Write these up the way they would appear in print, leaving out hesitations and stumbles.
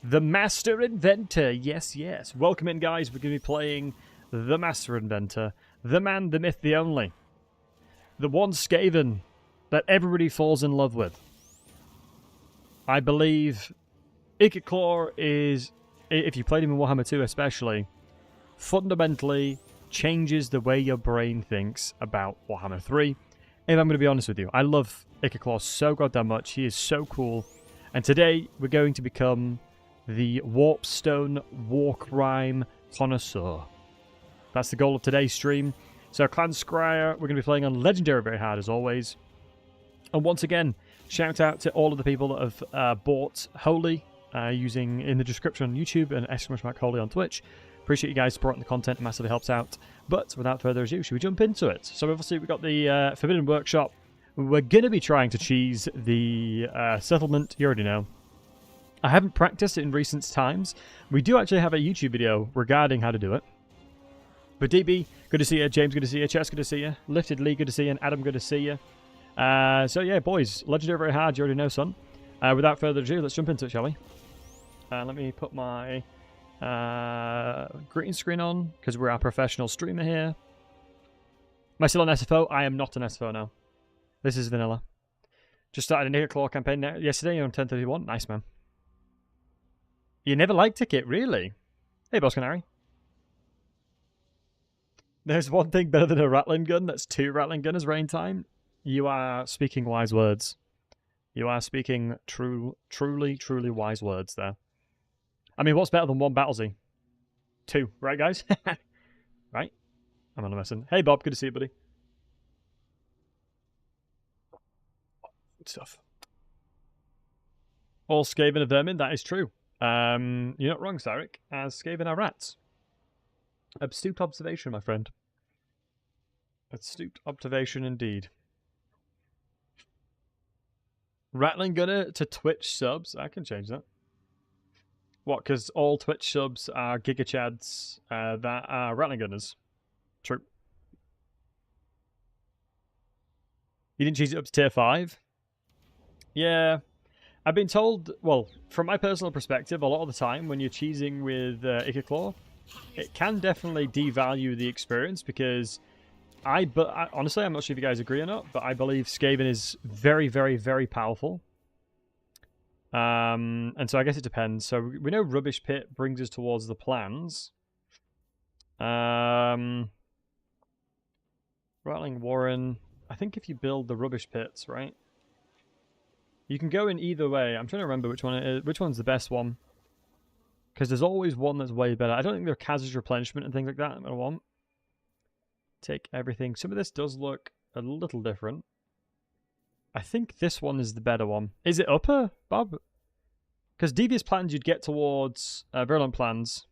The Master Inventor. Yes, yes. Welcome in, guys. We're going to be playing the Master Inventor. The man, the myth, the only. The one Skaven that everybody falls in love with. I believe Ikit is, if you played him in Warhammer 2 especially, fundamentally changes the way your brain thinks about Warhammer 3. If I'm going to be honest with you, I love Ikit so goddamn much. He is so cool. And today, we're going to become the Warpstone Warcrime Connoisseur. That's the goal of today's stream. So, Clan Scryer, we're going to be playing on Legendary very hard as always. And once again, shout out to all of the people that have bought Holy using in the description on YouTube and !Holy on Twitch. Appreciate you guys supporting the content, it massively helps out. But without further ado, should we jump into it? So obviously we've got the Forbidden Workshop. We're going to be trying to cheese the settlement, you already know. I haven't practiced it in recent times. We do actually have a YouTube video regarding how to do it. But DB, good to see you. James, good to see you. Chess, good to see you. Lifted Lee, good to see you. And Adam, good to see you. So yeah, boys, Legendary very hard, you already know, son. Without further ado, let's jump into it, shall we? Let me put my green screen on, because we're our professional streamer here. Am I still on SFO? I am not an SFO now. This is vanilla. Just started a Nigger Claw campaign yesterday on 1031. Nice, man. You never liked Ikit, really? Hey, Boss Canary. There's one thing better than a Rattling gun. That's 2 Rattling gunners rain time. You are speaking wise words. You are speaking truly wise words there. I mean, what's better than 1 Battlesey? 2, right, guys? Right? I'm on a messing. Hey, Bob, good to see you, buddy. Good stuff. All Skaven are vermin, that is true. You're not wrong, Sarek, as Skaven are rats. Astute observation, my friend. Astute observation indeed. Rattling Gunner to Twitch subs. I can change that. What, because all Twitch subs are Giga Chads that are Rattling Gunners? True. You didn't cheese it up to tier 5? Yeah. I've been told, well, from my personal perspective, a lot of the time when you're cheesing with Ikit, it can definitely devalue the experience because honestly, I'm not sure if you guys agree or not, but I believe Skaven is very, very, very powerful. And so I guess it depends. So we know Rubbish Pit brings us towards the plans. Rattling Warren. I think if you build the Rubbish Pits, right? You can go in either way. I'm trying to remember which one it is. Which one's the best one? Because there's always one that's way better. I don't think there are Kaz's replenishment and things like that I'm going to want. Take everything. Some of this does look a little different. I think this one is the better one. Is it upper, Bob? Because Devious Plans you'd get towards Virulent Plans.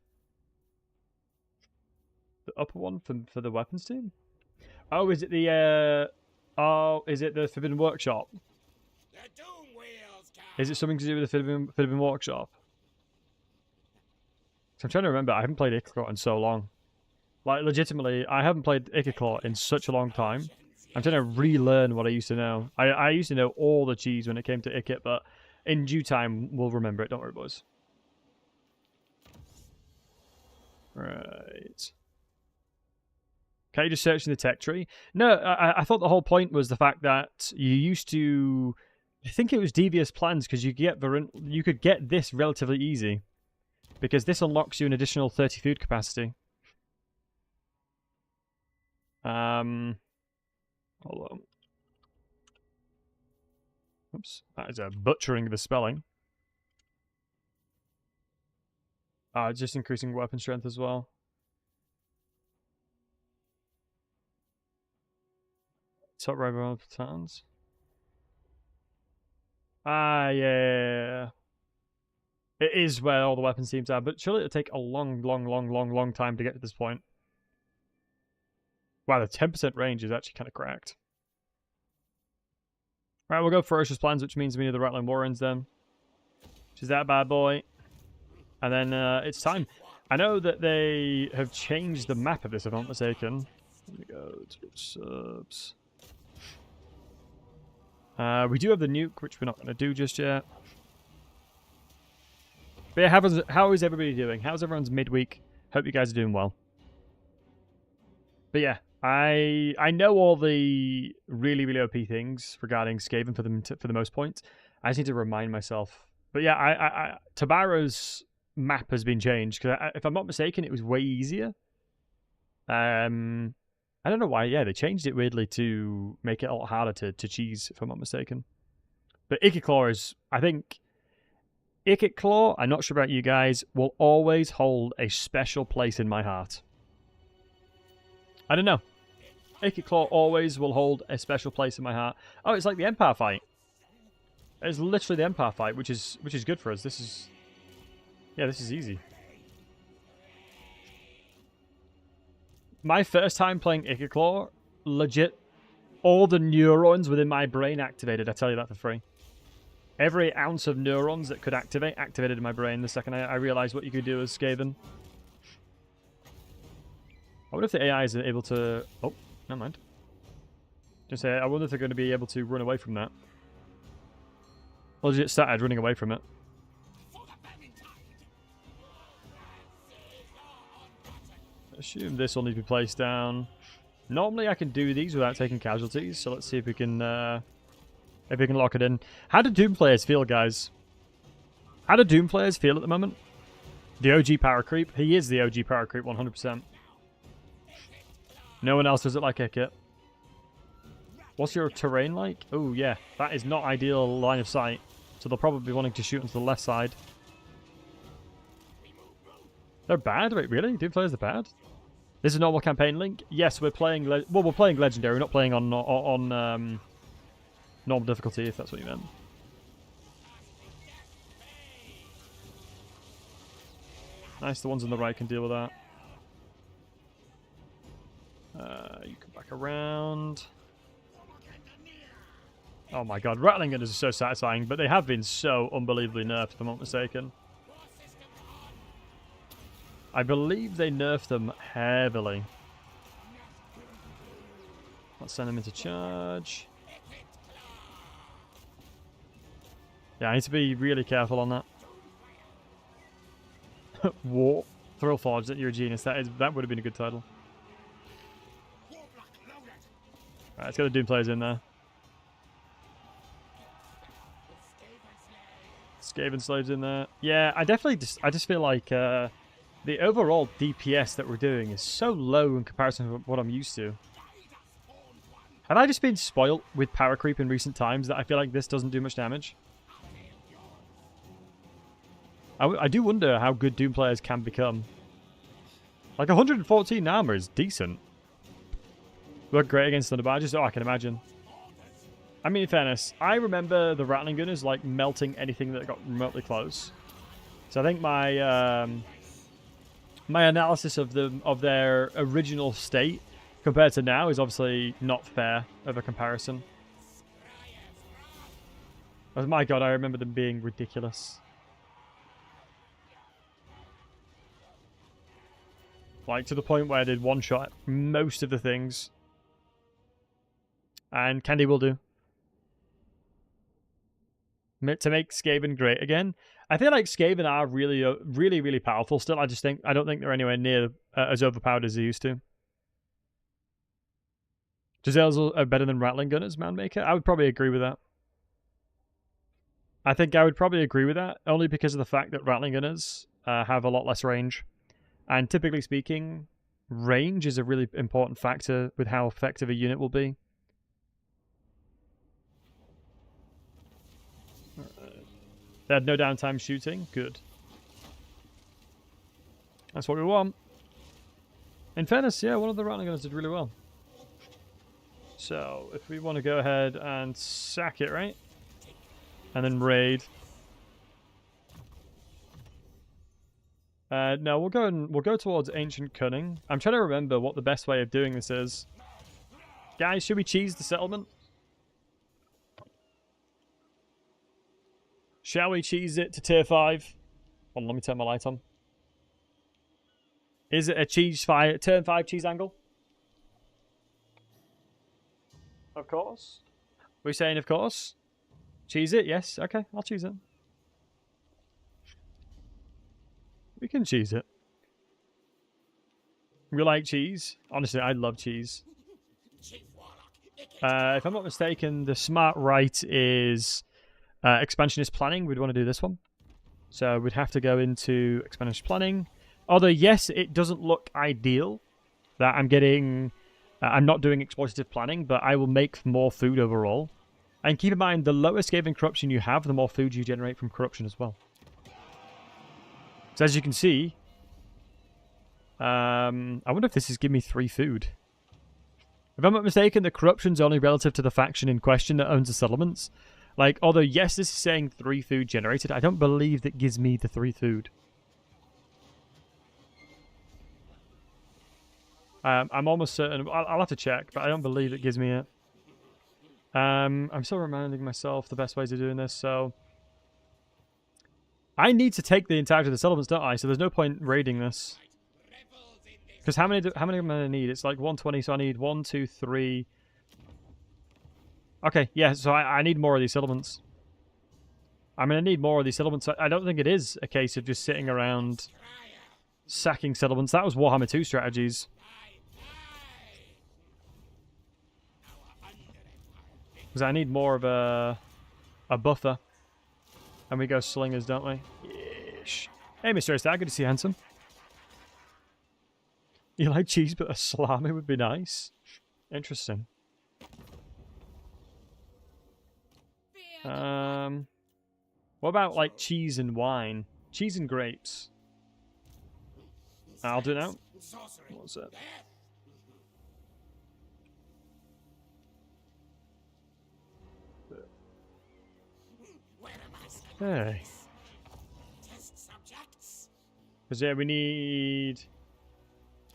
The upper one for the weapons team? Oh, is it the is it the Forbidden Workshop? Is it something to do with the Forbidden Workshop? So I'm trying to remember. I haven't played Ikit in so long. Like, legitimately, I haven't played Ikit in such a long time. I'm trying to relearn what I used to know. I used to know all the cheese when it came to Ikit, but in due time, we'll remember it. Don't worry, boys. Right. Can you just search in the tech tree? No, I thought the whole point was the fact that you used to... I think it was Devious Plans, because you could get this relatively easy. Because this unlocks you an additional 30 food capacity. Hold on. Oops, that is a butchering of the spelling. Just increasing weapon strength as well. Top right of patterns. Yeah. It is where all the weapons teams are, but surely it'll take a long time to get to this point. Wow, the 10% range is actually kind of cracked. Right, we'll go Ferocious Plans, which means we need the Rattling Warrens then. Which is that bad boy. And then it's time. I know that they have changed the map of this, if I'm not mistaken. Let me go to subs. We do have the nuke, which we're not going to do just yet. But yeah, how is everybody doing? How's everyone's midweek? Hope you guys are doing well. But yeah, I know all the really, really OP things regarding Skaven for the most point. I just need to remind myself. But yeah, Tabaro's map has been changed, because if I'm not mistaken, it was way easier. I don't know why. Yeah, they changed it weirdly to make it a lot harder to cheese, if I'm not mistaken. But Ikit Claw is, I think, Ikit Claw, I'm not sure about you guys, will always hold a special place in my heart. I don't know. Ikit Claw always will hold a special place in my heart. Oh, it's like the Empire fight. It's literally the Empire fight, which is good for us. This is easy. My first time playing Ikit Claw, legit, all the neurons within my brain activated. I tell you that for free. Every ounce of neurons that could activated in my brain the second I realized what you could do as Skaven. I wonder if the AI is able to... Oh, never mind. Just say, I wonder if they're going to be able to run away from that. Legit started running away from it. Assume this will need to be placed down. Normally I can do these without taking casualties, so let's see if we can lock it in. How do Doom players feel, guys? How do Doom players feel at the moment? The OG power creep? He is the OG power creep, 100%. No one else does it like Ikit. What's your terrain like? Oh, yeah. That is not ideal line of sight. So they'll probably be wanting to shoot into the left side. They're bad? Wait, really? Doom players are bad? This is a normal campaign link? Yes, we're playing... we're playing Legendary. We're not playing on normal difficulty, if that's what you meant. Nice, the ones on the right can deal with that. You come back around. Oh my god, Rattling Gunners are so satisfying, but they have been so unbelievably nerfed, if I'm not mistaken. I believe they nerfed them heavily. Let's send them into charge. Yeah, I need to be really careful on that. War Thrill Forge, that you're a genius. That would have been a good title. Alright, let's get the Doom players in there. Skaven slaves in there. Yeah, I just feel like the overall DPS that we're doing is so low in comparison to what I'm used to. Have I just been spoilt with power creep in recent times that I feel like this doesn't do much damage? I do wonder how good Doom players can become. Like 114 armor is decent. Work great against Thunderbadgers? Oh, I can imagine. I mean, in fairness, I remember the Rattling Gunners like melting anything that got remotely close. So I think my my analysis of their original state compared to now is obviously not fair of a comparison. Oh my god, I remember them being ridiculous. Like, to the point where they'd one-shot most of the things. And Candy will do. To make Skaven great again. I feel like Skaven are really, really, really powerful still. I don't think they're anywhere near as overpowered as they used to. Giselles are better than Rattling Gunners, Manmaker? I would probably agree with that. I think I would probably agree with that, only because of the fact that Rattling Gunners have a lot less range. And typically speaking, range is a really important factor with how effective a unit will be. They had no downtime shooting. Good. That's what we want. In fairness, yeah, one of the Rattling Gunners did really well. So, if we want to go ahead and sack it, right? And then raid. No, we'll go towards Ancient Cunning. I'm trying to remember what the best way of doing this is. Guys, should we cheese the settlement? Shall we cheese it to tier 5? Hold on, let me turn my light on. Is it a turn 5 cheese angle? Of course. We're saying of course. Cheese it, yes. Okay, I'll cheese it. We can cheese it. We like cheese. Honestly, I love cheese. If I'm not mistaken, the smart right is expansionist planning. We'd want to do this one. So we'd have to go into expansionist planning. Although, yes, it doesn't look ideal that I'm getting... I'm not doing exploitative planning, but I will make more food overall. And keep in mind, the lower Skaven corruption you have, the more food you generate from corruption as well. So as you can see... I wonder if this is giving me 3 food. If I'm not mistaken, the corruption's only relative to the faction in question that owns the settlements. Like, although, yes, this is saying 3 food generated, I don't believe that gives me the 3 food. I'm almost certain. I'll have to check, but I don't believe it gives me it. I'm still reminding myself the best ways of doing this, so... I need to take the entirety of the settlements, don't I? So there's no point raiding this. Because how many am I going to need? It's like 120, so I need 1, 2, 3... Okay, yeah, so I need more of these settlements. I'm going to need more of these settlements. I don't think it is a case of just sitting around sacking settlements. That was Warhammer 2 strategies. Because I need more of a buffer. And we go slingers, don't we? Yeesh. Hey, Mr. Estag, good to see you, handsome. You like cheese, but a salami would be nice. Interesting. What about, like, cheese and wine? Cheese and grapes. I'll do it now. What's it? Hey. Because, yeah, we need...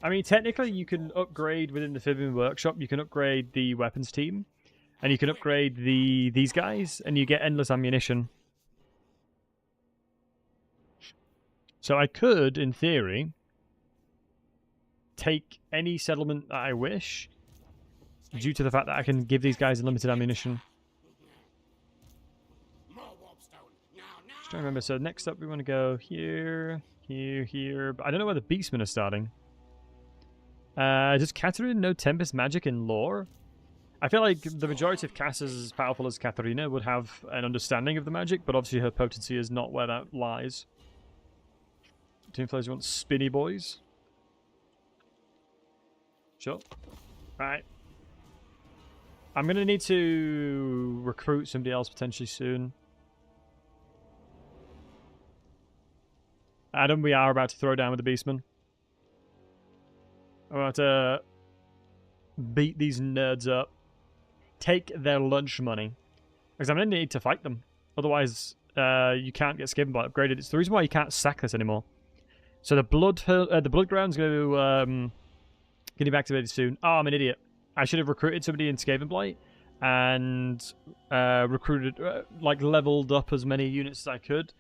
I mean, technically, you can upgrade within the Fibbing Workshop. You can upgrade the weapons team. And you can upgrade these guys. And you get endless ammunition. So I could, in theory, take any settlement that I wish. Due to the fact that I can give these guys unlimited ammunition. Just trying to remember. So next up, we want to go here, here, here. But I don't know where the beastmen are starting. Does Katarina know Tempest magic and lore? I feel like the majority of casters as powerful as Katarina would have an understanding of the magic, but obviously her potency is not where that lies. Team players want spinny boys. Sure. Alright. I'm going to need to recruit somebody else potentially soon. Adam, we are about to throw down with the beastmen. I'm about to beat these nerds up. Take their lunch money. Because I'm going to need to fight them. Otherwise, you can't get Skaven Blight upgraded. It's the reason why you can't sack this anymore. So the blood ground's going to getting activated soon. Oh, I'm an idiot. I should have recruited somebody in Skaven Blight and recruited, like leveled up as many units as I could.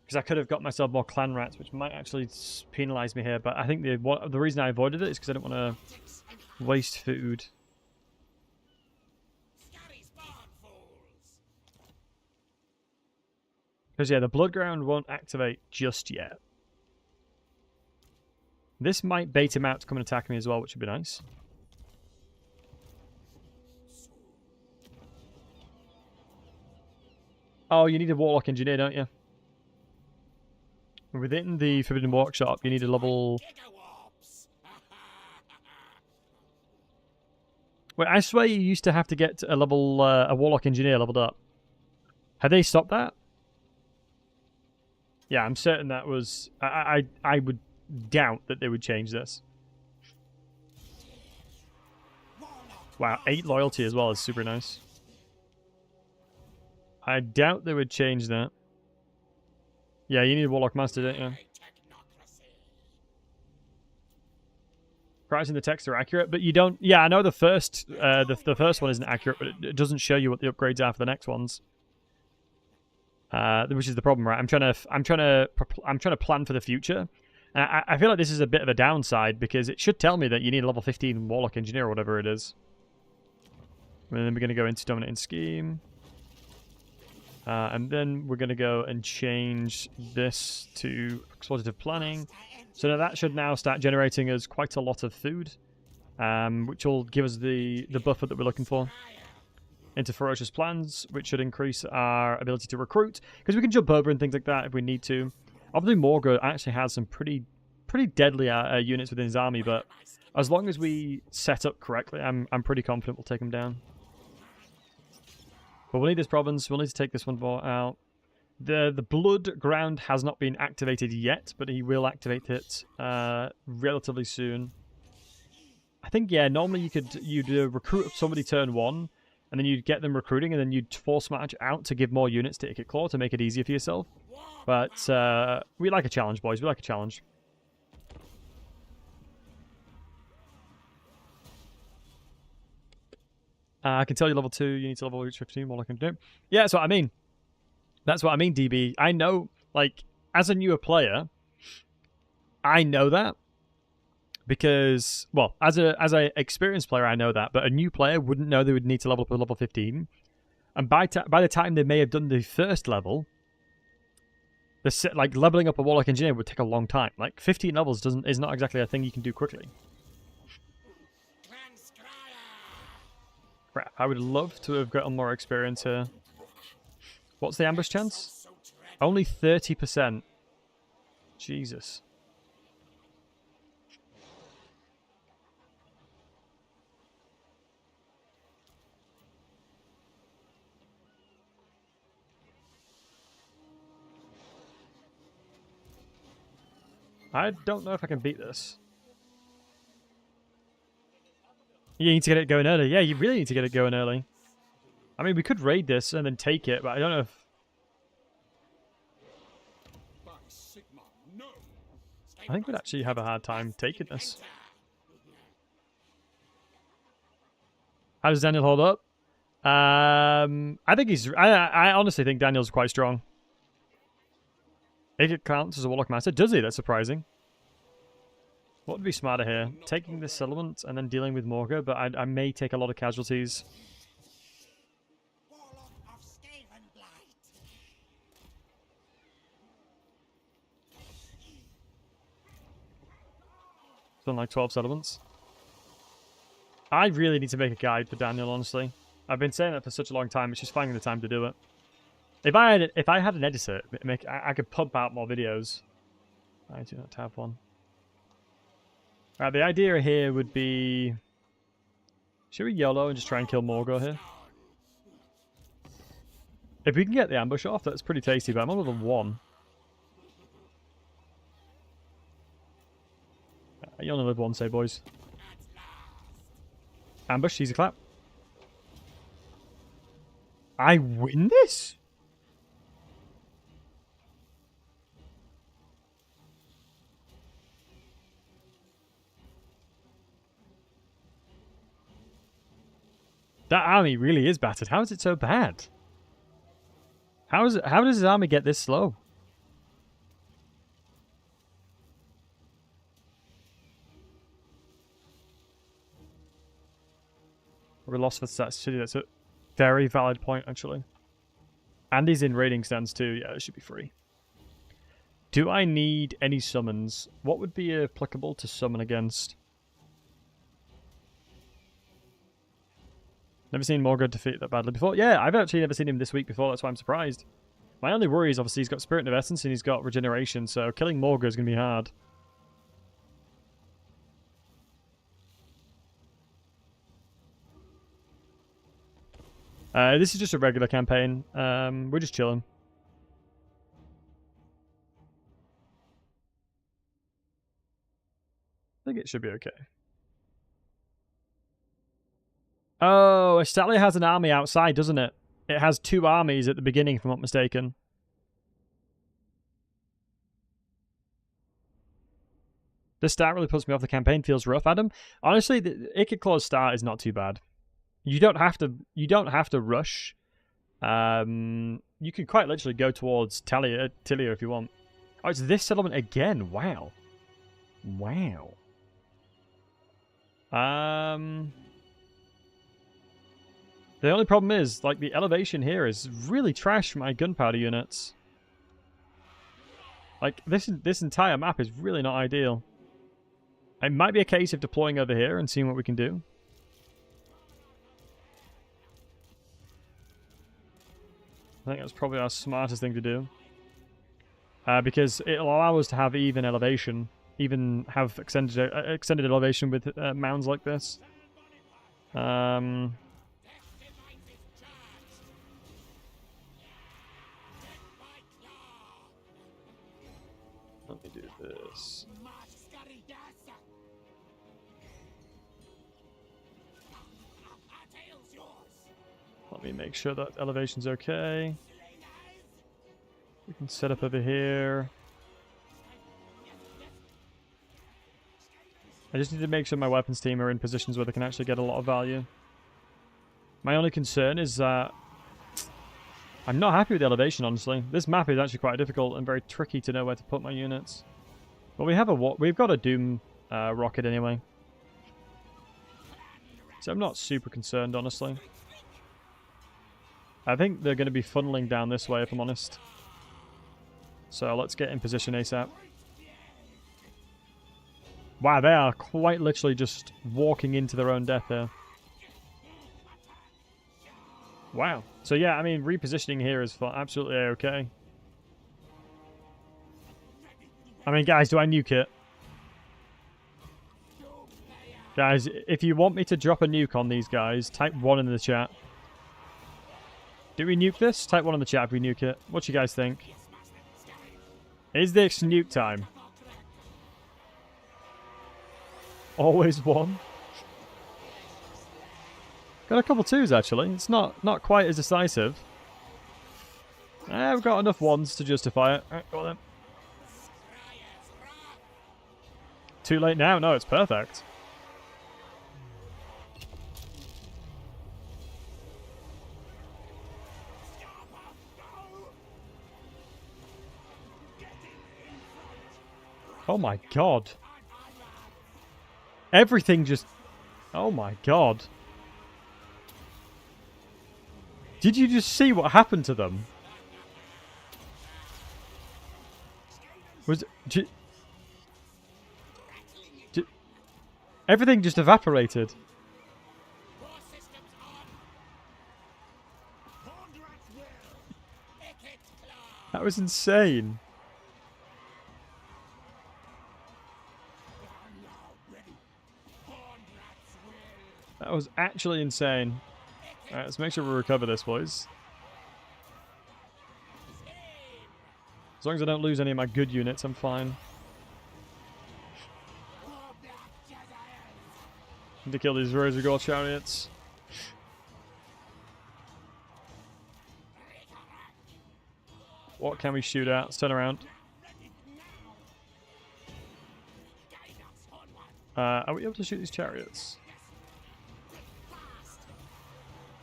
Because I could have got myself more clan rats, which might actually penalise me here. But I think the reason I avoided it is because I didn't want to waste food. Because, yeah, the blood ground won't activate just yet. This might bait him out to come and attack me as well, which would be nice. Oh, you need a warlock engineer, don't you? Within the Forbidden Workshop, you need a level... Wait, I swear you used to have to get a level, a warlock engineer leveled up. Have they stopped that? Yeah, I'm certain that was... I would doubt that they would change this. Wow, 8 loyalty as well is super nice. I doubt they would change that. Yeah, you need a Warlock Master, don't you? Pricing the text are accurate, but you don't... Yeah, I know the first one isn't accurate, but it doesn't show you what the upgrades are for the next ones. Which is the problem, right? I'm trying to plan for the future. And I feel like this is a bit of a downside because it should tell me that you need a level 15 Warlock Engineer or whatever it is. And then we're going to go into Dominating Scheme. And then we're going to go and change this to exploitative planning. So now that should now start generating us quite a lot of food, which will give us the buffer that we're looking for. Into ferocious plans, which should increase our ability to recruit, because we can jump over and things like that if we need to. Obviously, Morgo actually has some pretty deadly units within his army, but as long as we set up correctly, I'm pretty confident we'll take him down. But we'll need this province. We'll need to take this one out. The blood ground has not been activated yet, but he will activate it relatively soon. I think, yeah, normally you'd recruit somebody turn 1, and then you'd get them recruiting, and then you'd force match out to give more units to Ikit Claw to make it easier for yourself. But we like a challenge, boys. We like a challenge. I can tell you level 2, you need to level reach 15, more I can do. Yeah, that's what I mean. That's what I mean, DB. I know, like, as a newer player, I know that. Because, well, as a experienced player, I know that. But a new player wouldn't know they would need to level up to level 15. And by the time they may have done the first level, like, leveling up a Warlock Engineer would take a long time. Like, 15 levels is not exactly a thing you can do quickly. Crap, I would love to have gotten more experience here. What's the ambush chance? Only 30%. Jesus. I don't know if I can beat this. You need to get it going early. Yeah, you really need to get it going early. I mean, we could raid this and then take it, but I don't know if... I think we'd actually have a hard time taking this. How does Daniel hold up? I think he's... I honestly think Daniel's quite strong. Ikit counts as a Warlock Master. Does he? That's surprising. What would be smarter here? Taking this settlement and then dealing with Morga, but I may take a lot of casualties. Something like 12 settlements. I really need to make a guide for Daniel, honestly. I've been saying that for such a long time, it's just finding the time to do it. If I had an editor, I could pump out more videos. I do not have one. Alright, the idea here would be... Should we YOLO and just try and kill Morgo here? If we can get the ambush off, that's pretty tasty, but I'm on level 1. You only live one, say, boys. Ambush, easy clap. I win this? That army really is battered. How is it so bad? How does his army get this slow? We lost for that city. That's a very valid point, actually. And he's in raiding stands too. Yeah, it should be free. Do I need any summons? What would be applicable to summon against? Never seen Morgoth defeat that badly before. Yeah, I've actually never seen him this week before. That's why I'm surprised. My only worry is obviously he's got Spirit of Essence and he's got Regeneration, so killing Morgoth is going to be hard. This is just a regular campaign. We're just chilling. I think it should be okay. Oh, Estalia has an army outside, doesn't it? It has 2 armies at the beginning, if I'm not mistaken. This start really puts me off. The campaign feels rough, Adam. Honestly, the Ikit Claw's start is not too bad. You don't have to rush. You can quite literally go towards Tilia if you want. Oh, it's this settlement again. Wow. Wow. The only problem is, like, the elevation here is really trash for my gunpowder units. Like, this entire map is really not ideal. It might be a case of deploying over here and seeing what we can do. I think that's probably our smartest thing to do. Because it'll allow us to have even elevation. Even have extended elevation with mounds like this. Let me do this. Let me make sure that elevation's okay. We can set up over here. I just need to make sure my weapons team are in positions where they can actually get a lot of value. My only concern is that I'm not happy with the elevation, honestly. This map is actually quite difficult and very tricky to know where to put my units. But we've got a Doom rocket anyway. So I'm not super concerned, honestly. I think they're going to be funneling down this way, if I'm honest. So let's get in position ASAP. Wow, they are quite literally just walking into their own death here. Wow. So yeah, I mean, repositioning here is absolutely okay. I mean, guys, do I nuke it? Guys, if you want me to drop a nuke on these guys, type 1 in the chat. Do we nuke this? Type 1 in the chat if we nuke it. What do you guys think? Is this nuke time? Always 1. Got a couple 2s actually. It's not quite as decisive. We've got enough 1s to justify it. Alright, go on then. Too late now? No, it's perfect. Oh my god. Everything just... Oh my god. Did you just see what happened to them? Everything just evaporated. That was insane. That was actually insane. Alright, let's make sure we recover this, boys. As long as I don't lose any of my good units, I'm fine. Need to kill these Rosy Gore chariots. What can we shoot at? Let's turn around. Are we able to shoot these chariots?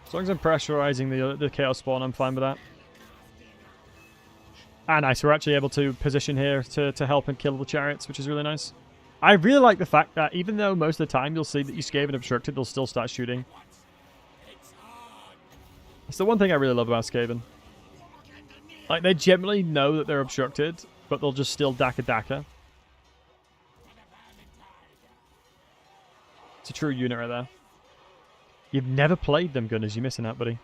As long as I'm pressurizing the Chaos Spawn, I'm fine with that. Ah, nice. We're actually able to position here to help and kill the chariots, which is really nice. I really like the fact that even though most of the time you'll see that you Skaven obstructed, they'll still start shooting. That's the one thing I really love about Skaven. Like, they generally know that they're obstructed, but they'll just still daka. It's a true unit right there. You've never played them, Gunners. You're missing out, buddy.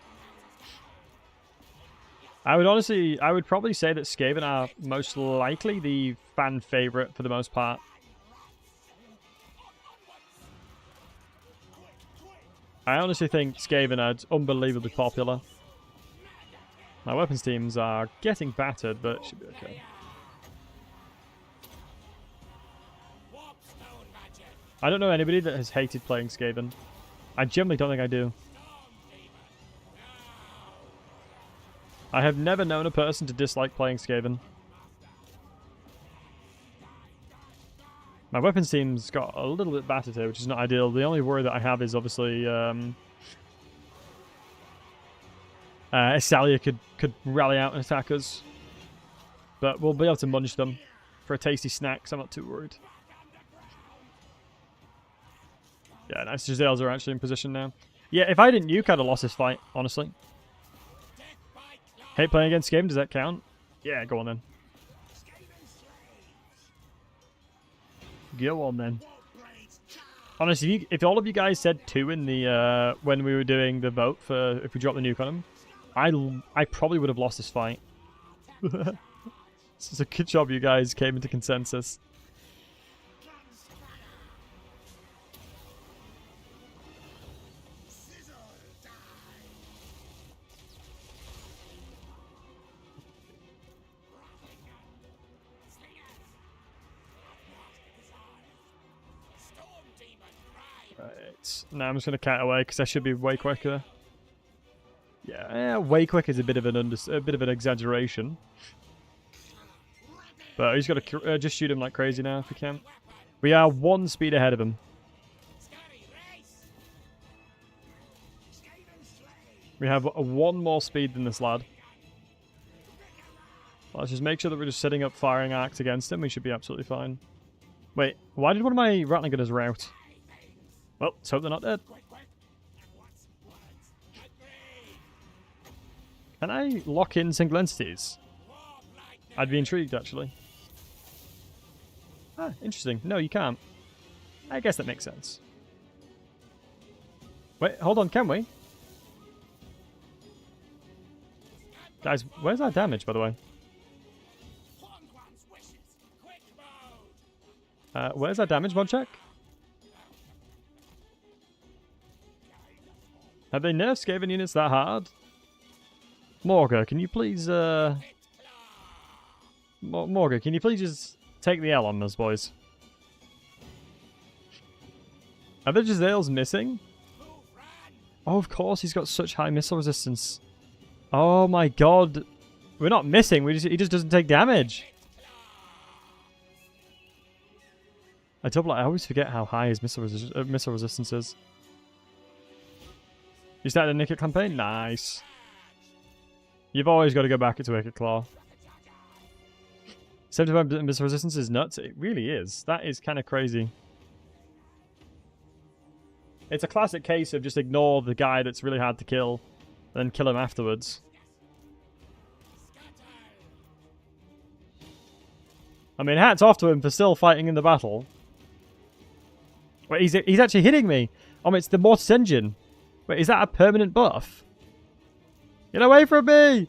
I would probably say that Skaven are most likely the fan favorite for the most part. I honestly think Skaven are unbelievably popular. My weapons teams are getting battered, but it should be okay. I don't know anybody that has hated playing Skaven. I generally don't think I do. I have never known a person to dislike playing Skaven. My weapons team's got a little bit battered here, which is not ideal. The only worry that I have is obviously Essalia could rally out and attack us. But we'll be able to munch them for a tasty snack, so I'm not too worried. Yeah, nice. Giselles are actually in position now. Yeah, if I didn't nuke, I'd have lost this fight, honestly. Hate playing against Skaven, does that count? Yeah, go on then. Go on then. Honestly, if all of you guys said 2 in the when we were doing the vote for if we drop the nuke on him, I probably would have lost this fight. It's a good job you guys came into consensus. Right, now I'm just going to cat away because I should be way quicker. Yeah, way quick is a bit of an exaggeration. But he's got to just shoot him like crazy now if we can. We are 1 speed ahead of him. We have 1 more speed than this lad. Let's just make sure that we're just setting up firing arcs against him. We should be absolutely fine. Wait, why did one of my rattling gunners rout? Well, let's hope they're not dead. Can I lock in single entities? I'd be intrigued, actually. Ah, interesting. No, you can't. I guess that makes sense. Wait, hold on, can we? Guys, where's our damage, by the way? Where's our damage mod check? Have they nerfed Skaven units that hard? Morga, can you please, Morga, can you please just take the L on us, boys? Are the Jezzails missing? Oh, of course, he's got such high missile resistance. Oh my god. We're not missing, he just doesn't take damage. I always forget how high his missile resistance is. You started a Ikit campaign? Nice. You've always got to go back to Ikit Claw. 75% missile resistance is nuts. It really is. That is kind of crazy. It's a classic case of just ignore the guy that's really hard to kill, and then kill him afterwards. I mean, hats off to him for still fighting in the battle. Wait, he's actually hitting me. Oh, it's the Mortis engine. Wait, is that a permanent buff? Get away from me!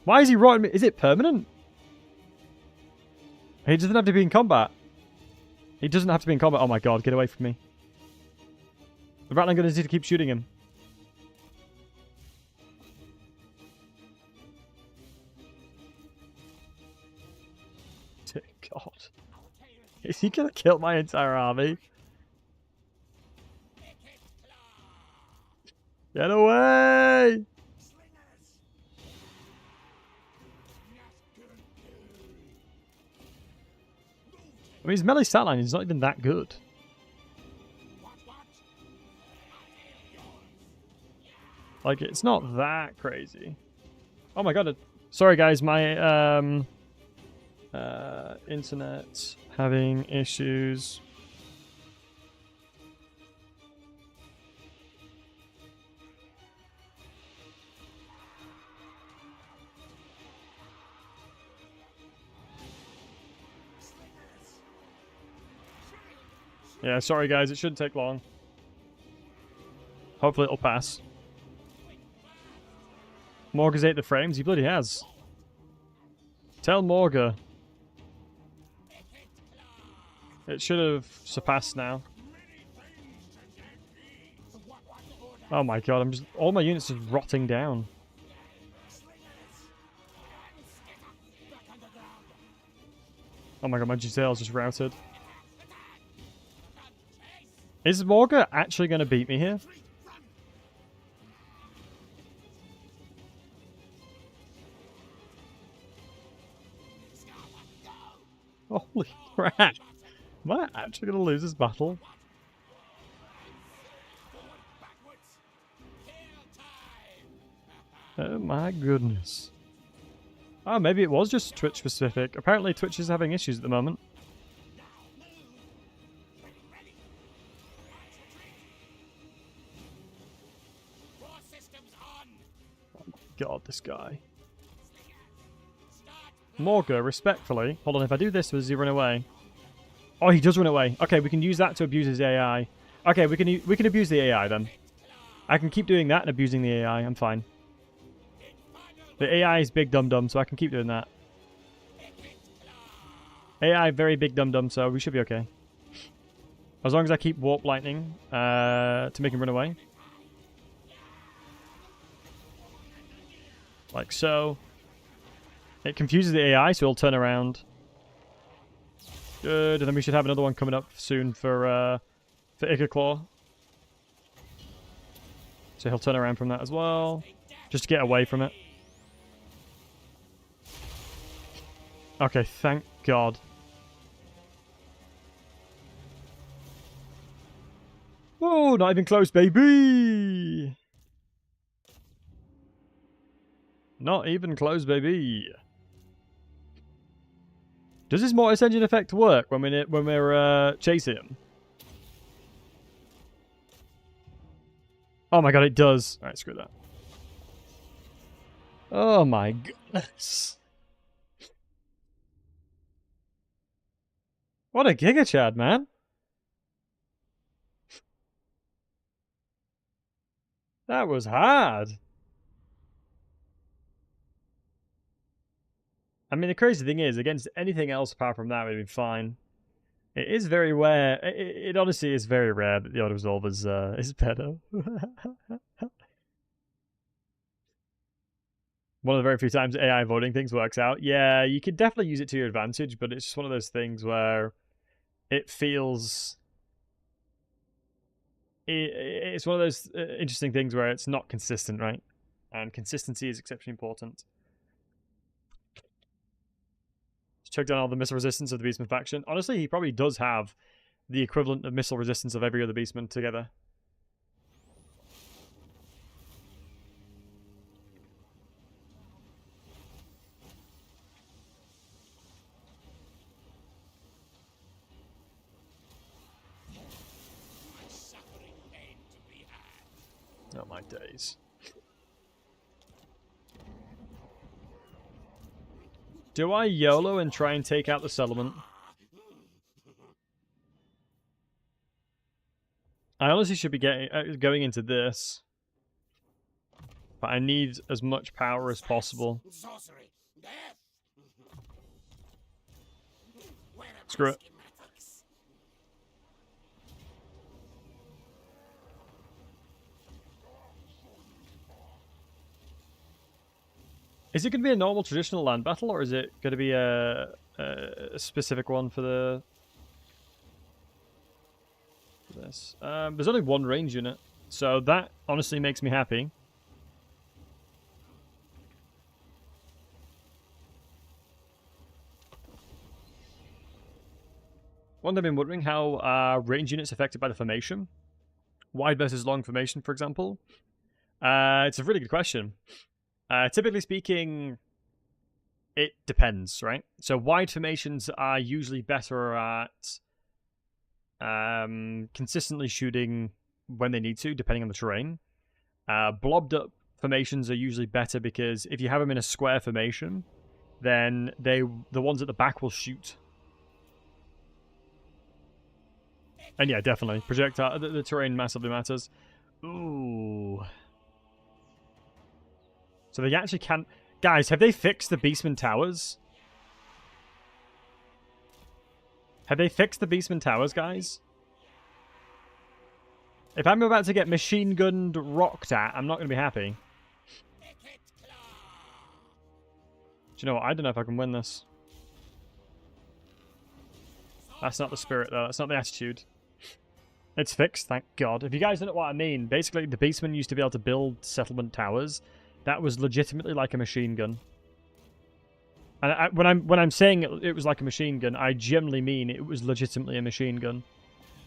Why is he rotting me? Is it permanent? He doesn't have to be in combat. He doesn't have to be in combat. Oh my god, get away from me. The rattling gun is need to keep shooting him. Dear god. Is he gonna kill my entire army? Get away! I mean, his melee stat line is not even that good. Like, it's not that crazy. Oh my god. Sorry guys, my internet having issues. Yeah, sorry guys, it shouldn't take long. Hopefully it'll pass. Morga's ate the frames? He bloody has. Tell Morga. It should have surpassed now. Oh my god, all my units are rotting down. Oh my god, my Jezzail's just routed. Is Morga actually going to beat me here? Holy crap. Am I actually going to lose this battle? Oh my goodness. Oh, maybe it was just Twitch specific. Apparently Twitch is having issues at the moment. God, this guy. Morga, respectfully. Hold on, if I do this, does he run away? Oh, he does run away. Okay, we can use that to abuse his AI. Okay, we can abuse the AI then. I can keep doing that and abusing the AI. I'm fine. The AI is big dum-dum, so I can keep doing that. AI, very big dum-dum, so we should be okay. As long as I keep Warp Lightning to make him run away. Like so. It confuses the AI, so he'll turn around. Good, and then we should have another one coming up soon for Ikit Claw. So he'll turn around from that as well. Just to get away from it. Okay, thank God. Oh, not even close, baby! Not even close, baby. Does this Mortis Engine effect work when we're chasing him? Oh my God, it does. All right, screw that. Oh my goodness. What a Giga Chad, man. That was hard. I mean, the crazy thing is, against anything else apart from that, we'd be fine. It is very rare. It honestly is very rare that the auto resolve is better. One of the very few times AI avoiding things works out. Yeah, you could definitely use it to your advantage, but it's just one of those things where it feels... It's one of those interesting things where it's not consistent, right? And consistency is exceptionally important. Check down all the missile resistance of the Beastman faction. Honestly, he probably does have the equivalent of missile resistance of every other Beastman together. Oh my days. Do I YOLO and try and take out the settlement? I honestly should be going into this. But I need as much power as possible. Screw it. Is it going to be a normal traditional land battle, or is it going to be a specific one for this? There's only one range unit, so that honestly makes me happy. One day I've been wondering how are range units affected by the formation? Wide versus long formation, for example? It's a really good question. Typically speaking, it depends, right? So wide formations are usually better at consistently shooting when they need to, depending on the terrain. Blobbed up formations are usually better because if you have them in a square formation, then the ones at the back will shoot. And yeah, definitely. Projectile, the terrain massively matters. Ooh. So they actually can... Guys, have they fixed the Beastman Towers? Have they fixed the Beastman Towers, guys? If I'm about to get machine gunned rocked at, I'm not going to be happy. Do you know what? I don't know if I can win this. That's not the spirit, though. That's not the attitude. It's fixed, thank God. If you guys don't know what I mean, basically the Beastmen used to be able to build settlement towers. That was legitimately like a machine gun. And when I'm saying it was like a machine gun, I generally mean it was legitimately a machine gun.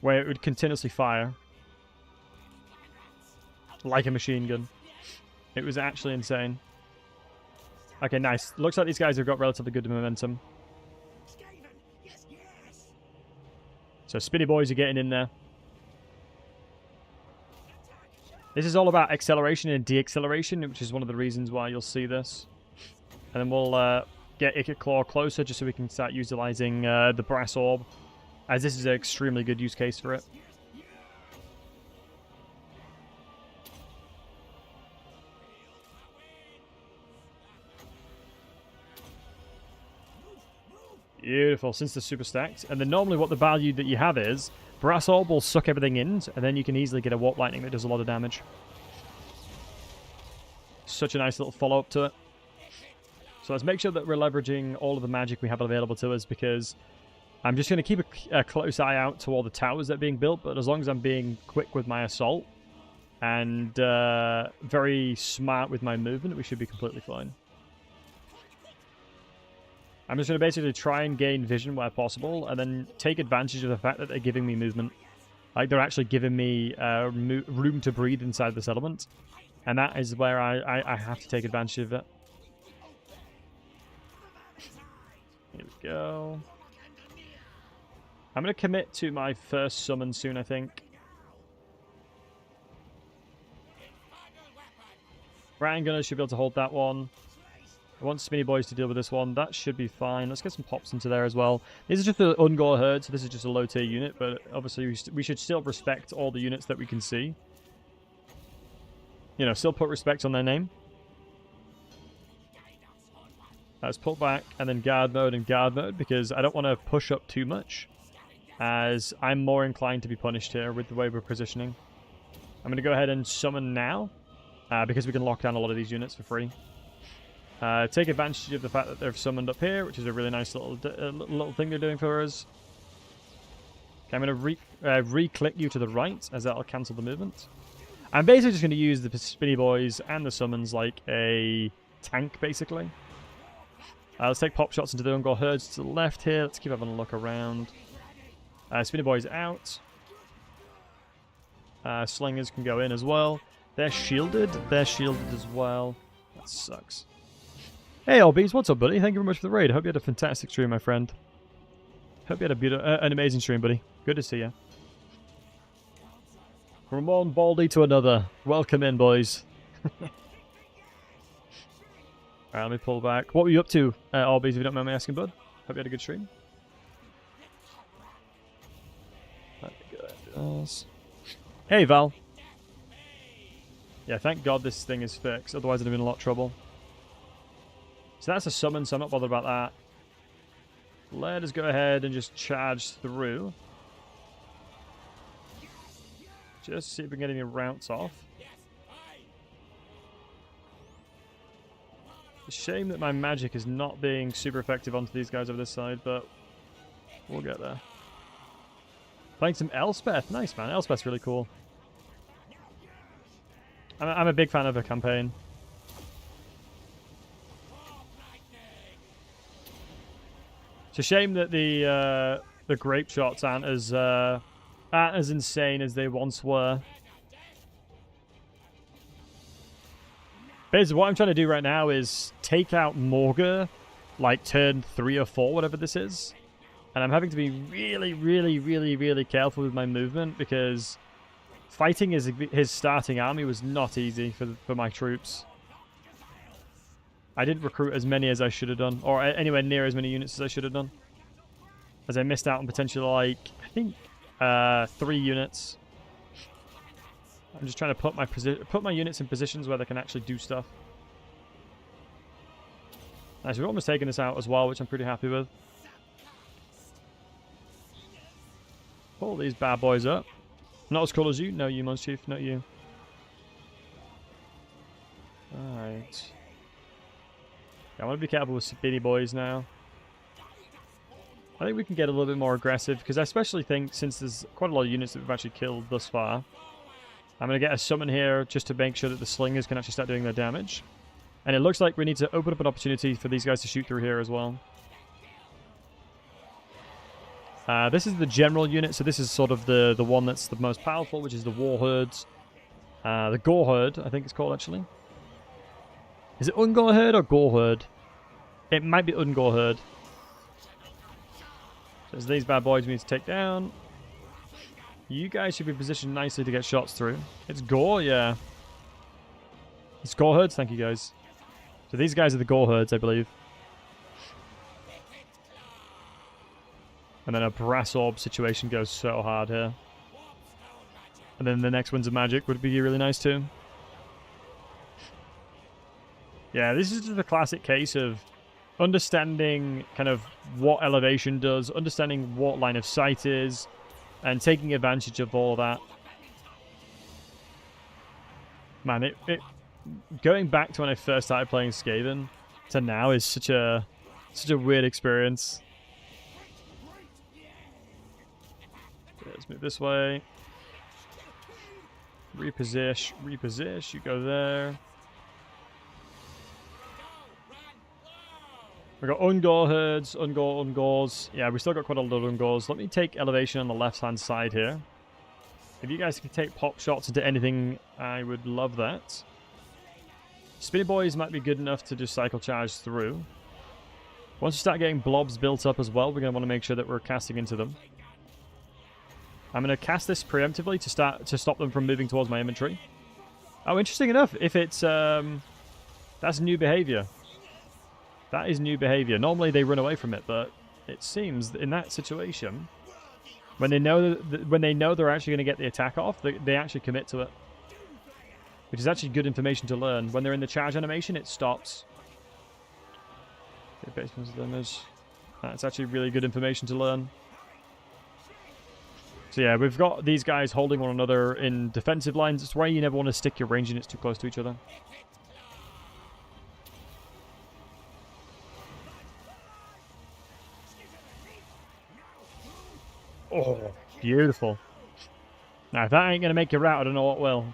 Where it would continuously fire. Like a machine gun. It was actually insane. Okay, nice. Looks like these guys have got relatively good momentum. So Spinny Boys are getting in there. This is all about acceleration and deacceleration, which is one of the reasons why you'll see this. And then we'll get Ikit Claw closer just so we can start utilizing the brass orb, as this is an extremely good use case for it. Beautiful, since they're super stacked. And then normally what the value that you have is, brass orb will suck everything in, and then you can easily get a warp lightning that does a lot of damage. Such a nice little follow-up to it. So let's make sure that we're leveraging all of the magic we have available to us, because I'm just going to keep a close eye out to all the towers that are being built, but as long as I'm being quick with my assault and very smart with my movement, we should be completely fine. I'm just going to basically try and gain vision where possible, and then take advantage of the fact that they're giving me movement. Like, they're actually giving me room to breathe inside the settlement. And that is where I have to take advantage of it. Here we go. I'm going to commit to my first summon soon, I think. Rat Gunner should be able to hold that one. I want Spinny Boys to deal with this one. That should be fine. Let's get some pops into there as well. This is just the Ungor herd, so this is just a low tier unit, but obviously we should still respect all the units that we can see. You know, still put respect on their name. Let's pull back and then guard mode, because I don't want to push up too much, as I'm more inclined to be punished here with the way we're positioning. I'm going to go ahead and summon now, because we can lock down a lot of these units for free. Take advantage of the fact that they've summoned up here, which is a really nice little thing they're doing for us. Okay, I'm going to re-click you to the right, as that'll cancel the movement. I'm basically just going to use the Spinny Boys and the summons like a tank, basically. Let's take pop shots into the Ungor herds to the left here. Let's keep having a look around. Spinny Boys out. Slingers can go in as well. They're shielded. They're shielded as well. That sucks. Hey, Albies, what's up, buddy? Thank you very much for the raid. Hope you had a fantastic stream, my friend. Hope you had an amazing stream, buddy. Good to see you. From one baldy to another. Welcome in, boys. Alright, let me pull back. What were you up to, Albies, if you don't mind me asking, bud? Hope you had a good stream. Hey, Val. Yeah, thank God this thing is fixed. Otherwise, I'd have been in a lot of trouble. So that's a summon, so I'm not bothered about that. Let us go ahead and just charge through. Just see if we can get any routes off. It's a shame that my magic is not being super effective onto these guys over this side, but we'll get there. Playing some Elspeth. Nice, man. Elspeth's really cool. I'm a big fan of her campaign. It's a shame that the grape shots aren't as insane as they once were. Basically, what I'm trying to do right now is take out Morga, like turn 3 or 4, whatever this is. And I'm having to be really, really, really, really careful with my movement, because fighting his starting army was not easy for my troops. I didn't recruit as many as I should have done, or anywhere near as many units as I should have done. As I missed out on potentially, like, I think 3 units. I'm just trying to put my units in positions where they can actually do stuff. Nice, we've almost taken this out as well, which I'm pretty happy with. Pull these bad boys up. Not as cool as you. No, you, Monster Chief. Not you. Alright. I want to be careful with Spinny Boys now. I think we can get a little bit more aggressive, because I especially think, since there's quite a lot of units that we've actually killed thus far, I'm going to get a summon here just to make sure that the slingers can actually start doing their damage. And it looks like we need to open up an opportunity for these guys to shoot through here as well. This is the general unit, so this is sort of the one that's the most powerful, which is the War Herds. The Gore Herd, I think it's called, actually. Is it Ungor Herd or Gore Herd? It might be Ungor Herd. So there's these bad boys we need to take down. You guys should be positioned nicely to get shots through. It's gore, yeah. It's gore herds, thank you guys. So these guys are the gore herds, I believe. And then a brass orb situation goes so hard here. And then the next one's a magic would be really nice too. Yeah, this is just a classic case of understanding kind of what elevation does, understanding what line of sight is, and taking advantage of all that. Man, it going back to when I first started playing Skaven to now is such a weird experience. Let's move this way. Reposition, you go there. We got Ungor herds, Ungors. Yeah, we still got quite a lot of Ungors. Let me take elevation on the left-hand side here. If you guys can take pop shots into anything, I would love that. Spinny boys might be good enough to just cycle charge through. Once we start getting blobs built up as well, we're going to want to make sure that we're casting into them. I'm going to cast this preemptively to stop them from moving towards my inventory. Oh, interesting enough, if it's that's new behavior. That is new behavior. Normally they run away from it, but it seems that in that situation, when they know they're actually going to get the attack off, they actually commit to it, which is actually good information to learn. When they're in the charge animation, it stops. Okay, that's actually really good information to learn. So yeah, we've got these guys holding one another in defensive lines. It's why you never want to stick your range units too close to each other. Oh, beautiful. Now, if that ain't going to make you rout, I don't know what will.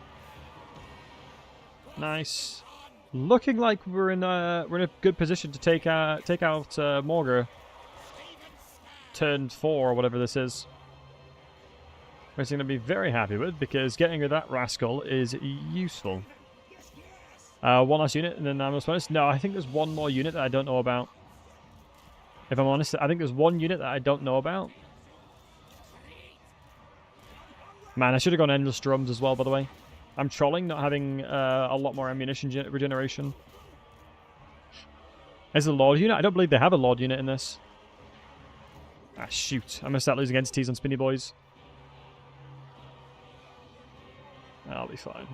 Nice. Looking like we're in a good position to take out Morgar. Turn 4 or whatever this is. Which I'm going to be very happy with, because getting rid of that rascal is useful. One last unit, and then I'm honest. No, I think there's one more unit that I don't know about. If I'm honest, I think there's one unit that I don't know about. Man, I should have gone endless drums as well, by the way. I'm trolling not having a lot more ammunition regeneration. Is a Lord unit? I don't believe they have a Lord unit in this. Ah, shoot. I'm going to start losing entities on Spinny Boys. I'll be fine.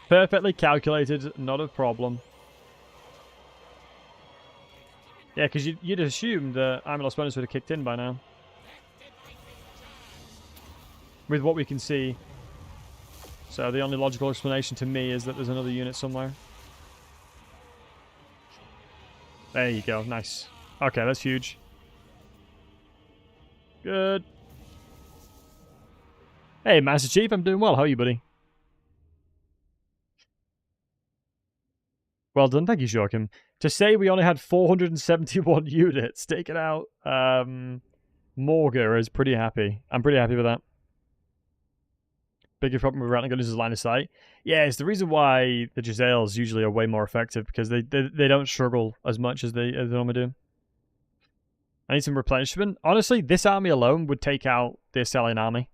Perfectly calculated, not a problem. Yeah, because you'd assume that Amulos bonus would have kicked in by now. With what we can see. So the only logical explanation to me is that there's another unit somewhere. There you go, nice. Okay, that's huge. Good. Hey, Master Chief, I'm doing well. How are you, buddy? Well done, thank you, Joachim. To say we only had 471 units taken out, Morgar is pretty happy. I'm pretty happy with that. Biggest problem with Ratling Gun is his line of sight. Yeah, it's the reason why the Giselles usually are way more effective, because they don't struggle as much as they normally do. I need some replenishment. Honestly, this army alone would take out the Estalian army.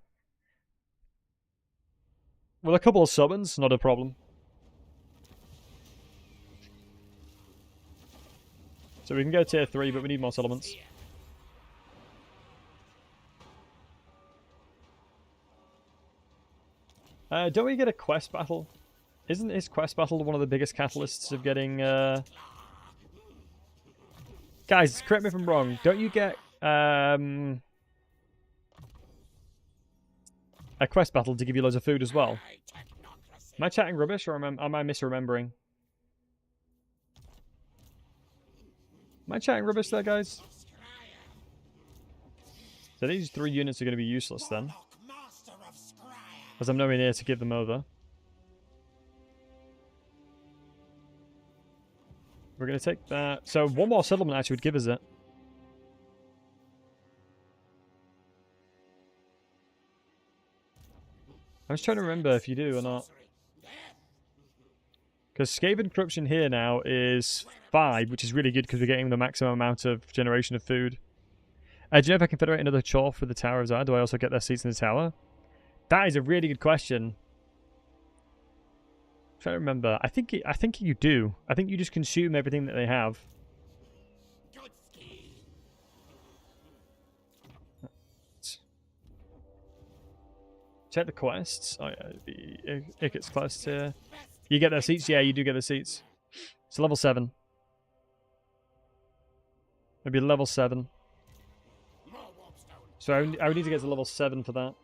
With a couple of summons, not a problem. So we can go tier 3, but we need more settlements. Don't we get a quest battle? Isn't his quest battle one of the biggest catalysts of getting... Guys, correct me if I'm wrong. Don't you get a quest battle to give you loads of food as well? Am I chatting rubbish, or am I misremembering? Am I chatting rubbish there, guys? So these 3 units are going to be useless then. As I'm nowhere near to give them over. We're going to take that. So one more settlement actually would give us it. I'm just trying to remember if you do or not. Because Skaven Corruption here now is 5, which is really good because we're getting the maximum amount of generation of food. Do you know if I can federate another chore for the Tower of Zion? Do I also get their seats in the tower? That is a really good question. I'm trying to remember. I think you do. I think you just consume everything that they have. Check the quests. Oh yeah, Ikit's quest here. You get their seats? Yeah, you do get the seats. It's level 7. Maybe level 7. So I would need to get to level 7 for that.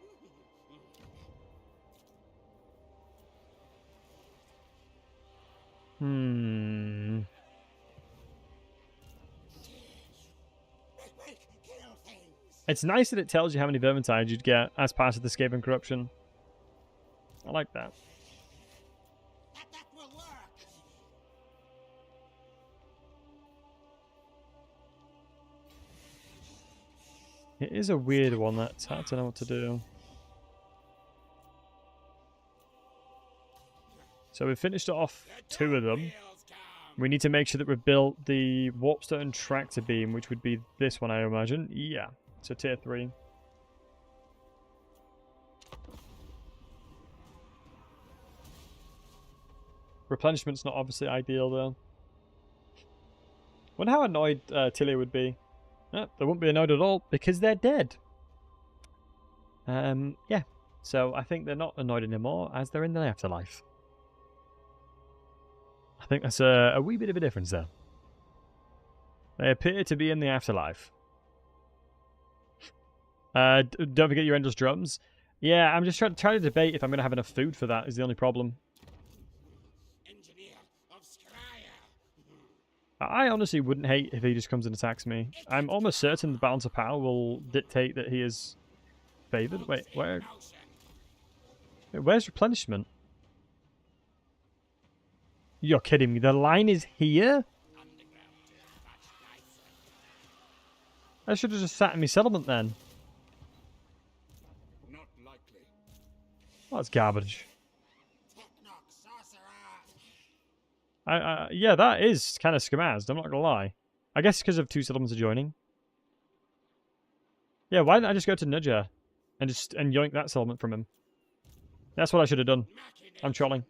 It's nice that it tells you how many Vermintide you'd get as part of the Escape and Corruption. I like that. It is a weird one. That's hard to know what to do. So we've finished off 2 of them. We need to make sure that we've built the Warpstone tractor beam, which would be this one, I imagine. Yeah, so tier 3. Replenishment's not obviously ideal, though. Wonder how annoyed Tilly would be. No, they wouldn't be annoyed at all, because they're dead. Yeah. So I think they're not annoyed anymore, as they're in the afterlife. I think that's a wee bit of a difference there. They appear to be in the afterlife. Don't forget your endless drums. Yeah, I'm just trying to debate if I'm going to have enough food for that, is the only problem. I honestly wouldn't hate if he just comes and attacks me. I'm almost certain the balance of power will dictate that he is favoured. Wait, where's replenishment? You're kidding me. The line is here? I should have just sat in my settlement then. Not likely. Well, that's garbage. Yeah, that is kind of schemazed, I'm not gonna lie. I guess because of 2 settlements adjoining. Yeah, why didn't I just go to Nudger and yoink that settlement from him? That's what I should have done. I'm trolling.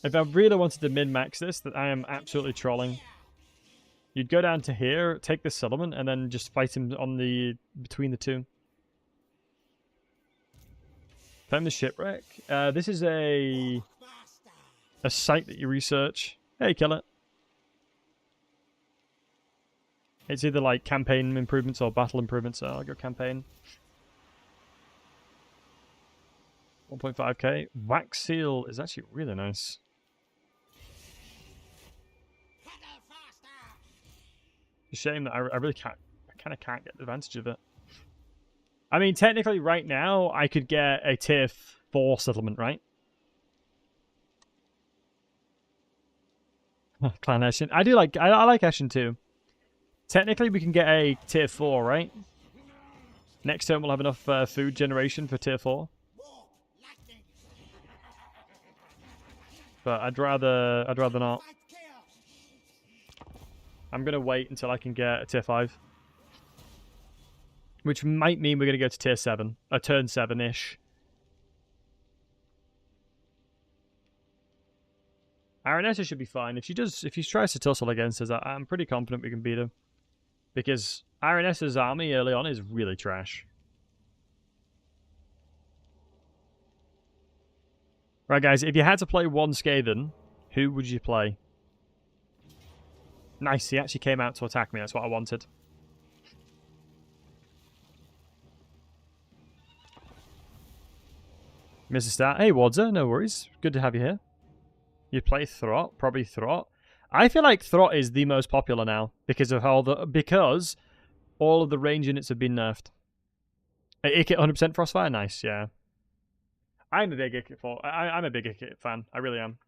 If I really wanted to min-max this, that I am absolutely trolling. You'd go down to here, take this settlement, and then just fight him on between the 2. Find the shipwreck. This is a site that you research. Hey, kill it. It's either like campaign improvements or battle improvements, so I'll go campaign. 1.5k. Wax seal is actually really nice. It's a shame that I really can't. I kind of can't get advantage of it. I mean, technically, right now I could get a tier 4 settlement, right? Clan Eshin. I do like. I like Eshin too. Technically, we can get a tier 4, right? Next turn, we'll have enough food generation for tier 4. But I'd rather not. I'm gonna wait until I can get a tier 5, which might mean we're gonna go to tier 7, a turn 7-ish. Aranessa should be fine. If she tries to tussle against us, I'm pretty confident we can beat her. Because Aranessa's army early on is really trash. Right, guys, if you had to play one Skaven, who would you play? Nice, he actually came out to attack me. That's what I wanted. Mr. Star. Hey, Wadzer, no worries. Good to have you here. You play Throt? Probably Throt. I feel like Throt is the most popular now because of all of the range units have been nerfed. Ikit 100% Frostfire? Nice, yeah. I'm a big Ikit fan. I really am.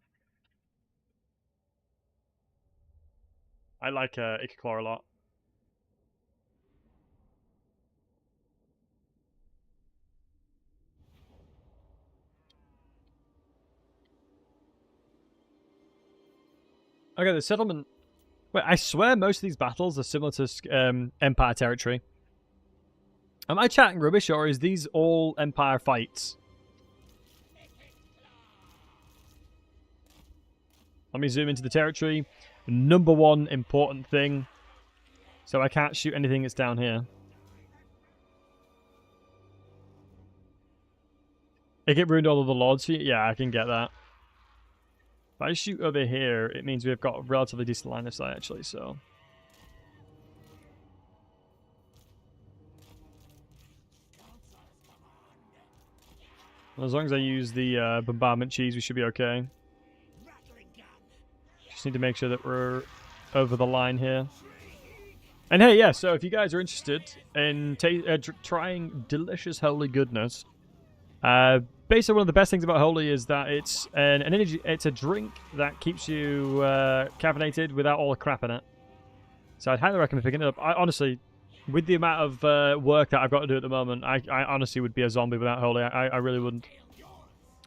I like Ikit Claw a lot. Okay, the settlement Wait, I swear most of these battles are similar to Empire territory. Am I chatting rubbish, or is these all Empire fights? Let me zoom into the territory. Number one important thing. So I can't shoot anything that's down here. Ikit ruined all of the lords. Yeah, I can get that. If I shoot over here, it means we've got a relatively decent line of sight, actually, so... As long as I use the bombardment cheese, we should be okay. Just need to make sure that we're over the line here. And hey, yeah, so if you guys are interested in trying delicious holy goodness, basically one of the best things about holy is that it's an energy. It's a drink that keeps you caffeinated without all the crap in it. So I'd highly recommend picking it up. I honestly, with the amount of work that I've got to do at the moment, I honestly would be a zombie without holy. I really wouldn't.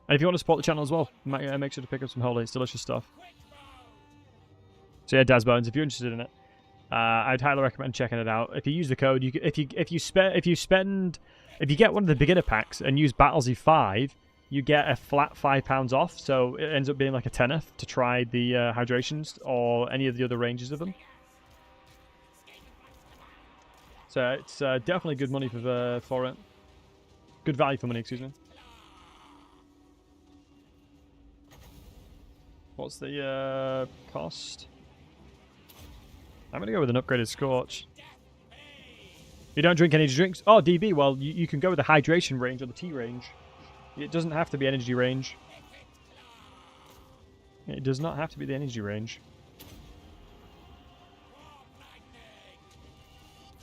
And if you want to support the channel as well, make sure to pick up some holy. It's delicious stuff. So yeah, Dazbones, if you're interested in it, I'd highly recommend checking it out. If you use the code, if you get one of the beginner packs and use Battlesey 5, you get a flat £5 off. So it ends up being like a tenner to try the hydrations or any of the other ranges of them. So it's definitely good money for it. Good value for money, excuse me. What's the cost? I'm going to go with an upgraded Scorch. You don't drink energy drinks? Oh, DB, well, you can go with the hydration range or the T range. It doesn't have to be energy range. It does not have to be the energy range.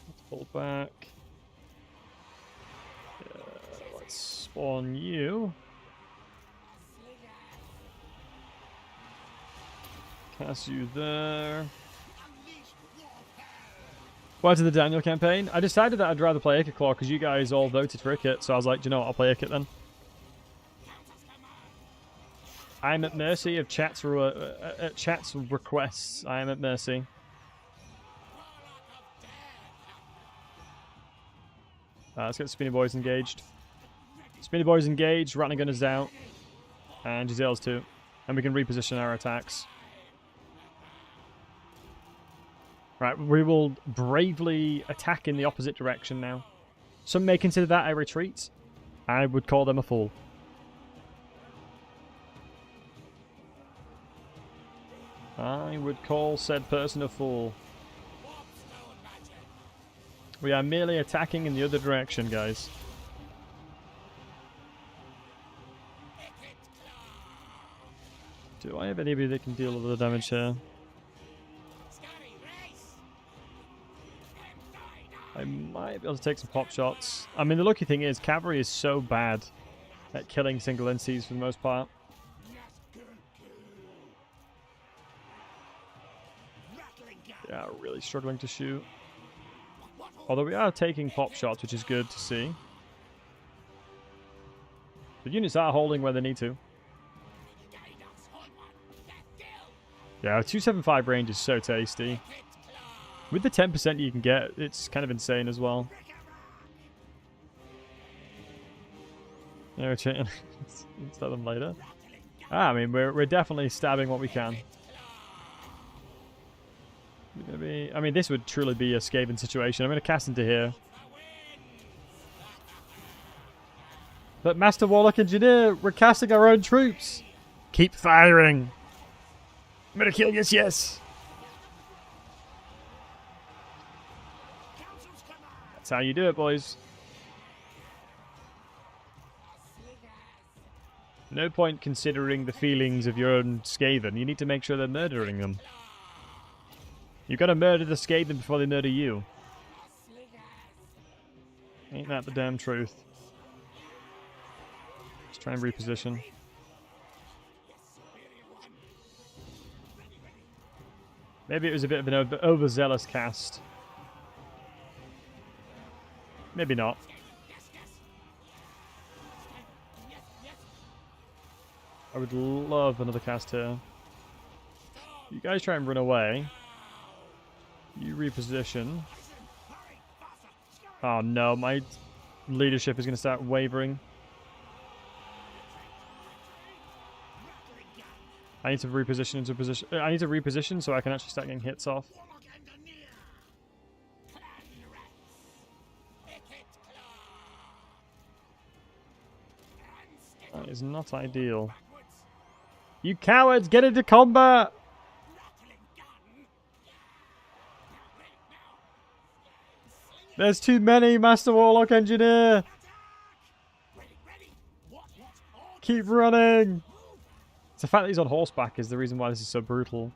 Let's pull back. Let's spawn you. Cast you there. Why to the Daniel campaign? I decided that I'd rather play Ikit Claw because you guys all voted for Ikit, so I was like, do you know what, I'll play Ikit then. I'm at mercy of chat's requests. I am at mercy. Let's get the Spinny Boys engaged. Spinny Boys engaged, Ratner Gun is out. And Giselle's too. And we can reposition our attacks. Right, we will bravely attack in the opposite direction now. Some may consider that a retreat. I would call them a fool. I would call said person a fool. We are merely attacking in the other direction, guys. Do I have anybody that can deal with the damage here? I might be able to take some pop shots. I mean, the lucky thing is, cavalry is so bad at killing single NCs for the most part. Yeah, really struggling to shoot. Although we are taking pop shots, which is good to see. The units are holding where they need to. Yeah, 275 range is so tasty. With the 10% you can get, it's kind of insane as well. Yeah, we're cheating. Let's let them later. I mean, we're definitely stabbing what we can. We're gonna be, I mean, this would truly be a Skaven situation. I'm going to cast into here. But Master Warlock Engineer, we're casting our own troops. Keep firing. I'm going to kill you, yes. That's how you do it, boys. No point considering the feelings of your own Skaven. You need to make sure they're murdering them. You've got to murder the Skaven before they murder you. Ain't that the damn truth? Let's try and reposition. Maybe it was a bit of an overzealous cast. Maybe not. I would love another cast here. You guys try and run away. You reposition. Oh no, my leadership is going to start wavering. I need to reposition into a position. I need to reposition so I can actually start getting hits off. That is not ideal. You cowards, get into combat! There's too many, Master Warlock Engineer! Keep running! It's the fact that he's on horseback is the reason why this is so brutal.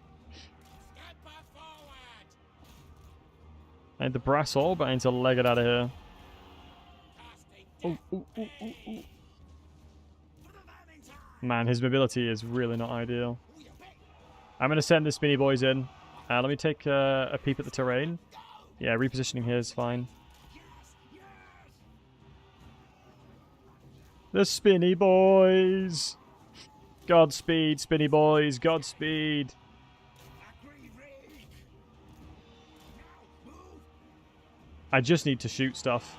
I need the brass orb, but I need to leg it out of here. Ooh, ooh, ooh, ooh, ooh. Man, his mobility is really not ideal. I'm going to send the spinny boys in. Let me take a peep at the terrain. Yeah, repositioning here is fine. The spinny boys! Godspeed, spinny boys, Godspeed! I just need to shoot stuff.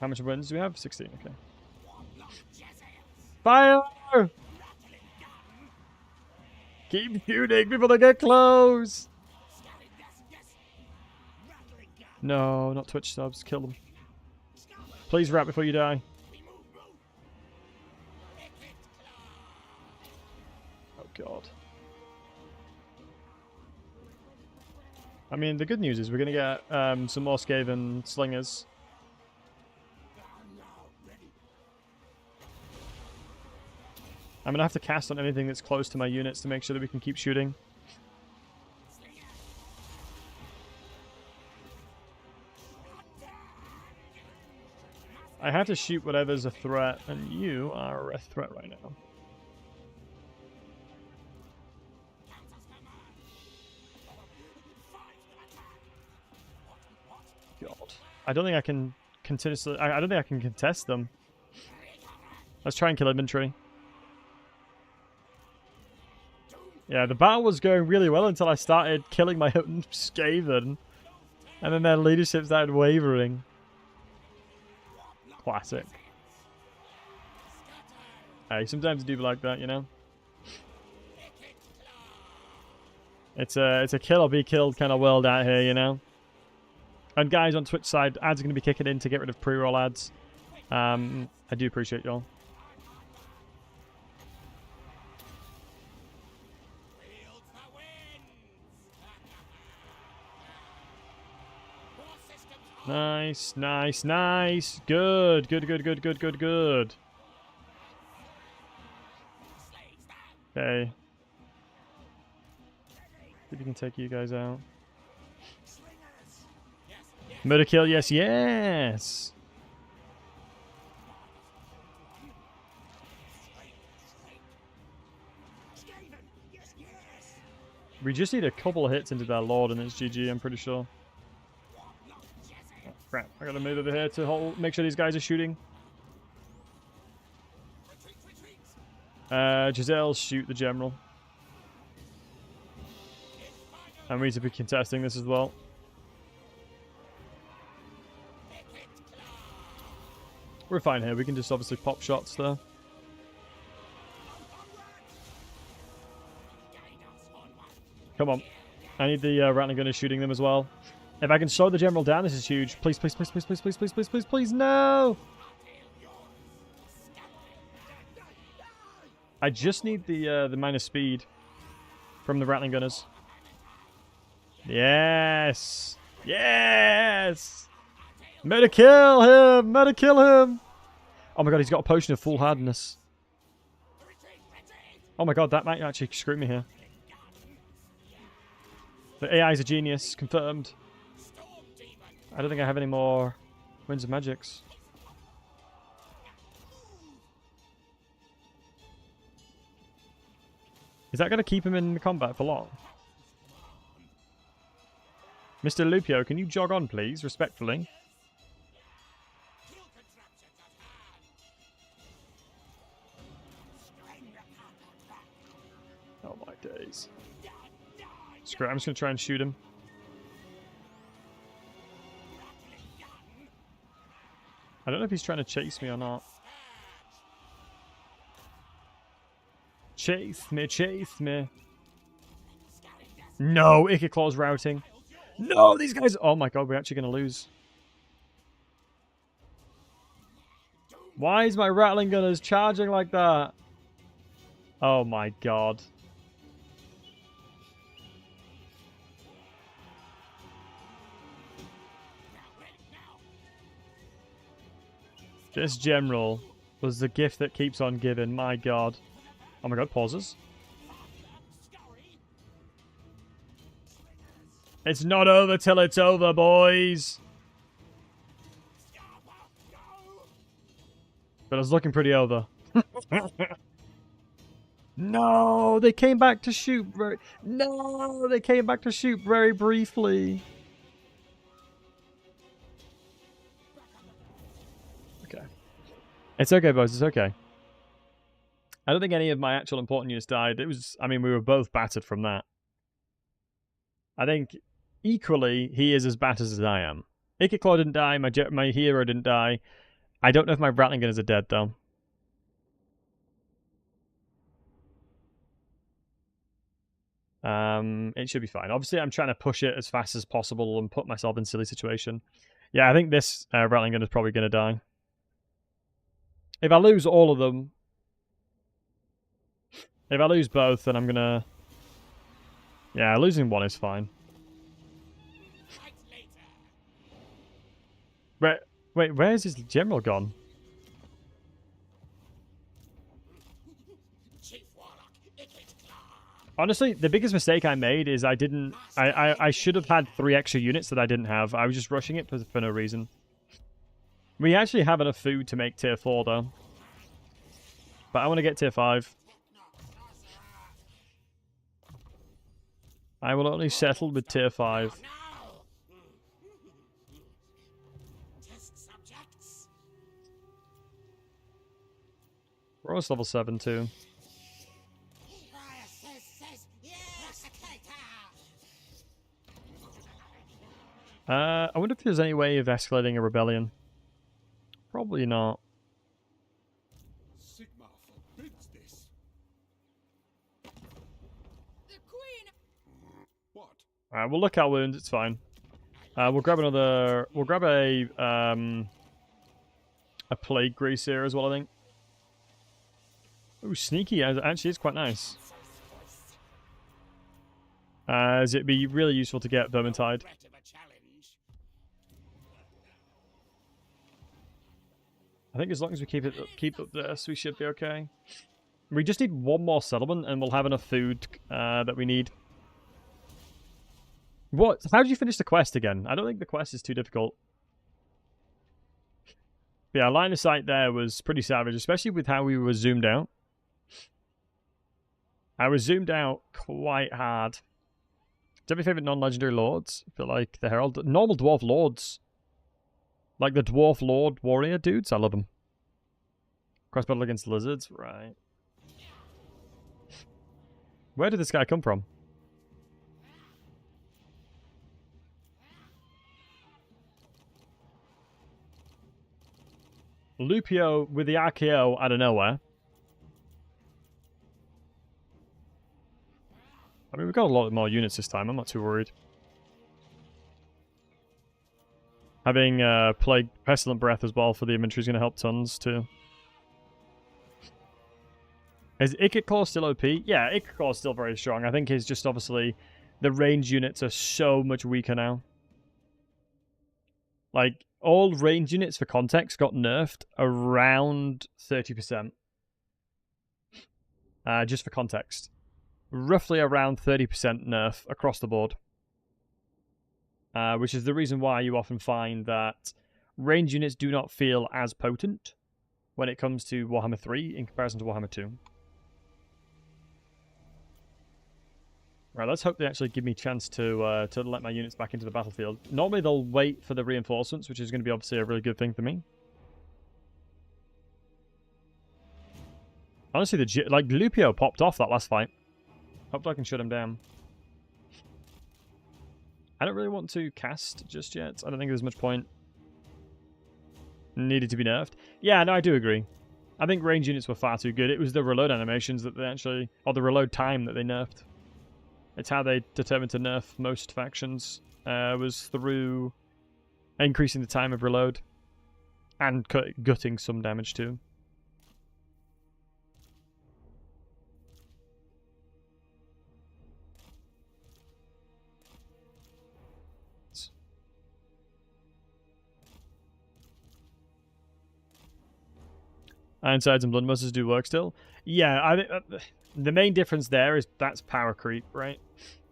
How much wins do we have? 16, okay. Fire! Keep shooting before they get close! No, not Twitch subs. Kill them. Please rap before you die. Oh god. I mean, the good news is we're going to get some more Skaven slingers. I'm going to have to cast on anything that's close to my units to make sure that we can keep shooting. I have to shoot whatever's a threat, and you are a threat right now. God. I don't think I can continuously... I don't think I can contest them. Let's try and kill infantry. Yeah, the battle was going really well until I started killing my own Skaven. And then their leadership started wavering. Classic. Hey, sometimes I do like that, you know? It's a kill or be killed kind of world out here, you know? And guys, on Twitch side, ads are going to be kicking in to get rid of pre-roll ads. I do appreciate y'all. Nice, nice, nice. Good, good, good, good, good, good, good. Okay. See if we can take you guys out. Murder kill, yes, yes. We just need a couple of hits into that Lord and it's GG, I'm pretty sure. Crap, I gotta move over here to make sure these guys are shooting. Giselle, shoot the general. And we need to be contesting this as well. We're fine here, we can just obviously pop shots there. Come on. I need the Rattling Gunner shooting them as well. If I can slow the general down, this is huge. Please, please, please, please, please, please, please, please, please, please, no! I just need the minus speed from the Rattling Gunners. Yes! Yes! Meta kill him! Meta kill him! Oh my god, he's got a potion of full hardness. Oh my god, that might actually screw me here. The AI is a genius, confirmed. I don't think I have any more Winds of Magics. Is that going to keep him in combat for long? Mr. Lupio, can you jog on, please, respectfully? days. Screw it, I'm just going to try and shoot him. I don't know if he's trying to chase me or not. Chase me, chase me. No, Ikit Claw's routing. No, these guys... Oh my god, we're actually going to lose. Why is my rattling gunners charging like that? Oh my god. This general was the gift that keeps on giving. My god. Oh my god, pauses. It's not over till it's over, boys. But it's looking pretty over. No, they came back to shoot very... No, they came back to shoot very briefly. Okay. It's okay, boys. It's okay. I don't think any of my actual important units died. It was... I mean, we were both battered from that. I think equally, he is as battered as I am. Ikit Claw didn't die. My hero didn't die. I don't know if my rattling gunners are dead, though. It should be fine. Obviously, I'm trying to push it as fast as possible and put myself in a silly situation. Yeah, I think this rattling gun is probably going to die. If I lose all of them... If I lose both, then I'm going to... Yeah, losing one is fine. Wait, where's his general gone? Honestly, the biggest mistake I made is I didn't... I should have had 3 extra units that I didn't have. I was just rushing it for no reason. We actually have enough food to make tier 4, though. But I want to get tier 5. I will only settle with tier 5. We're almost level 7, too. I wonder if there's any way of escalating a rebellion. Probably not. Sigma forbids this. The Queen. What? Alright, we'll look our wounds, it's fine. We'll grab another... We'll grab a plague grease here as well, I think. Ooh, sneaky, actually is quite nice. As it'd be really useful to get Vermintide. I think as long as we keep up this, we should be okay. We just need one more settlement and we'll have enough food that we need. What? How did you finish the quest again? I don't think the quest is too difficult. But yeah, line of sight there was pretty savage, especially with how we were zoomed out. I was zoomed out quite hard. Do you have any favourite non-legendary lords? I feel like the Herald... Normal dwarf lords. Like the dwarf lord warrior dudes. I love them. Cross battle against lizards. Right. Where did this guy come from? Lupio with the RKO out of nowhere. I mean, we've got a lot more units this time. I'm not too worried. Having Plague Pestilent Breath as well for the inventory is going to help tons too. Is Ikit Claw still OP? Yeah, Ikit Claw is still very strong. I think it's just obviously the range units are so much weaker now. Like, all range units for context got nerfed around 30%. Just for context. Roughly around 30% nerf across the board. Which is the reason why you often find that range units do not feel as potent when it comes to Warhammer 3 in comparison to Warhammer 2. Right, let's hope they actually give me a chance to let my units back into the battlefield. Normally they'll wait for the reinforcements, which is going to be obviously a really good thing for me. Honestly, like Lupio popped off that last fight. Hopefully I can shut him down. I don't really want to cast just yet. I don't think there's much point. Needed to be nerfed. Yeah, no, I do agree. I think range units were far too good. It was the reload animations that they actually... Or the reload time that they nerfed. It's how they determined to nerf most factions. Was through increasing the time of reload. And gutting some damage too. Ironsides and Bloodmusters do work still. Yeah, the main difference there is that's power creep, right?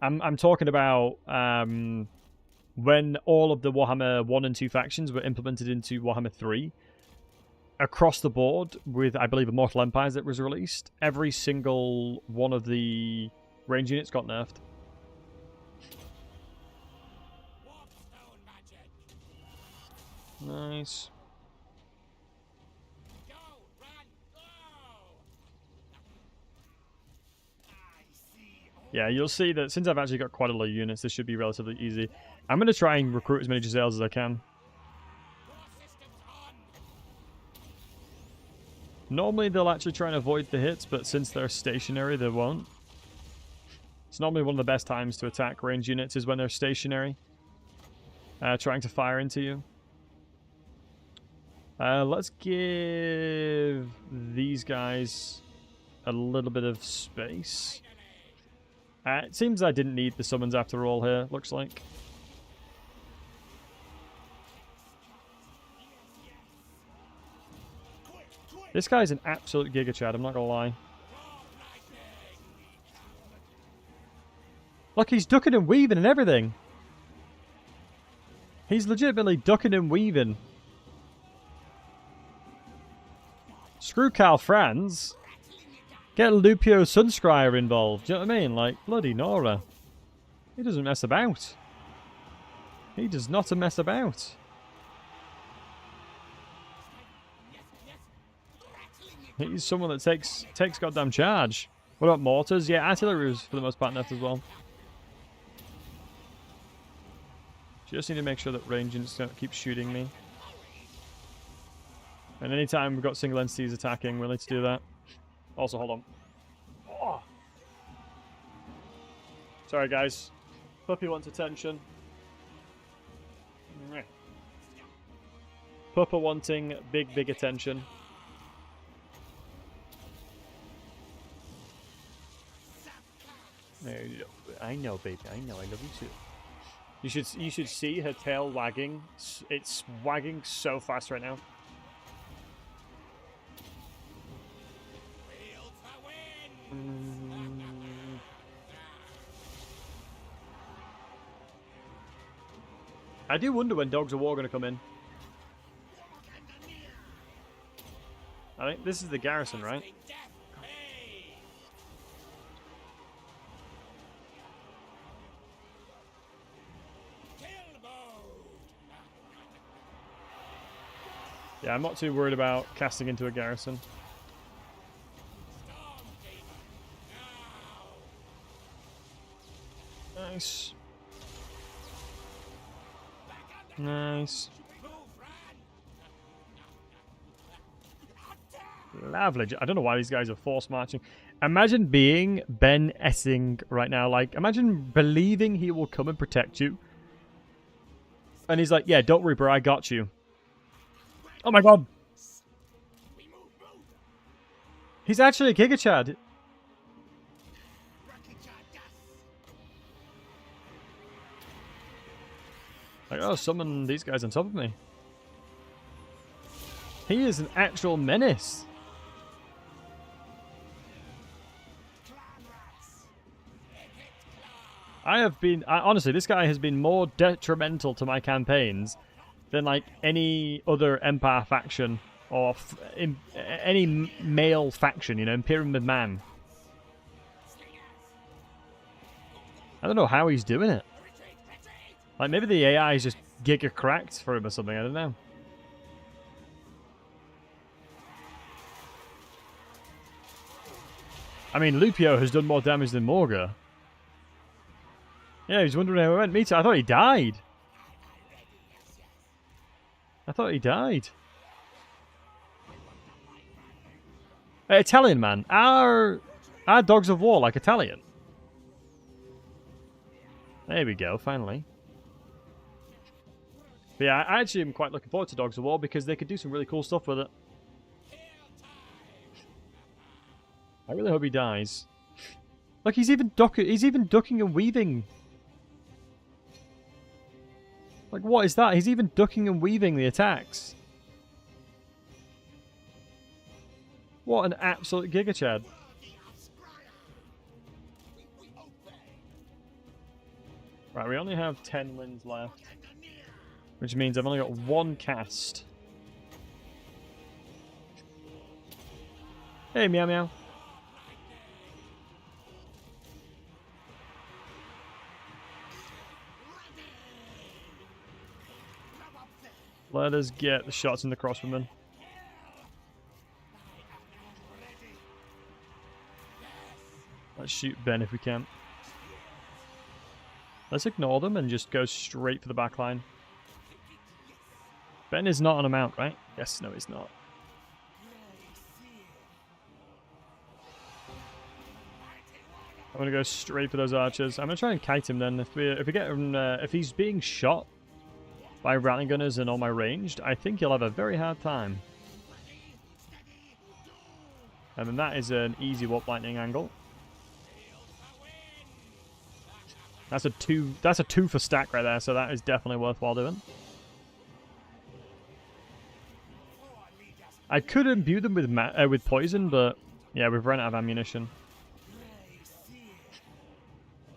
I'm talking about when all of the Warhammer 1 and 2 factions were implemented into Warhammer 3. Across the board, with, I believe, Immortal Empires that was released, every single one of the range units got nerfed. Nice. Yeah, you'll see that since I've actually got quite a lot of units, this should be relatively easy. I'm going to try and recruit as many Giselles as I can. Normally they'll actually try and avoid the hits, but since they're stationary, they won't. It's normally one of the best times to attack range units is when they're stationary. Trying to fire into you. Let's give these guys a little bit of space. It seems I didn't need the summons after all here, looks like. This guy's an absolute Giga Chad, I'm not gonna lie. Look, he's ducking and weaving and everything. He's legitimately ducking and weaving. Screw Karl Franz. Get Lupio Sunscryer involved. Do you know what I mean? Like, bloody Nora. He doesn't mess about. He does not mess about. He's someone that takes goddamn charge. What about mortars? Yeah, artillery was for the most part nerfed as well. Just need to make sure that range units don't keep shooting me. And anytime we've got single entities attacking, we'll need to do that. Also, hold on. Oh. Sorry, guys. Puppy wants attention. Puppa wanting big attention. I know, baby. I know. I love you too. You should see her tail wagging. It's wagging so fast right now. I do wonder when Dogs of War are going to come in. I think this is the garrison, right? Yeah, I'm not too worried about casting into a garrison. Nice. Nice. Lovely. I don't know why these guys are force marching. Imagine being Ben Essing right now. Like, imagine believing he will come and protect you. And he's like, yeah, don't worry, bro, I got you. Oh my god. He's actually a Giga Chad. Like, oh, summon these guys on top of me. He is an actual menace. Honestly, this guy has been more detrimental to my campaigns than like any other Empire faction or any male faction, you know, Imperium Man. I don't know how he's doing it. Like, maybe the AI is just giga cracked for him or something, I don't know. I mean, Lupio has done more damage than Morga. Yeah, he's wondering how it went. Me too. I thought he died. Italian man. Our dogs of war like Italian. There we go, finally. But yeah, I actually am quite looking forward to Dogs of War because they could do some really cool stuff with it. I really hope he dies. Look, he's even ducking and weaving. Like, what is that? He's even ducking and weaving the attacks. What an absolute Giga Chad. Right, we only have 10 lins left. Which means I've only got one cast. Hey, meow meow. Let us get the shots in the crossbowmen. Let's shoot Ben if we can. Let's ignore them and just go straight for the back line. Ben is not on a mount, right? Yes, no, he's not. I'm gonna go straight for those archers. I'm gonna try and kite him then. If we get him, if he's being shot by rattling gunners and all my ranged, I think he'll have a very hard time. And then that is an easy warp lightning angle. That's a two for stack right there, so that is definitely worthwhile doing. I could imbue them with poison, but yeah, we've run out of ammunition.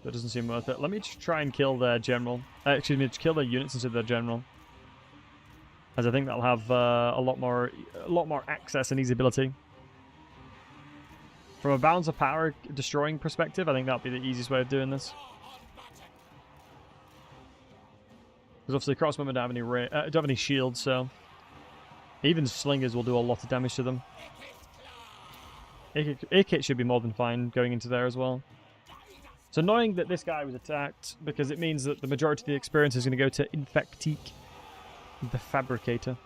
That doesn't seem worth it. Let me try and kill their general. Excuse me, kill their units instead of their general, as I think that'll have a lot more access and easyability. From a balance of power destroying perspective, I think that'll be the easiest way of doing this. Because obviously crossbowmen don't have any shields, so even slingers will do a lot of damage to them. Ikit should be more than fine going into there as well. It's annoying that this guy was attacked, because it means that the majority of the experience is going to go to Infectique, the Fabricator.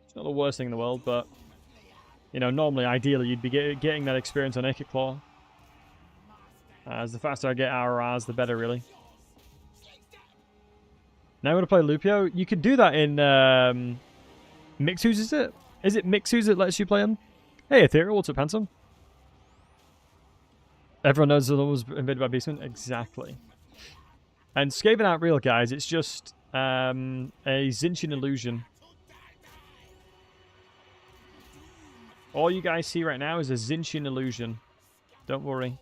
It's not the worst thing in the world, but you know, normally, ideally, you'd be getting that experience on Ikit Claw. As the faster I get RRRs, the better, really. Now I'm going to play Lupio. You can do that in Mixus, is it? Is it Mixus that lets you play him? Hey, Ethereal, what's up, handsome? Everyone knows the one was invaded by Beastmen? Exactly. And Skaven aren't real, guys. It's just a Tzeentch illusion. All you guys see right now is a Tzeentch illusion. Don't worry.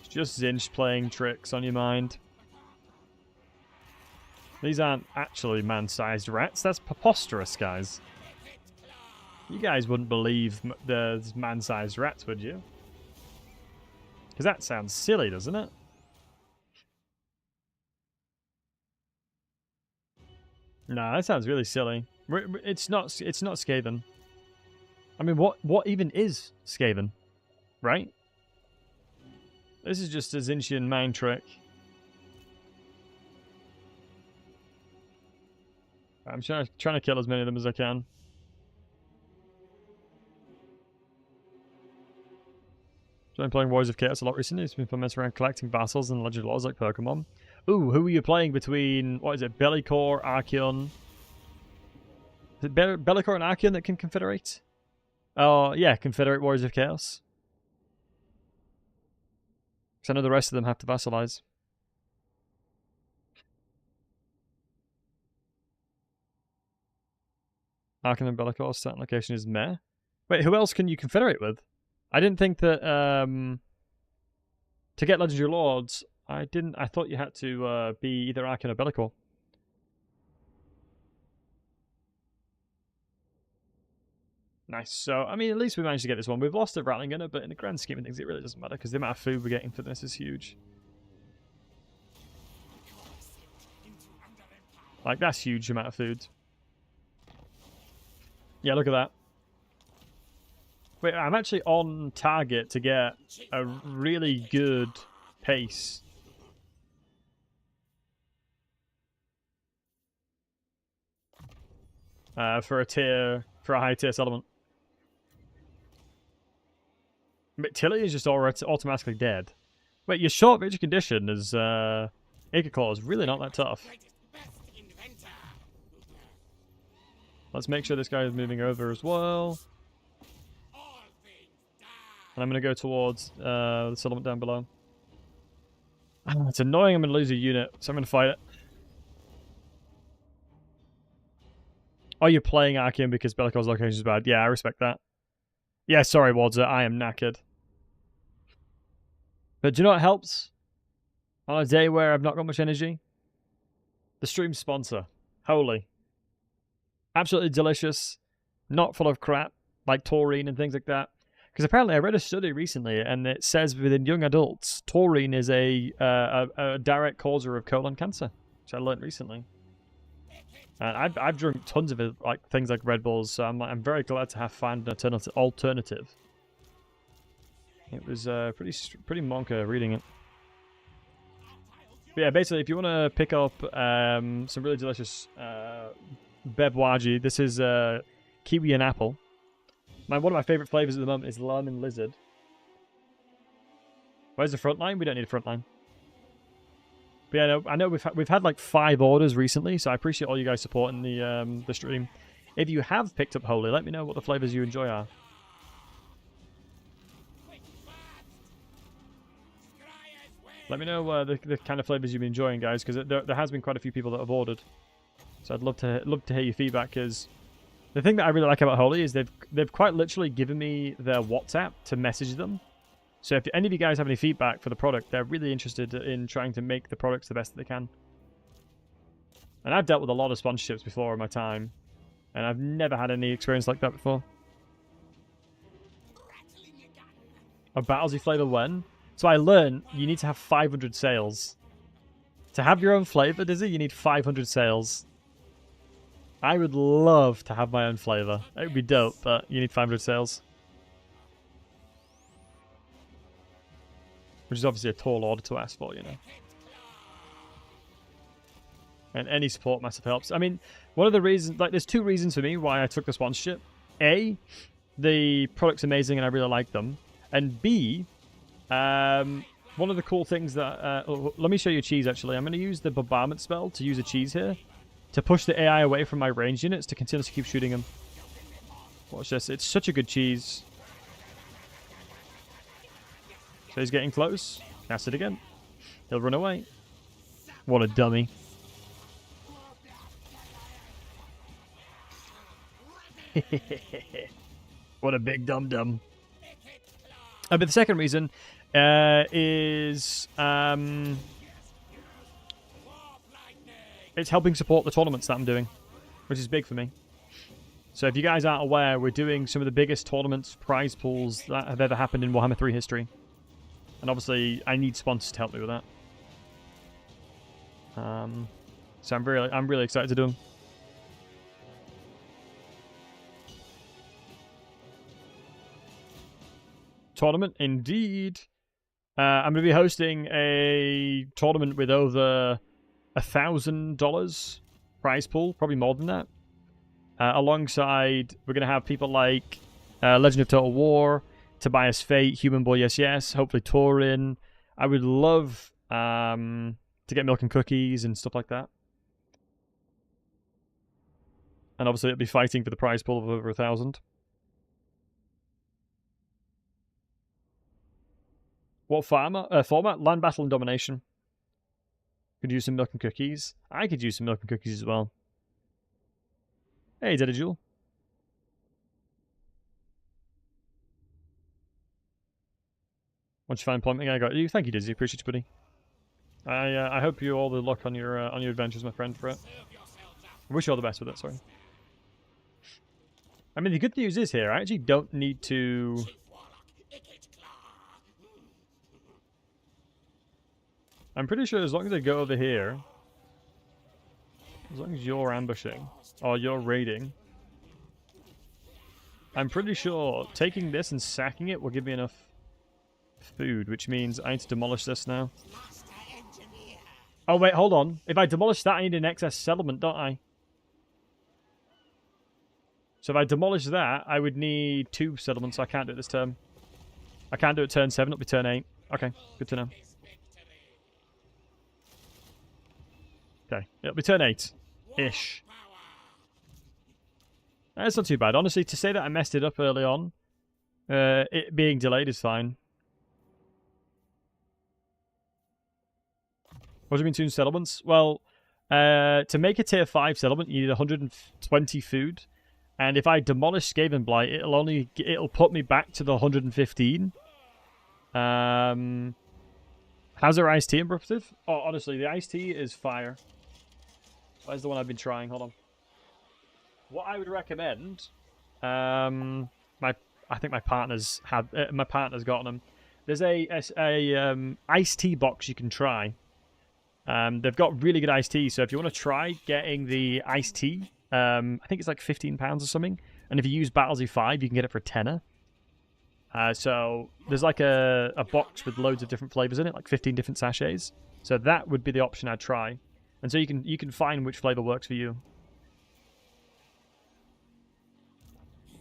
Just Tzeentch playing tricks on your mind. These aren't actually man-sized rats. That's preposterous, guys. You guys wouldn't believe there's man-sized rats, would you? Because that sounds silly, doesn't it? Nah, that sounds really silly. It's not Skaven. I mean, what even is Skaven? Right? This is just a Tzeentchian mind trick. I'm trying to kill as many of them as I can. So I'm playing Warriors of Chaos a lot recently. It's been fun messing around collecting vassals and legend laws like Pokemon. Ooh, who are you playing between, what is it, Bellicor, Archeon? Is it Bellicor and Archeon that can confederate? Oh, yeah, confederate Warriors of Chaos. Because I know the rest of them have to vassalize. Archeon and Bellicor, starting location is meh. Wait, who else can you confederate with? I didn't think that, to get Legendary Lords, I thought you had to be either Archeon or Bellicor. Nice. So, I mean, at least we managed to get this one. We've lost a Rattling Gunner, but in the grand scheme of things, it really doesn't matter, because the amount of food we're getting for this is huge. Like, that's huge amount of food. Yeah, look at that. Wait, I'm actually on target to get a really good pace. For a high tier settlement. But Tilly is just automatically dead. Wait, your short vigor condition is Ikit is really not that tough. Let's make sure this guy is moving over as well. And I'm going to go towards the settlement down below. Oh, it's annoying I'm going to lose a unit, so I'm going to fight it. Oh, you're playing Archean because Bellicor's location is bad. Yeah, I respect that. Yeah, sorry, Wadzer, I am knackered. But do you know what helps? On a day where I've not got much energy? The stream sponsor. Holy. Absolutely delicious. Not full of crap, like taurine and things like that. Because apparently I read a study recently, and it says within young adults, taurine is a direct causer of colon cancer, which I learned recently. And I've drunk tons of it, like things like Red Bulls, so I'm very glad to have found an alternative. It was pretty monka reading it. But yeah, basically, if you want to pick up some really delicious bebwaji, this is kiwi and apple. One of my favorite flavors at the moment is lemon lizard. Where's the front line? We don't need a front line. But yeah, I know we've had like 5 orders recently, so I appreciate all you guys supporting the stream. If you have picked up Holy, let me know what the flavors you enjoy are. Let me know the kind of flavors you've been enjoying, guys, because there has been quite a few people that have ordered. So I'd love to hear your feedback, because the thing that I really like about Holy is they've quite literally given me their WhatsApp to message them. So if any of you guys have any feedback for the product, they're really interested in trying to make the products the best that they can. And I've dealt with a lot of sponsorships before in my time, and I've never had any experience like that before. A Battlesey flavor when? So I learned you need to have 500 sales. To have your own flavor, Dizzy, you need 500 sales. I would love to have my own flavor. It would be dope, but you need 500 sales. Which is obviously a tall order to ask for, you know. And any support massive helps. I mean, one of the reasons, like, there's 2 reasons for me why I took the sponsorship. A, the product's amazing and I really like them. And B, one of the cool things that... let me show you a cheese, actually. I'm going to use the bombardment spell to use a cheese here to push the AI away from my ranged units to continuously keep shooting them. Watch this. It's such a good cheese. So he's getting close. Cast it again. He'll run away. What a dummy. What a big dum-dum. But the second reason is it's helping support the tournaments that I'm doing, which is big for me. So if you guys aren't aware, we're doing some of the biggest tournaments, prize pools that have ever happened in Warhammer 3 history. And obviously, I need sponsors to help me with that. So I'm really excited to do them. Tournament, indeed. I'm going to be hosting a tournament with over $1,000 prize pool, probably more than that. Alongside, we're going to have people like Legend of Total War, Tobias Fate, Human Boy Yes Yes, hopefully Taurin. I would love to get milk and cookies and stuff like that. And obviously it'll be fighting for the prize pool of over 1,000. What format? Land Battle and Domination. Could use some milk and cookies. I could use some milk and cookies as well. Hey, Dedijul. Once you find plumbing, I got you. Thank you, Dizzy. Appreciate you, buddy. I hope you all the luck on your adventures, my friend, for it. I wish you all the best with it, sorry. I mean, the good news is here, I actually don't need to... I'm pretty sure as long as I go over here, as long as you're ambushing, or you're raiding, I'm pretty sure taking this and sacking it will give me enough food, which means I need to demolish this now. Oh, wait, hold on. If I demolish that, I need an excess settlement, don't I? So if I demolish that, I would need 2 settlements, so I can't do it this turn. I can't do it turn 7, it'll be turn 8. Okay, good to know. Okay, it'll be turn 8-ish. That's not too bad. Honestly, to say that I messed it up early on, it being delayed is fine. What do you mean 2 settlements? Well, to make a tier 5 settlement, you need 120 food. And if I demolish Skaven Blight, it'll put me back to the 115. How's our iced tea imperative? Oh, honestly, the iced tea is fire. Where's the one I've been trying? Hold on. What I would recommend, I think my partner's gotten them. There's a iced tea box you can try. They've got really good iced tea, so if you want to try getting the iced tea, I think it's like £15 or something. And if you use Battlesey 5, you can get it for a tenner. So there's like a box with loads of different flavors in it, like 15 different sachets. So that would be the option I'd try. And so you can find which flavor works for you.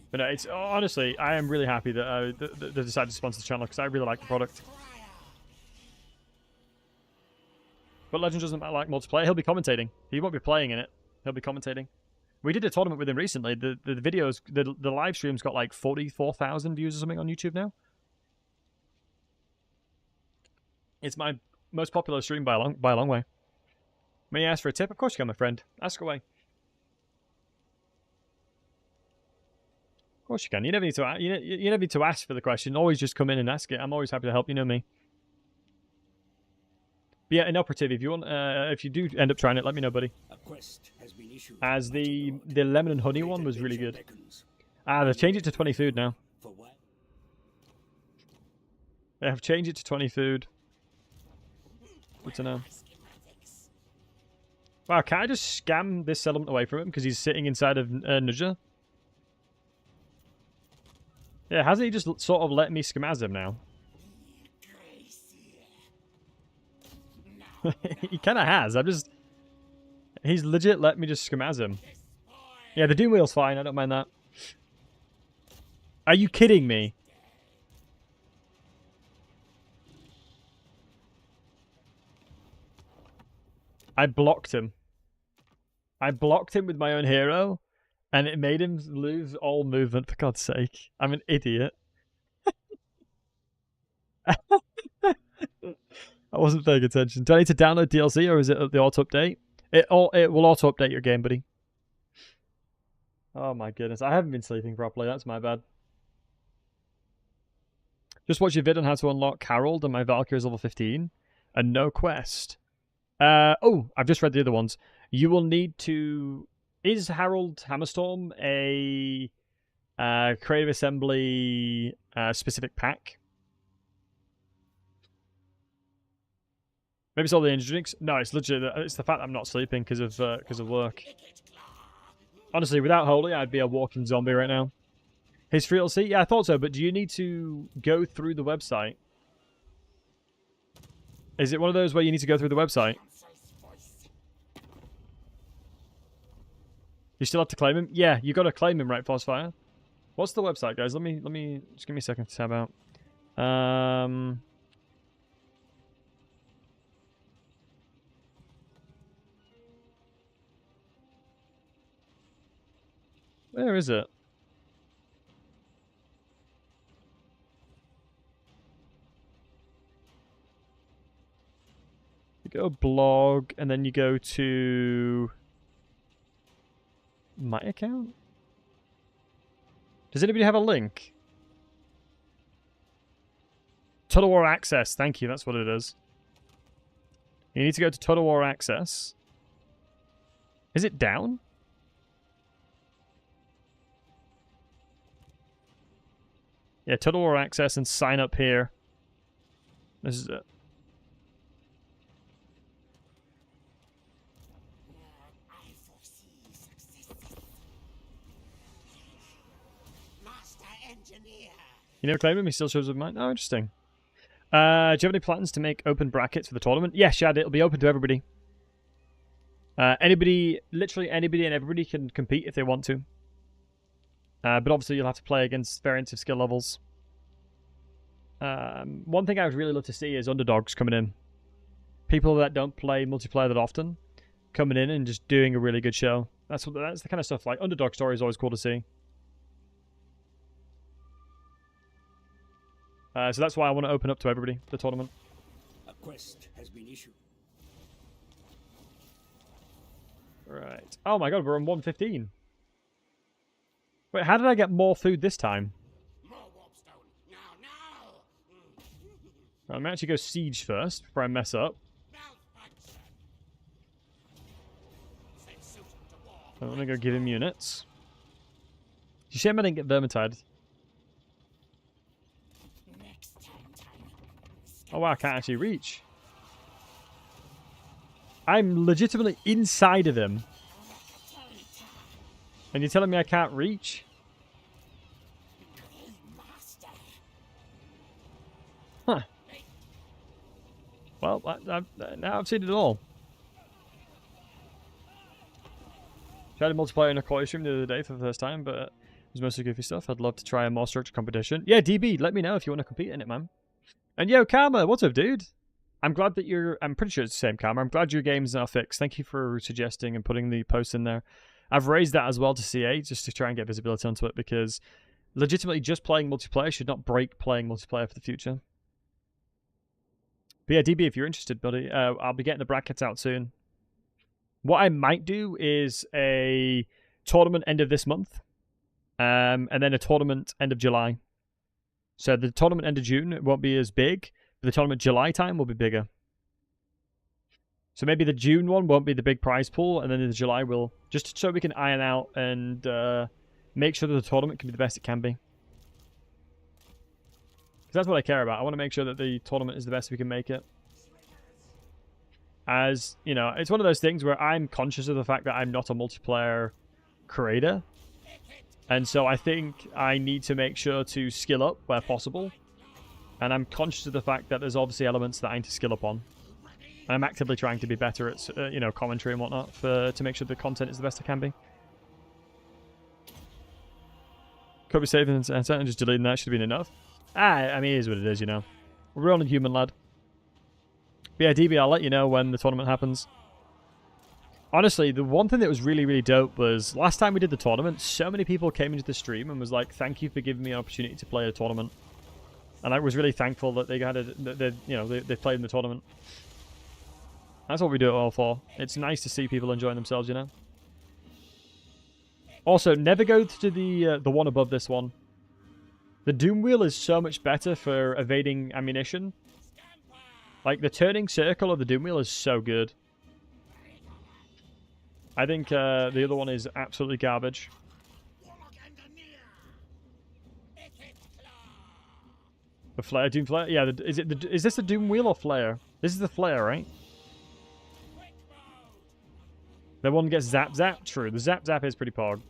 But no, it's honestly, I am really happy that they decided to sponsor the channel because I really like the product. But Legend doesn't like multiplayer. He'll be commentating. He won't be playing in it. He'll be commentating. We did a tournament with him recently. The videos, the live stream's got like 44,000 views or something on YouTube now. It's my most popular stream by a long way. May I ask for a tip? Of course you can, my friend. Ask away. Of course you can. You never need to. You never need to ask for the question. Always just come in and ask it. I'm always happy to help. You know me. But yeah, inoperative. If you want, if you do end up trying it, let me know, buddy. As the lemon and honey one was really good. They've changed it to 20 food now. They have changed it to 20 food. Good to know. Wow, can I just scam this settlement away from him because he's sitting inside of Nudger? Yeah, hasn't he just sort of let me scamaz him now? He kind of has. He's legit let me just scamaz him. Yeah, the Doom Wheel's fine. I don't mind that. Are you kidding me? I blocked him. I blocked him with my own hero, and it made him lose all movement, for God's sake. I'm an idiot. I wasn't paying attention. Do I need to download DLC, or is it the auto-update? It will auto-update your game, buddy. Oh my goodness. I haven't been sleeping properly. That's my bad. Just watch your vid on how to unlock Harold, and my Valkyrie is level 15. And no quest. Oh, I've just read the other ones. You will need to... Is Harold Hammerstorm a Creative Assembly specific pack? Maybe it's all the energy drinks. No, it's legit. It's the fact that I'm not sleeping because of work. Honestly, without Holy, I'd be a walking zombie right now. His free DLC? Yeah, I thought so, but do you need to go through the website? Is it one of those where you need to go through the website? You still have to claim him? Yeah, you got to claim him, right, Frostfire? What's the website, guys? Let me just give me a second to tab out. Where is it? You go blog, and then you go to my account? Does anybody have a link? Total War Access, thank you, that's what it is. You need to go to Total War Access. Is it down? Yeah, Total War Access and sign up here. This is it. You never claimed him, he still shows up in mine. Oh, interesting. Do you have any plans to make open brackets for the tournament? Yeah, Shad, it'll be open to everybody. Literally anybody and everybody can compete if they want to. But obviously you'll have to play against variants of skill levels. One thing I would really love to see is underdogs coming in. People that don't play multiplayer that often coming in and just doing a really good show. That's the kind of stuff, like underdog story is always cool to see. So that's why I want to open up to everybody, the tournament. A quest has been issued. Right. Oh my god, we're on 115. Wait, how did I get more food this time? More warpstone. Now. Right, let me actually go siege first before I mess up. I'm gonna go give him units. You shame I didn't get Vermintide. Oh wow, I can't actually reach. I'm legitimately inside of him. And you're telling me I can't reach? Huh. Well, now I've seen it all. Tried a multiplayer in a quality stream the other day for the first time, but it was mostly goofy stuff. I'd love to try a more structured competition. Yeah, DB, let me know if you want to compete in it, man. And yo, Karma, what's up, dude? I'm glad that I'm pretty sure it's the same, Karma. I'm glad your game's now fixed. Thank you for suggesting and putting the post in there. I've raised that as well to CA just to try and get visibility onto it because legitimately just playing multiplayer should not break playing multiplayer for the future. But yeah, DB, if you're interested, buddy, I'll be getting the brackets out soon. What I might do is a tournament end of this month, and then a tournament end of July. So the tournament end of June won't be as big, but the tournament July time will be bigger. So maybe the June one won't be the big prize pool, and then in the July will, just so we can iron out and make sure that the tournament can be the best it can be. Because that's what I care about. I want to make sure that the tournament is the best we can make it. As, you know, it's one of those things where I'm conscious of the fact that I'm not a multiplayer creator. And so I think I need to make sure to skill up where possible. And I'm conscious of the fact that there's obviously elements that I need to skill up on. And I'm actively trying to be better at, you know, commentary and whatnot to make sure the content is the best it can be. Could be saving and just deleting that should have been enough. I mean, it is what it is, you know. We're only human, lad. But yeah, DB, I'll let you know when the tournament happens. Honestly, the one thing that was really, really dope was last time we did the tournament, so many people came into the stream and was like, thank you for giving me an opportunity to play a tournament. And I was really thankful that they played in the tournament. That's what we do it all for. It's nice to see people enjoying themselves, you know. Also, never go to the one above this one. The Doom Wheel is so much better for evading ammunition. Like, the turning circle of the Doom Wheel is so good. I think the other one is absolutely garbage. The Flare, Doom Flare? Yeah, is this the Doom Wheel or Flare? This is the Flare, right? The one gets Zap Zap? True, the Zap Zap is pretty pog.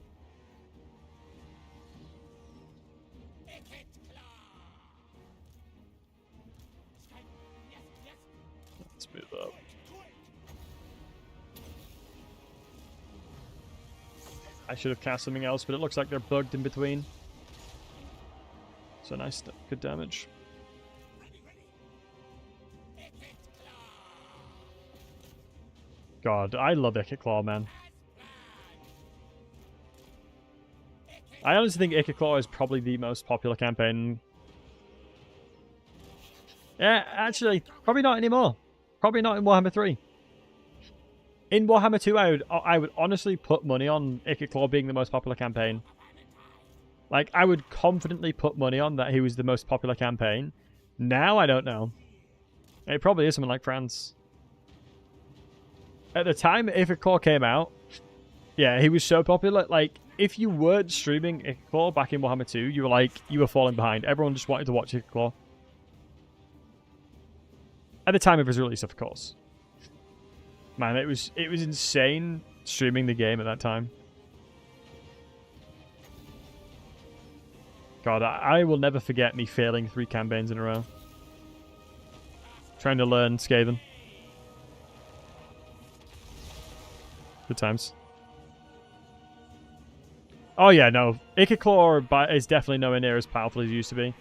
Let's move up. I should have cast something else, but it looks like they're bugged in between. So nice, good damage. God, I love Ikit Claw, man. I honestly think Ikit Claw is probably the most popular campaign. Yeah, actually, probably not anymore. Probably not in Warhammer 3. In Warhammer 2, I would honestly put money on Ikit Claw being the most popular campaign. Like, I would confidently put money on that he was the most popular campaign. Now, I don't know. It probably is something like France. At the time Ikit Claw came out, yeah, he was so popular. Like, if you weren't streaming Ikit Claw back in Warhammer 2, you were falling behind. Everyone just wanted to watch Ikit Claw. At the time of his release, of course. Man, it was insane streaming the game at that time. God, I will never forget me failing 3 campaigns in a row. Trying to learn Skaven. Good times. Oh yeah, no. Ikit Claw is definitely nowhere near as powerful as it used to be.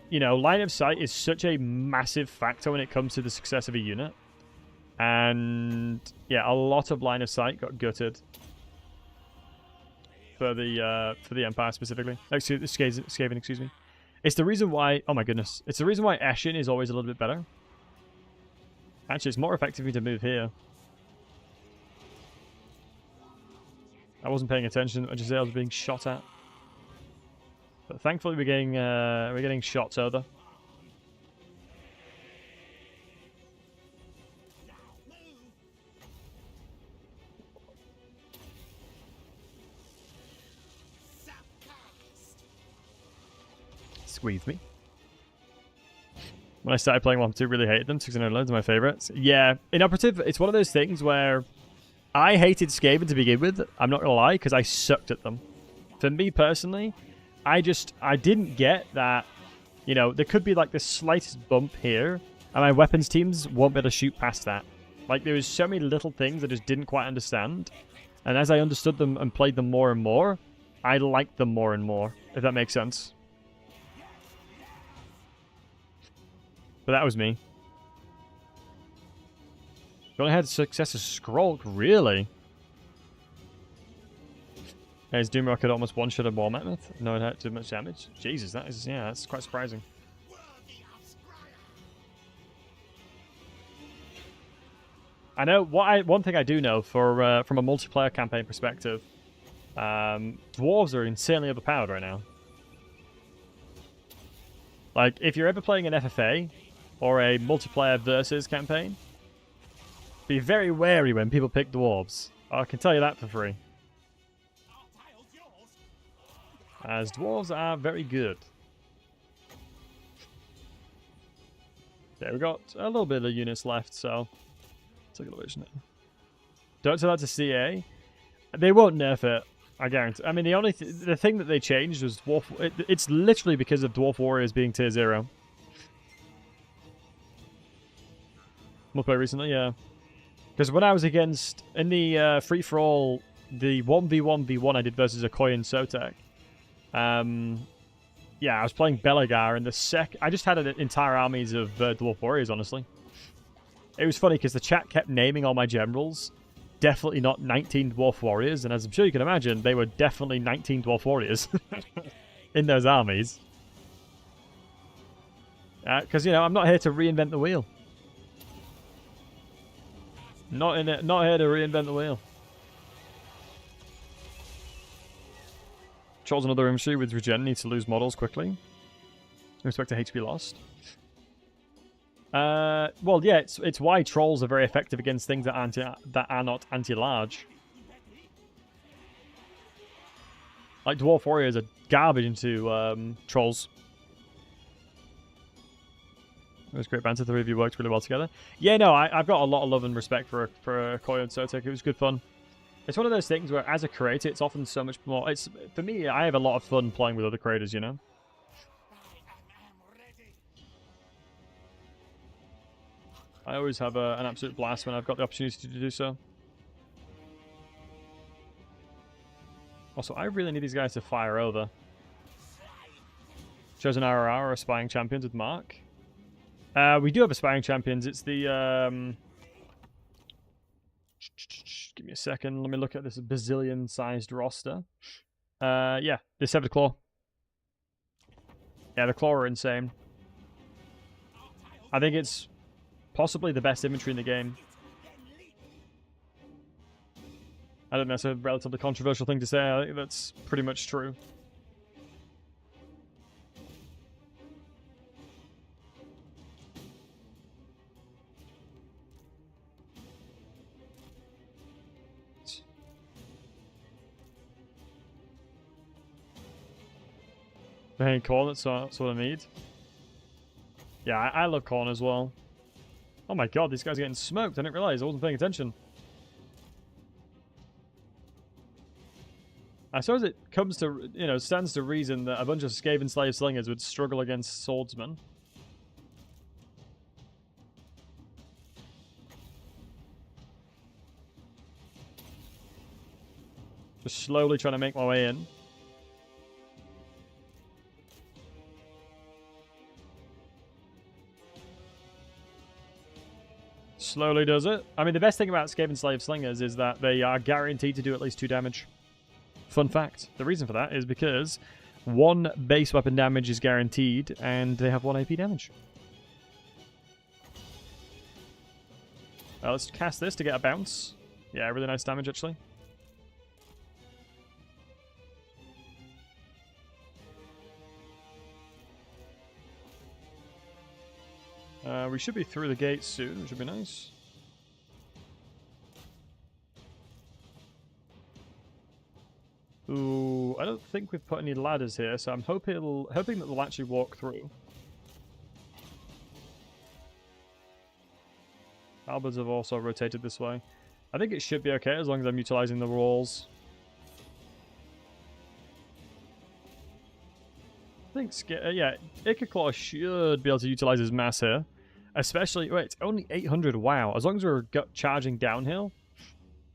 You know, line of sight is such a massive factor when it comes to the success of a unit. And yeah, a lot of line of sight got gutted. For the Empire specifically. Skaven, excuse me. It's the reason why... Oh my goodness. It's the reason why Ashen is always a little bit better. Actually, it's more effective for me to move here. I wasn't paying attention. I just said I was being shot at. But thankfully we're getting shots over. Squeeze me. When I started playing 1-2, really hated them. 600 loads are my favorites. Yeah, in Operative, it's one of those things where I hated Skaven to begin with. I'm not gonna lie, because I sucked at them. For me personally, I didn't get that. You know, there could be like the slightest bump here, and my weapons teams won't be able to shoot past that. Like there was so many little things I just didn't quite understand, and as I understood them and played them more and more, I liked them more and more. If that makes sense. But that was me. You only had success as Scroll, really? His Doom Rocket almost one-shot a War Mammoth. No, it had too much damage. Jesus, that's quite surprising. I know one thing I do know for from a multiplayer campaign perspective, dwarves are insanely overpowered right now. Like if you're ever playing an FFA or a multiplayer versus campaign, be very wary when people pick dwarves. I can tell you that for free. As dwarves are very good. Okay, we've got a little bit of units left, so take a look at it. Don't tell that to CA. They won't nerf it, I guarantee. I mean, the thing that they changed was dwarf. It's literally because of dwarf warriors being tier 0. Multiplayer recently, yeah. Because when I was against in the free for all, the 1v1v1 I did versus Okoye and Sotek. Yeah, I was playing Belagar, and I just had entire armies of dwarf warriors. Honestly, it was funny because the chat kept naming all my generals. Definitely not 19 dwarf warriors, and as I'm sure you can imagine, they were definitely 19 dwarf warriors in those armies. Because you know, I'm not here to reinvent the wheel. Not here to reinvent the wheel. Trolls another infantry with regen, needs to lose models quickly. In respect to HP lost. Well, yeah, it's why trolls are very effective against things that are not anti-large. Like dwarf warriors are garbage into trolls. It was great banter. The three of you worked really well together. Yeah, no, I've got a lot of love and respect for Okoye and Sotek. It was good fun. It's one of those things where, as a creator, it's often so much more. For me, I have a lot of fun playing with other creators, you know. I always have an absolute blast when I've got the opportunity to do so. Also, I really need these guys to fire over. Chosen RRR or Aspiring Champions with Mark. We do have Aspiring Champions. It's the... Give me a second. Let me look at this bazillion-sized roster. Yeah, the Severed Claw. Yeah, the Claw are insane. I think it's possibly the best infantry in the game. I don't know, it's a relatively controversial thing to say. I think that's pretty much true. Hey, corn, that's what I need. Yeah, I love corn as well. Oh my god, these guys are getting smoked. I didn't realize. I wasn't paying attention. I suppose it comes to, stands to reason that a bunch of Skaven slave slingers would struggle against swordsmen. Just slowly trying to make my way in. Slowly does it. I mean, the best thing about Skaven slave slingers is that they are guaranteed to do at least 2 damage. Fun fact. The reason for that is because 1 base weapon damage is guaranteed, and they have 1 AP damage. Let's cast this to get a bounce. Yeah, really nice damage, actually. We should be through the gate soon, which would be nice. Ooh, I don't think we've put any ladders here, so I'm hoping that they'll actually walk through. Halberds have also rotated this way. I think it should be okay as long as I'm utilizing the walls. I think, yeah, Ikit should be able to utilize his mass here. Especially, wait, it's only 800, wow. As long as we're charging downhill,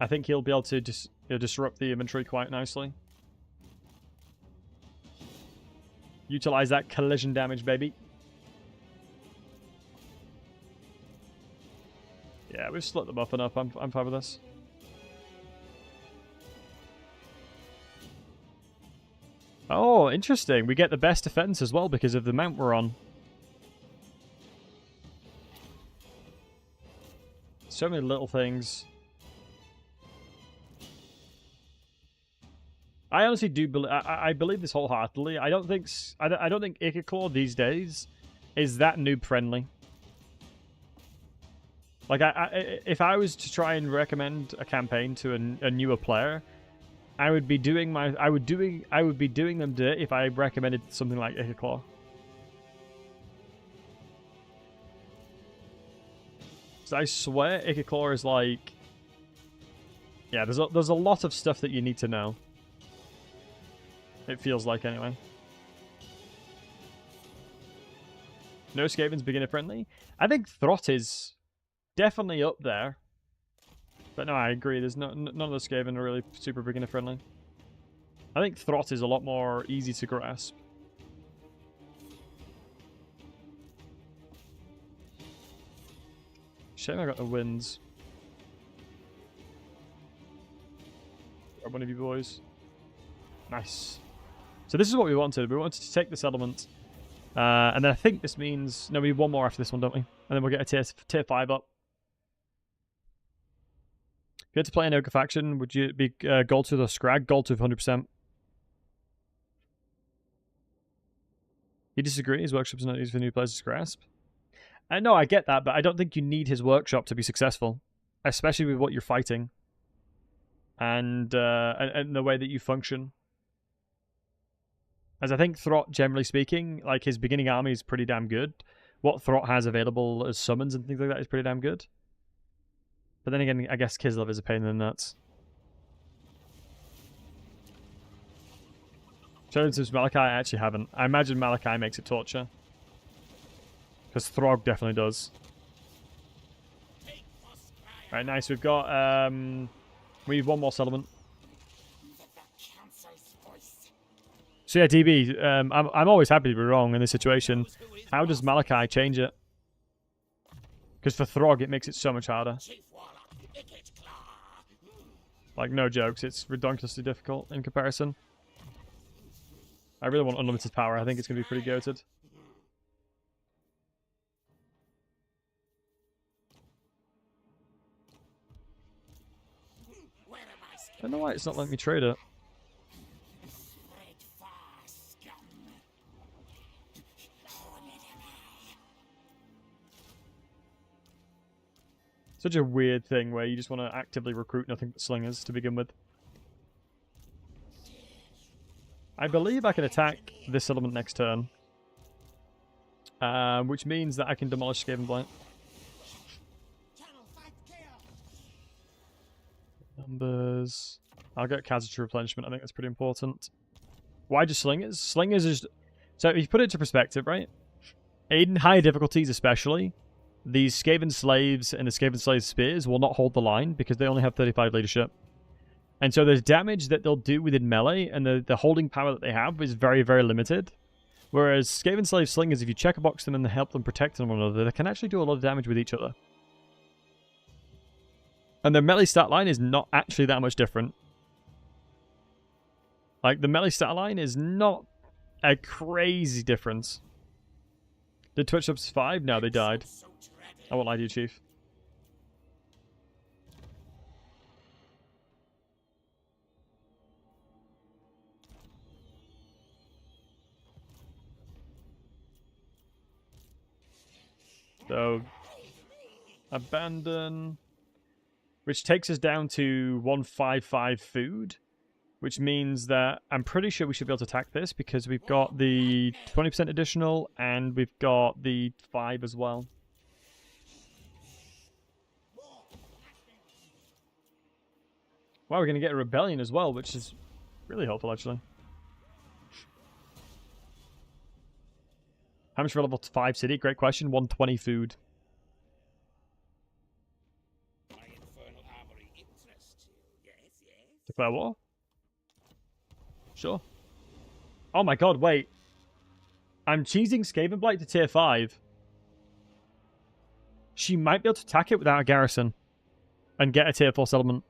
I think he'll be able to disrupt the inventory quite nicely. Utilize that collision damage, baby. Yeah, we've split them up enough. I'm fine with this. Oh, interesting. We get the best defense as well because of the mount we're on. So many little things. I honestly do believe. I believe this wholeheartedly. I don't think Ikit these days is that noob friendly. Like, if I was to try and recommend a campaign to a newer player, I would be doing them dirt if I recommended something like Ikit. So I swear Ikit is like, yeah, there's a lot of stuff that you need to know. It feels like, anyway. No Skaven's beginner friendly. I think Throt is definitely up there. But no, I agree. There's none of the Skaven are really super beginner friendly. I think Throt is a lot more easy to grasp. Shame I got the winds. Grab one of you boys. Nice. So this is what we wanted. We wanted to take this element. And then I think this means... No, we need one more after this one, don't we? And then we'll get a tier 5 up. If you had to play an Ogre faction, would you be Goldtooth or Scrag? Goldtooth, 100%. You disagree? His workshop's not used for new players to grasp? No, I get that, but I don't think you need his workshop to be successful. Especially with what you're fighting. And the way that you function. As I think Throt, generally speaking, like his beginning army is pretty damn good. What Throt has available as summons and things like that is pretty damn good. But then again, I guess Kislev is a pain in the nuts. Shown since Malachi, I actually haven't. I imagine Malachi makes it torture. Because Throg definitely does. Alright, nice. We've got... we need one more settlement. So yeah, DB, I'm always happy to be wrong in this situation. How does Malachi change it? Because for Throg, it makes it so much harder. Like, no jokes. It's ridiculously difficult in comparison. I really want unlimited power. I think it's going to be pretty goated. I don't know why it's not letting me trade it. Such a weird thing where you just want to actively recruit nothing but slingers to begin with. I believe I can attack this settlement next turn. Which means that I can demolish Skaven Blight. Numbers. I'll get casualty replenishment. I think that's pretty important. Why just slingers? Slingers is... So if you put it into perspective, right? In higher difficulties especially, these Skaven slaves and the Skaven slave spears will not hold the line because they only have 35 leadership. And so the damage that they'll do within melee and the holding power that they have is very, very limited. Whereas Skaven slave slingers, if you check a box them and help them protect one another, they can actually do a lot of damage with each other. And their melee stat line is not actually that much different. Like, the melee stat line is not a crazy difference. Did Twitch up to 5? No, they died. I won't lie to you, Chief. So, abandon, which takes us down to 155 food, which means that I'm pretty sure we should be able to attack this because we've got the 20% additional and we've got the 5 as well. Wow, we're going to get a rebellion as well, which is really helpful actually. How much for level 5 city? Great question. 120 food. My infernal armory interests you. Yes, yes. Declare war? Sure. Oh my god, wait. I'm cheesing Skavenblight to tier 5. She might be able to attack it without a garrison. And get a tier 4 settlement.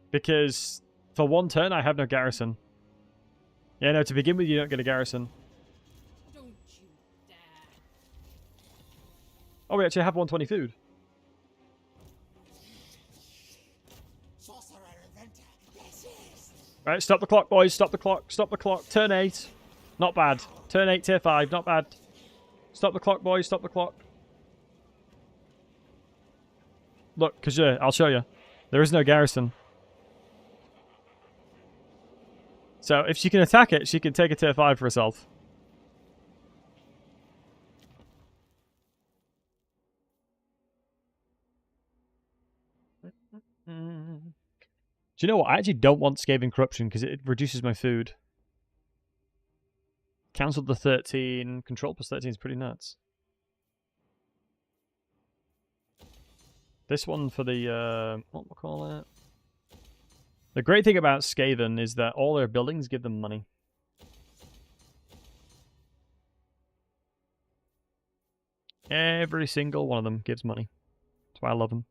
Because... for one turn, I have no garrison. Yeah, no, to begin with, you don't get a garrison. Don't you dare. Oh, we actually have 120 food. Sorcerer inventor. Yes, yes. Right, stop the clock, boys. Stop the clock. Stop the clock. Turn 8. Not bad. Turn 8, tier 5. Not bad. Stop the clock, boys. Stop the clock. Look, because I'll show you. There is no garrison. So, if she can attack it, she can take a tier 5 for herself. Do you know what? I actually don't want Skaven Corruption because it reduces my food. Cancelled the 13. Control plus 13 is pretty nuts. This one for the, what we'll call it? The great thing about Skaven is that all their buildings give them money. Every single one of them gives money. That's why I love them.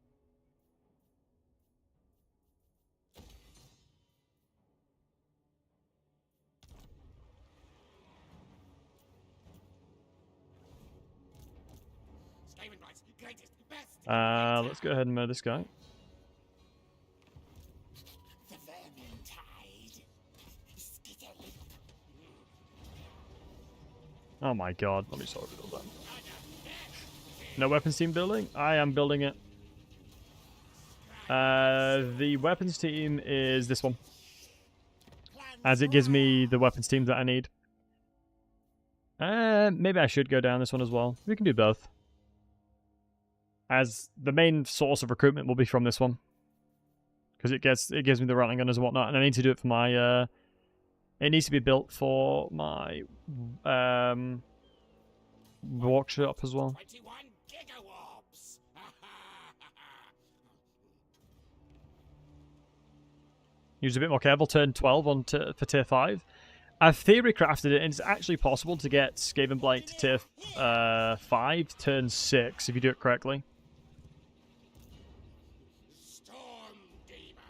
Skavenblight's greatest, best. Let's go ahead and murder this guy. The Vermintide. Skittle. Oh my god, let me sort it all down. No weapons team building? I am building it. The weapons team is this one. As it gives me the weapons team that I need. Maybe I should go down this one as well. We can do both. As the main source of recruitment will be from this one. Because it gives me the rattling gunners and whatnot. And I need to do it for my... it needs to be built for my... workshop as well. 21 gigawarps. Use a bit more careful. Turn 12 on for tier 5. I've theory crafted it, and it's actually possible to get Skavenblight to tier 5, turn 6, if you do it correctly. Storm demon.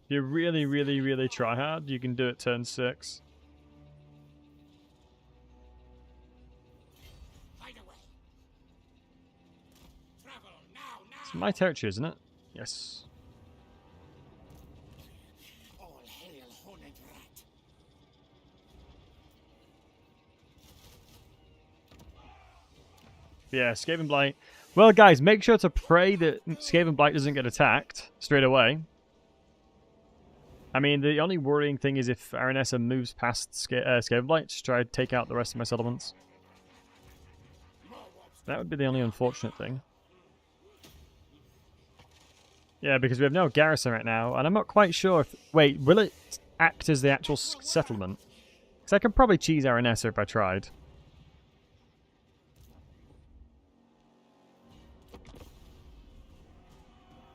If you really, really, really try hard, you can do it turn 6. Hide away. Travel now, now. It's my territory, isn't it? Yes. All hail, horned rat. Yeah, Skavenblight. Well, guys, make sure to pray that Skavenblight doesn't get attacked straight away. I mean, the only worrying thing is if Aranessa moves past Skaven Blight to try to take out the rest of my settlements. That would be the only unfortunate thing. Yeah, because we have no garrison right now, and I'm not quite sure if... Wait, will it act as the actual settlement? Because I could probably cheese Aranessa if I tried.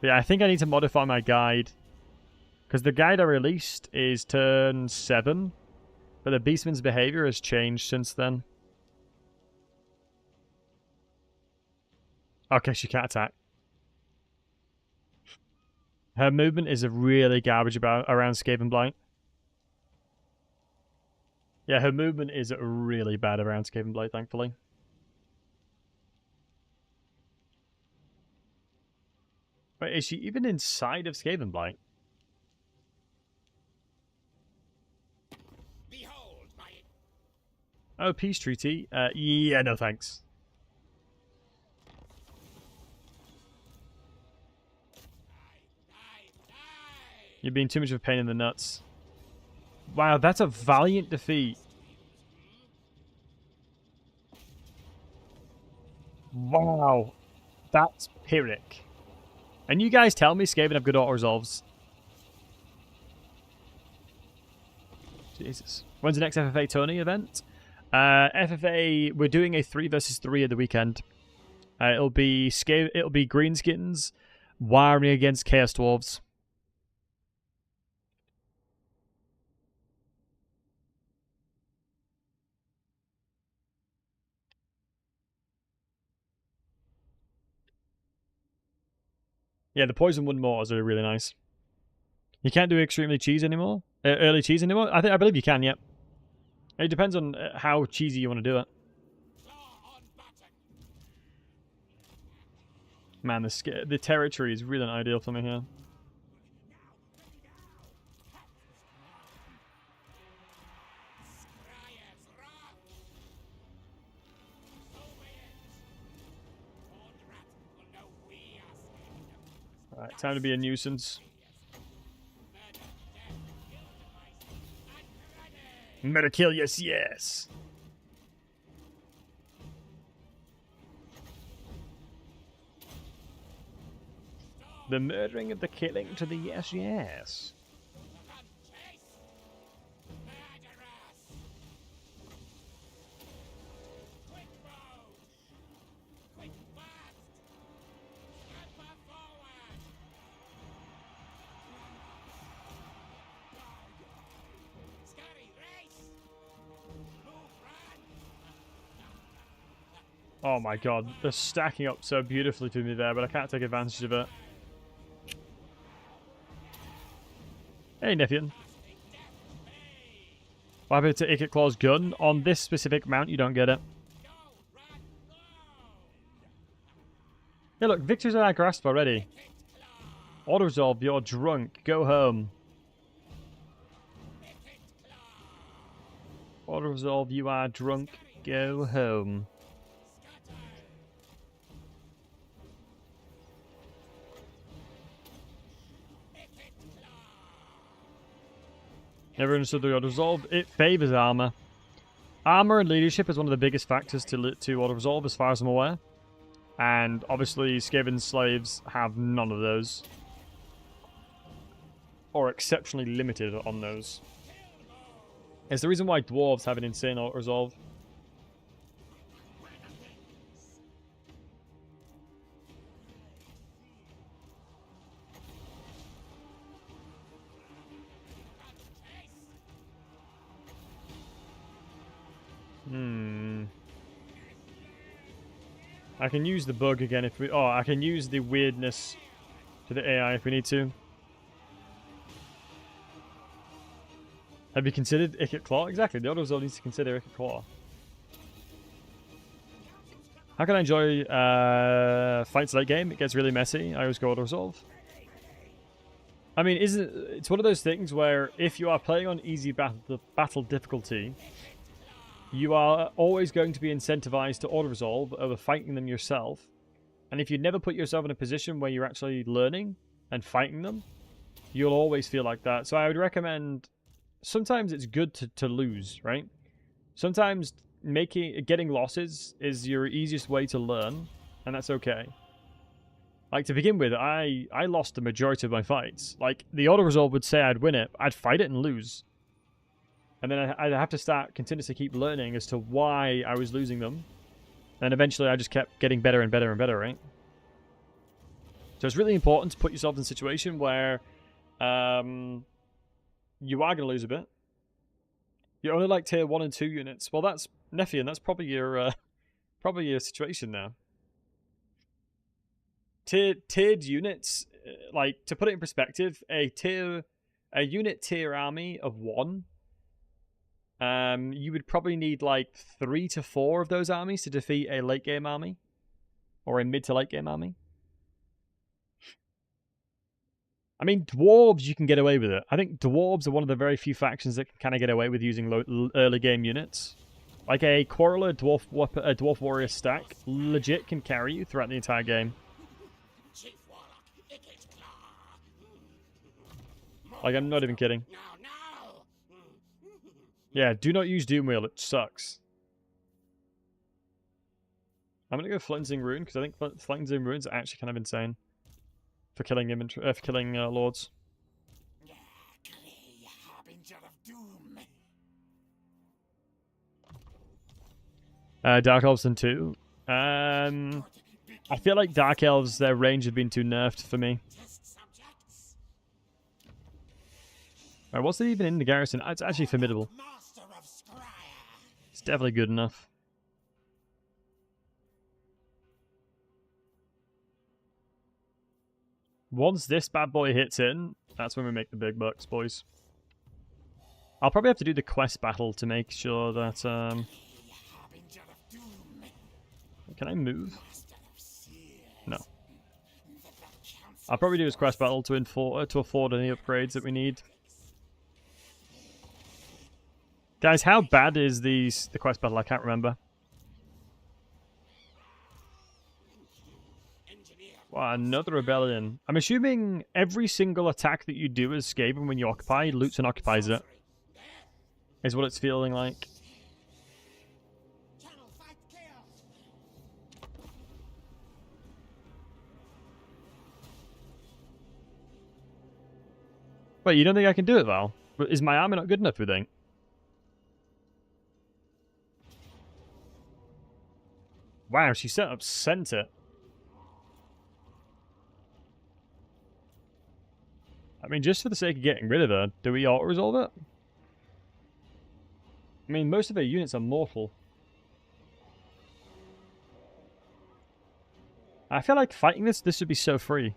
But yeah, I think I need to modify my guide. Because the guide I released is turn 7, but the Beastman's behavior has changed since then. Okay, she can't attack. Her movement is a really garbage around Skaven Blight. Yeah, her movement is really bad around Skaven Blight, thankfully. Wait, is she even inside of Skaven Blight? Behold my Oh, peace treaty. Yeah, no thanks. You're being too much of a pain in the nuts. Wow, that's a valiant defeat. Wow. That's Pyrrhic. And you guys tell me Skaven have good auto-resolves. Jesus. When's the next FFA Tony event? FFA, we're doing a 3 versus 3 at the weekend. It'll be Greenskins wiring against Chaos Dwarves. Yeah, the Poison One Mortars are really nice. You can't do extremely cheese anymore? Early cheese anymore? I believe you can, yep. It depends on how cheesy you want to do it. Man, the territory is really not ideal for me here. Alright, time to be a nuisance. Murder kill, yes, yes. The murdering of the killing to the yes, yes. Oh my god, they're stacking up so beautifully to me there, but I can't take advantage of it. Hey, Nithian. What happened to Ikit Claw's gun? On this specific mount, you don't get it. Hey look, victory's at our grasp already. Auto-resolve, you're drunk. Go home. Auto-resolve, you are drunk. Go home. Never understood the auto-resolve. It favors armor. Armor and leadership is one of the biggest factors to auto-resolve as far as I'm aware. And obviously Skaven slaves have none of those. Or exceptionally limited on those. It's the reason why dwarves have an insane auto-resolve. I can use the bug again if we... Oh, I can use the weirdness to the AI if we need to. Have you considered Ikit Claw? Exactly, the auto-resolve needs to consider Ikit Claw. How can I enjoy fights late game? It gets really messy. I always go auto-resolve. I mean, it's one of those things where if you are playing on easy battle difficulty, you are always going to be incentivized to auto-resolve over fighting them yourself. And if you never put yourself in a position where you're actually learning and fighting them, You'll always feel like that. So I would recommend, sometimes it's good to lose, right? Sometimes getting losses is your easiest way to learn, and that's okay. Like, to begin with, I lost the majority of my fights. Like, the auto-resolve would say I'd win it, I'd fight it and lose. And then I'd have to start continuously keep learning as to why I was losing them. And eventually I just kept getting better and better and better, right? So it's really important to put yourself in a situation where you are going to lose a bit. You're only like tier 1 and 2 units. Well, that's Nephian. That's probably your situation now. Tiered units, like, to put it in perspective, a unit tier army of 1, you would probably need like 3 to 4 of those armies to defeat a late game army, or a mid to late game army. I mean, dwarves, you can get away with it. I think dwarves are one of the very few factions that can kind of get away with using early game units. Like a Quarreler dwarf warrior stack legit can carry you throughout the entire game. Chief Warlock, Ikit Claw. Like, I'm not even kidding. Now. Yeah, do not use Doomwheel, it sucks. I'm gonna go Flensing Rune, because I think Flensing Runes are actually kind of insane for killing lords. Grey harbinger of doom. Dark Elves and 2. I feel like Dark Elves, their range have been too nerfed for me. Test subjects. Alright, what's it even in the garrison? It's actually formidable. Master of Scryer. It's definitely good enough. Once this bad boy hits in, that's when we make the big bucks, boys. I'll probably have to do the quest battle to make sure that, Harbinger of doom. Can I move? Master of seers. No. The council I'll probably do his quest battle to afford any upgrades that we need. Guys, how bad is the quest battle? I can't remember. engineer. Wow, another rebellion. I'm assuming every single attack that you do as Skaven when you occupy, loots and occupies it. Is what it's feeling like. Channel fight chaos. Wait, you don't think I can do it, Val? Is my armor not good enough, you think? Wow, she set up center. I mean, just for the sake of getting rid of her, do we auto-resolve it? I mean, most of her units are mortal. I feel like fighting this would be so free.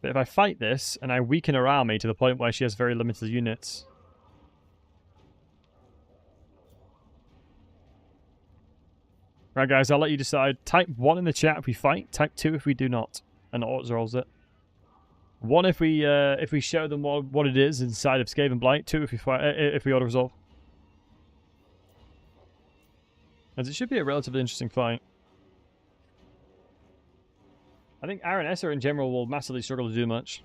But if I fight this, and I weaken her army to the point where she has very limited units... Right, guys, I'll let you decide. Type 1 in the chat if we fight. Type 2 if we do not. And auto-resolves it. 1 if we show them what it is inside of Skaven Blight. 2 if we auto-resolve. As it should be a relatively interesting fight. I think Aranessa in general will massively struggle to do much.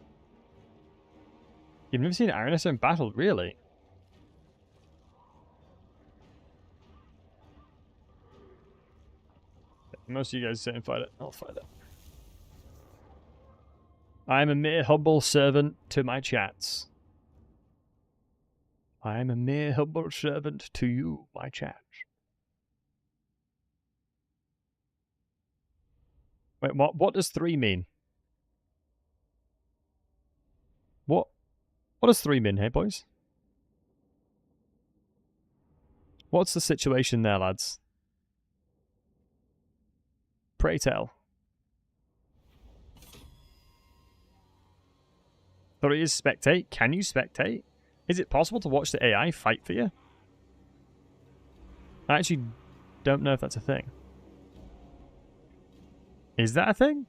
You've never seen Aranessa in battle, really? Most of you guys sit and fight it. I'll fight it. I am a mere humble servant to my chats. I am a mere humble servant to you, my chats. Wait, what does 3 mean? What does 3 mean, hey boys? What's the situation there, lads? Pray tell. 3 is spectate. Can you spectate? Is it possible to watch the AI fight for you? I actually don't know if that's a thing. Is that a thing?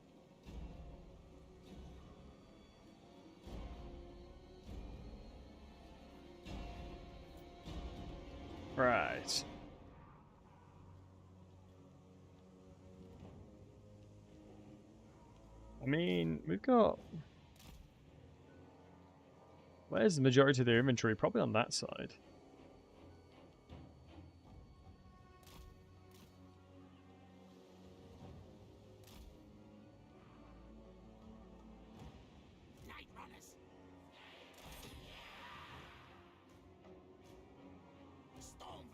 Right. I mean, we've got... Where's the majority of their inventory? Probably on that side. Night runners. Storm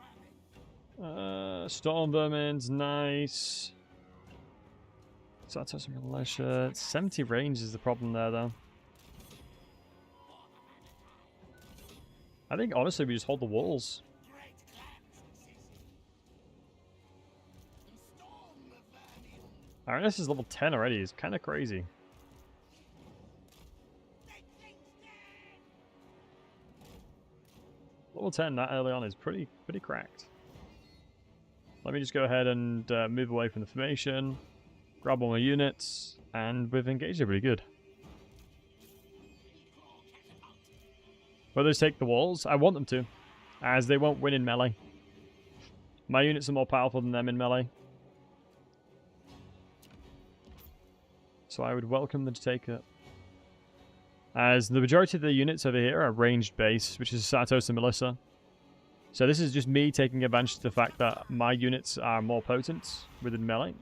vermin. Storm Vermin's nice. Satos Militia. 70 range is the problem there, though. I think, honestly, we just hold the walls. Great clans, Sissy. Storm vermin. Our NS is level 10 already. It's kind of crazy. Big things dead. Level 10 that early on is pretty cracked. Let me just go ahead and move away from the formation. Grab all my units. And we've engaged it pretty good. Will those take the walls? I want them to, as they won't win in melee. My units are more powerful than them in melee. So I would welcome them to take it. As the majority of the units over here are ranged base, which is Satos and Melissa. So this is just me taking advantage of the fact that my units are more potent within melee.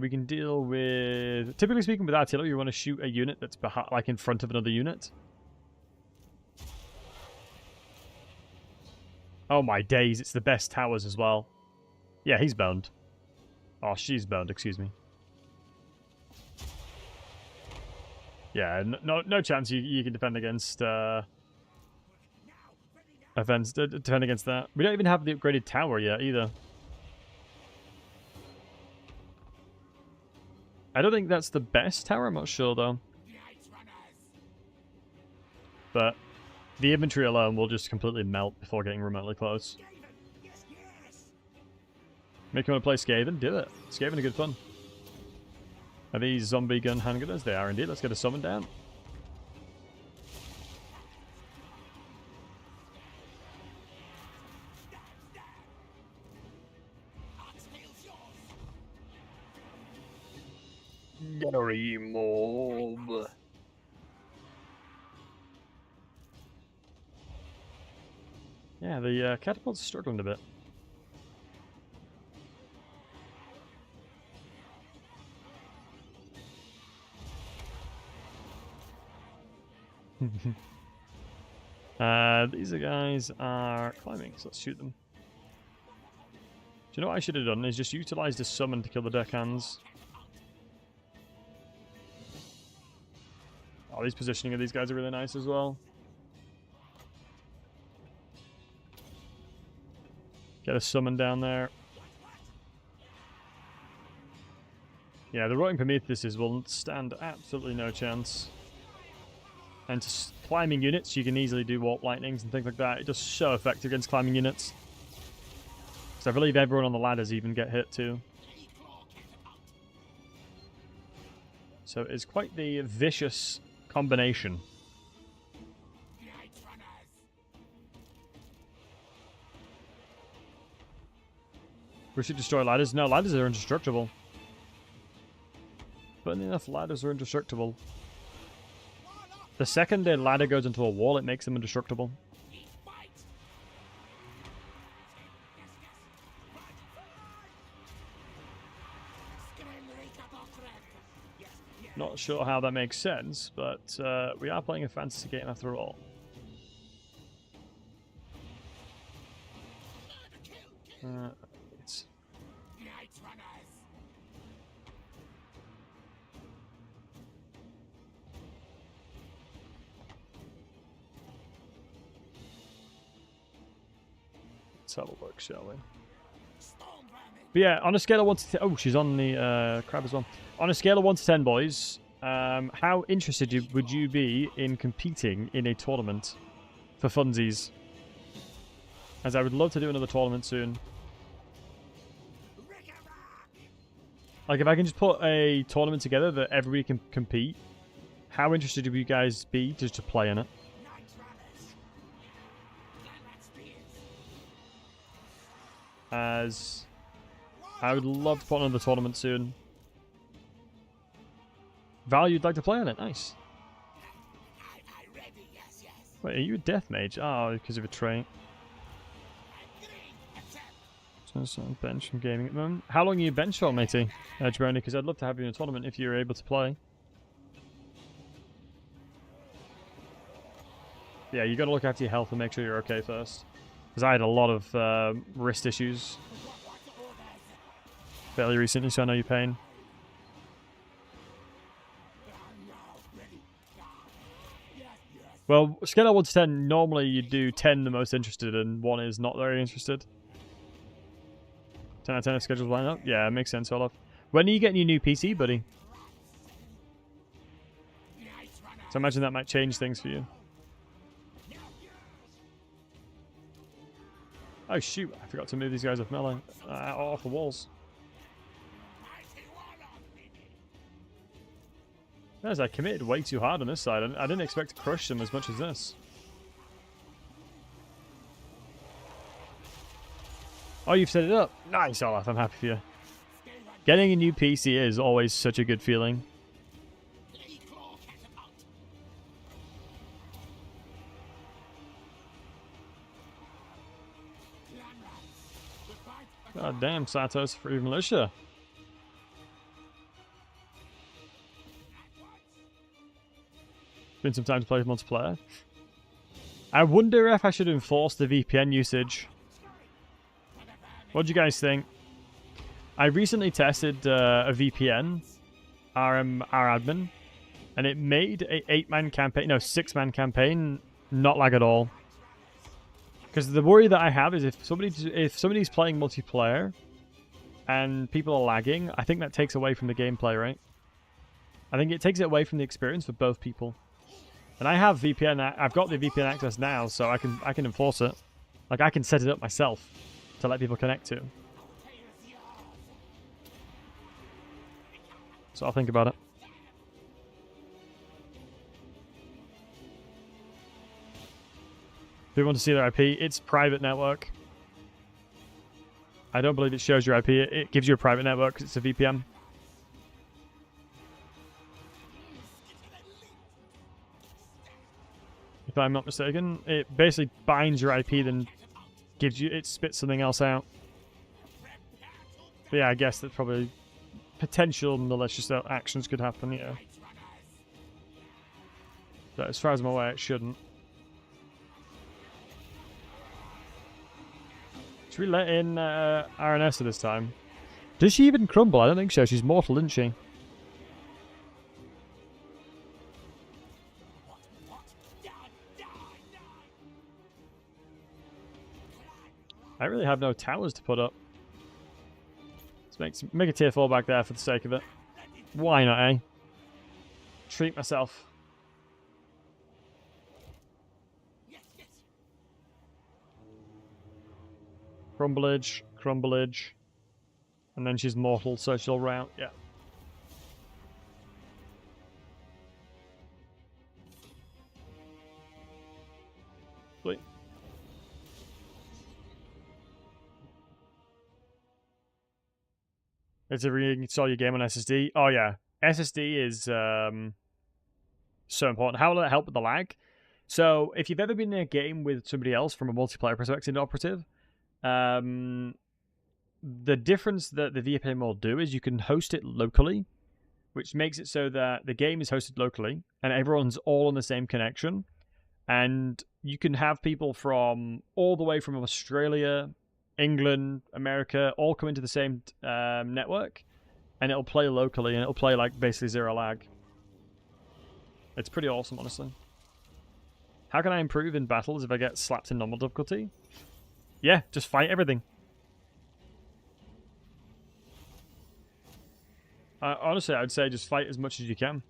We can deal with... Typically speaking, with artillery, you want to shoot a unit that's like in front of another unit. Oh my days, it's the best towers as well. Yeah, he's boned. Oh, she's boned, excuse me. Yeah, no chance you can defend against... defend against that. We don't even have the upgraded tower yet, either. I don't think that's the best tower, I'm not sure though. Night runners. But the infantry alone will just completely melt before getting remotely close. Skaven. Yes, yes. Make you want to play Skaven? Do it. Skaven are good fun. Are these zombie gun handgunners? They are indeed. Let's get a summon down. Oxtail's yours. Gunnery mob. Yeah, the catapult's struggling a bit. These guys are climbing, so let's shoot them. Do you know what I should have done? Is just utilized a summon to kill the deckhands. Oh, these positioning of these guys are really nice as well. Get a summon down there. Yeah, the rotting Prometheuses will stand absolutely no chance. And to climbing units, you can easily do warp lightnings and things like that. It's just so effective against climbing units. Because I believe everyone on the ladders even get hit too. So it's quite the vicious combination. Night runners. We should destroy ladders. No, ladders are indestructible. Funny enough, ladders are indestructible. The second a ladder goes into a wall, it makes them indestructible. Fight. Yes, yes. Not sure how that makes sense, but we are playing a fantasy game after all. It's... Night runners. Let's have a look, shall we? Storm vermin. But yeah, on a scale of 1 to 10... Oh, she's on the crab as well. On a scale of 1 to 10, boys, how interested would you be in competing in a tournament for funsies? As I would love to do another tournament soon. Like, if I can just put a tournament together that everybody can compete, how interested would you guys be just to play in it? Night runners. Glenrat spears. As I would love to put on another tournament soon. Val, you'd like to play on it? Nice. I ready, yes, yes. Wait, are you a death mage? Oh, because of a trait. I'm green, accept. So it's on bench from gaming at the moment. How long are you bench for, matey? Jabroni, because I'd love to have you in a tournament if you're able to play. Yeah, you got to look after your health and make sure you're okay first. Because I had a lot of wrist issues fairly recently, so I know your pain. Well, scale of 1 to 10, normally you do 10 the most interested and 1 is not very interested. 10 out of 10 if schedules line up? Yeah, it makes sense, Olaf. When are you getting your new PC, buddy? So I imagine that might change things for you. Oh shoot, I forgot to move these guys off melee. Off the walls. As I committed way too hard on this side. I didn't expect to crush them as much as this. Oh, you've set it up. Nice, Olaf. I'm happy for you. Getting a new PC is always such a good feeling. God damn, Satos free militia. Been some time to play with multiplayer. I wonder if I should enforce the VPN usage. What do you guys think? I recently tested a VPN, our admin, and it made a 8-man campaign, no, 6-man campaign not lag at all. Because the worry that I have is if somebody's playing multiplayer and people are lagging, I think that takes away from the gameplay, right? I think it takes it away from the experience for both people. And I have VPN. I've got the VPN access now, so I can enforce it. Like I can set it up myself to let people connect to. So I'll think about it. If you want to see their IP, it's private network. I don't believe it shows your IP. It gives you a private network because it's a VPN. If I'm not mistaken, it basically binds your IP, then gives you, it spits something else out. But yeah, I guess that probably potential malicious actions could happen, yeah. But as far as I'm aware, it shouldn't. Should we let in Aranessa this time? Does she even crumble? I don't think so. She's mortal, isn't she? I really have no towers to put up. Let's make a tier 4 back there for the sake of it. Why not, eh? Treat myself. Crumblage, crumblage. And then she's mortal, so she'll round. Yeah. Sweet. It's a reinstall your game on SSD. Oh yeah, SSD is so important. How will it help with the lag? So if you've ever been in a game with somebody else from a multiplayer perspective, operative, the difference that the VPN will do is you can host it locally, which makes it so that the game is hosted locally and everyone's all on the same connection, and you can have people from all the way from Australia, England, America, all come into the same network, and it'll play locally, and it'll play like basically zero lag. It's pretty awesome, honestly. How can I improve in battles if I get slapped in normal difficulty? Yeah, just fight everything. Honestly, I would say just fight as much as you can.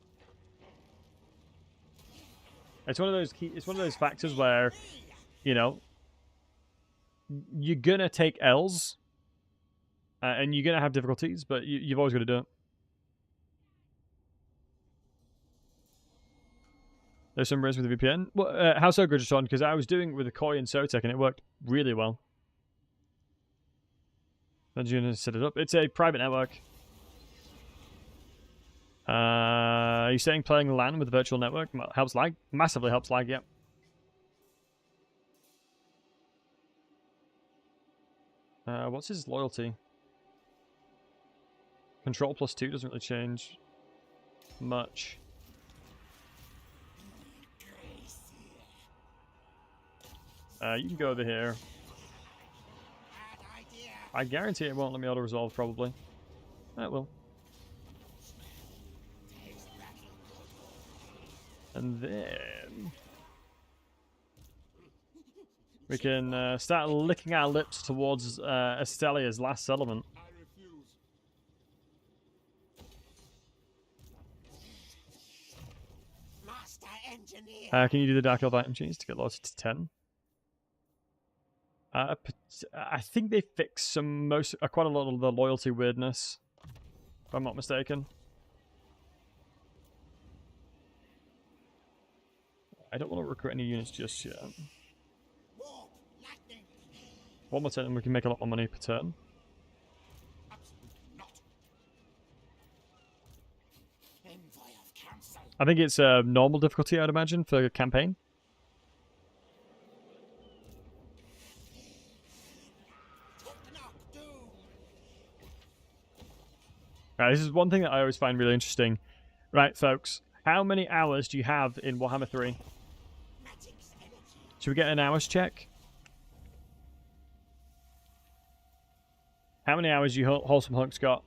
It's one of those it's one of those factors where, you know, you're gonna take L's, and you're gonna have difficulties, but you've always got to do it. There's some risk with the VPN. Well, how so, Gridgeton? Because I was doing it with a Koi and Sotek, and it worked really well. Then you're gonna set it up. It's a private network. Are you saying playing LAN with a virtual network helps lag? Massively helps lag, yep. What's his loyalty? Control +2 doesn't really change much. You can go over here. Bad idea. I guarantee it won't let me auto-resolve, probably. It will. Takes battle good. And then we can start licking our lips towards Estelia's last settlement. I refuse. Master engineer. Can you do the Dark Elf item change to get loyalty to 10? I think they fixed quite a lot of the loyalty weirdness, if I'm not mistaken. I don't want to recruit any units just yet. Warp. Lightning. One more turn and we can make a lot more money per turn. Absolutely not. Envoy of council. I think it's normal difficulty, I'd imagine, for a campaign. Knock doom. Right, this is one thing that I always find really interesting. Right, folks, how many hours do you have in Warhammer 3? Magic's energy. Should we get an hours check? How many hours you Wholesome Hunks got?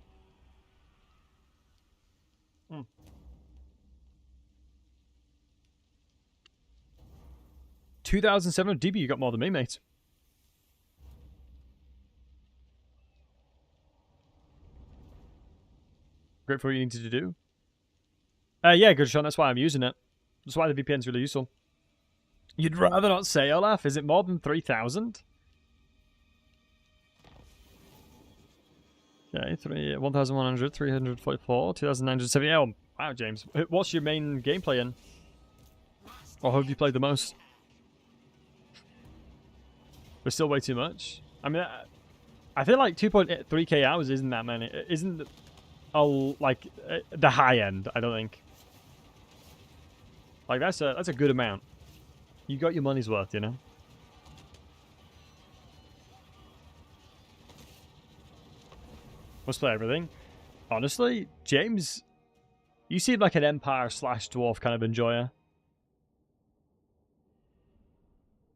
2,700 DB, you got more than me, mate. Great for what you needed to do. Yeah, good shot. That's why I'm using it. That's why the VPN's really useful. You'd rather not say, Olaf? Is it more than 3,000? Okay, 1,100, 344, 2,970. Oh, wow, James. What's your main gameplay in? Or have you played the most? But still way too much. I mean, I feel like 2.3k hours isn't that many. Isn't like the high end, I don't think. Like that's a good amount. You got your money's worth, you know. Let's play everything. Honestly, James, you seem like an Empire/Dwarf kind of enjoyer.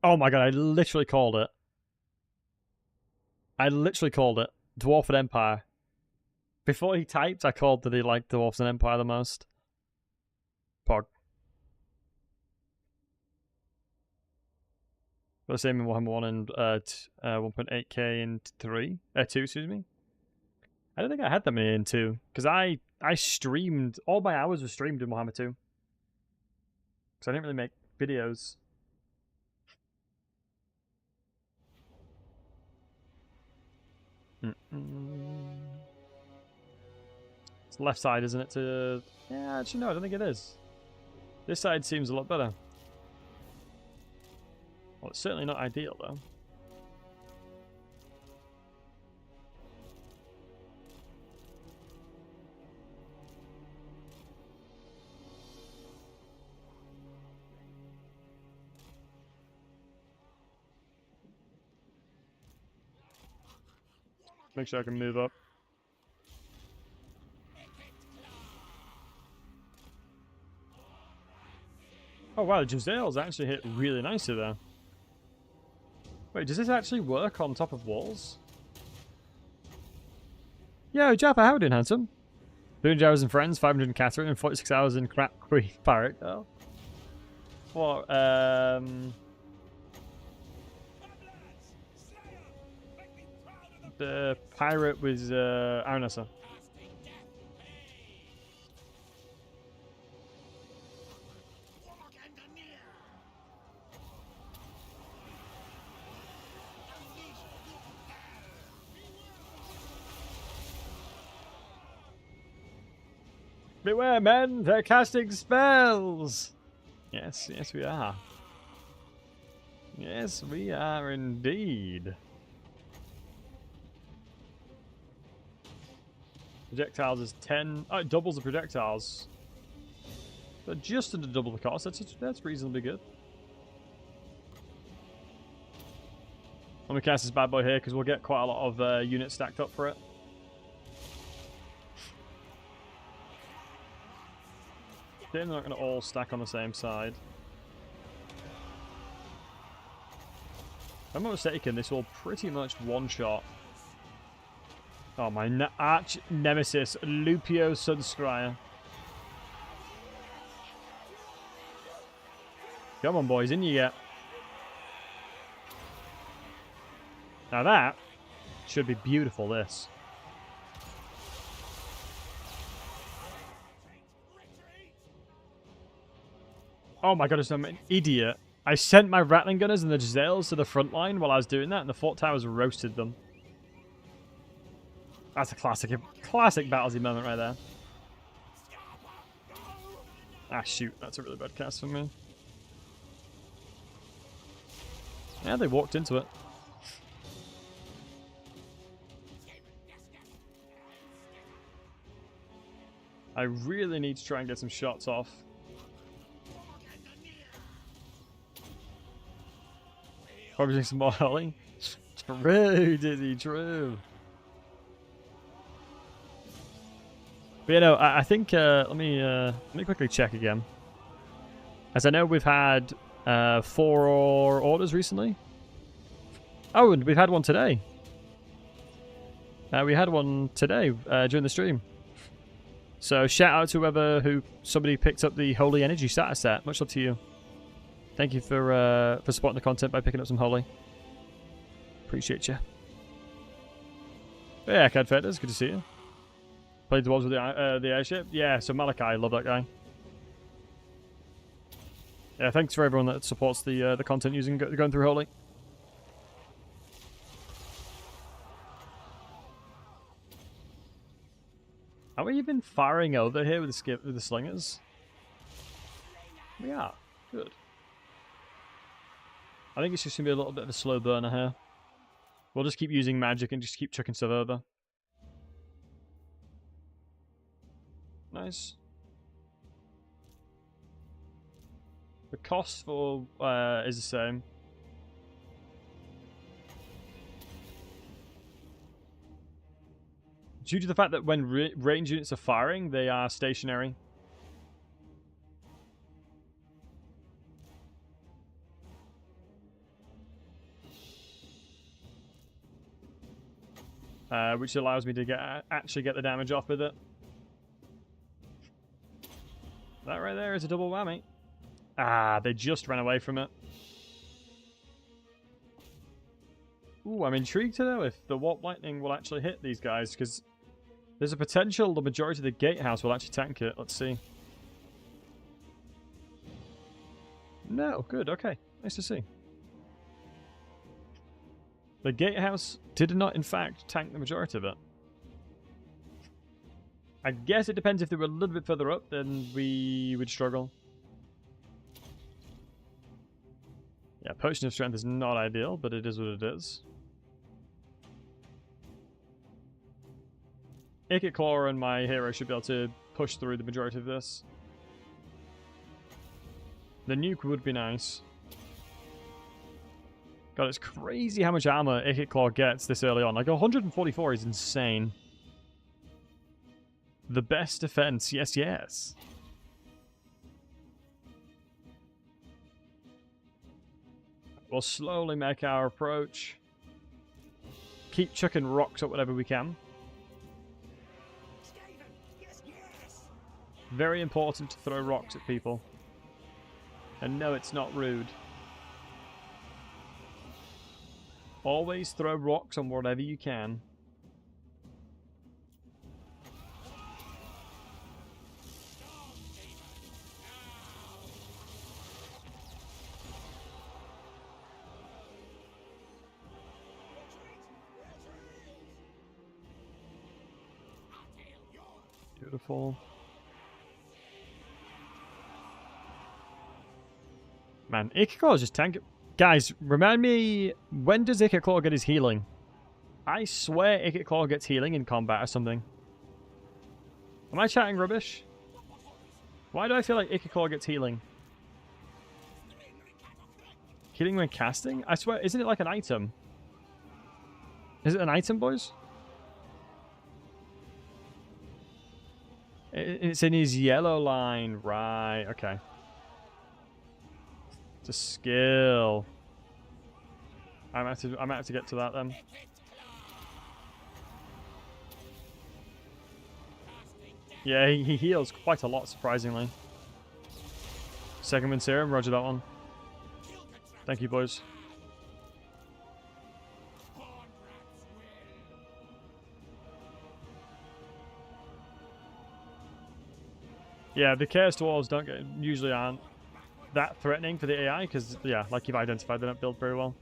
Oh my god, I literally called it. Dwarf and Empire. Before he typed, I called that he liked Dwarfs and Empire the most. Pog. The same in Warhammer 1 and 1.8k in 2, excuse me. I don't think I had that many in 2, because I streamed, all my hours were streamed in Warhammer 2. Because I didn't really make videos. It's the left side, isn't it? Yeah, actually no, I don't think it is. This side seems a lot better. Well, it's certainly not ideal, though. Make sure I can move up. Oh wow, the Gisele's actually hit really nicely there. Wait, does this actually work on top of walls? Yo, Jaffa, how are you doing, handsome? 300 hours in Friends, 500 in Catherine, and 46 hours in Crap Queen Parrot Girl. What, the pirate was Aranessa. Beware, men! They're casting spells! Yes, yes we are. Yes, we are indeed. Projectiles is 10. Oh, it doubles the projectiles. But just under double the cost. That's reasonably good. Let me cast this bad boy here because we'll get quite a lot of units stacked up for it. They're not going to all stack on the same side. If I'm not mistaken, this will pretty much one-shot. Oh, my arch nemesis, Lupio Sunscryer. Come on, boys, in you get. Now that should be beautiful, this. Oh my goodness, I'm an idiot. I sent my Rattling Gunners and the Giselles to the front line while I was doing that, and the Fort Towers roasted them. That's a classic Battlesey moment right there. Ah, shoot. That's a really bad cast for me. Yeah, they walked into it. I really need to try and get some shots off. Probably some more Holly. True, Dizzy, true. But you know, I think let me quickly check again. As I know we've had 4 orders recently. Oh, and we've had one today. We had one today during the stream. So shout out to somebody picked up the Holy Energy starter set. Much love to you. Thank you for supporting the content by picking up some Holy. Appreciate you. But yeah, Cad Fetters, good to see you. Played the ones with the airship. Yeah, so Malachi, I love that guy. Yeah, thanks for everyone that supports the content using going through Holy. Are we even firing over here with the slingers? We are. Good. I think it's just going to be a little bit of a slow burner here. We'll just keep using magic and just keep chucking stuff over. Nice. The cost for is the same. Due to the fact that when range units are firing, they are stationary. Which allows me to actually get the damage off with it. That right there is a double whammy. Ah, they just ran away from it. Ooh, I'm intrigued to know if the Warp Lightning will actually hit these guys, because there's a potential the majority of the gatehouse will actually tank it. Let's see. No, good, okay. Nice to see. The gatehouse did not, in fact, tank the majority of it. I guess it depends. If they were a little bit further up, then we would struggle. Yeah, Potion of Strength is not ideal, but it is what it is. Ikit Claw and my hero should be able to push through the majority of this. The nuke would be nice. God, it's crazy how much armor Ikit Claw gets this early on. Like, 144 is insane. The best defense, yes, yes. We'll slowly make our approach. Keep chucking rocks at whatever we can. Very important to throw rocks at people. And no, it's not rude. Always throw rocks on whatever you can. Beautiful. Man, Ikit Claw is just tank. Guys, remind me, when does Ikit Claw get his healing? I swear Ikit Claw gets healing in combat or something. Am I chatting rubbish? Why do I feel like Ikit gets healing? Healing when casting? I swear, isn't it like an item? Is it an item, boys? It's in his yellow line. Right, okay. It's a skill. I might have to get to that then. Yeah, he heals quite a lot, surprisingly. Second wind serum, roger that one. Thank you, boys. Yeah, the Chaos Dwarves usually aren't that threatening for the AI, because, yeah, like you've identified, they don't build very well.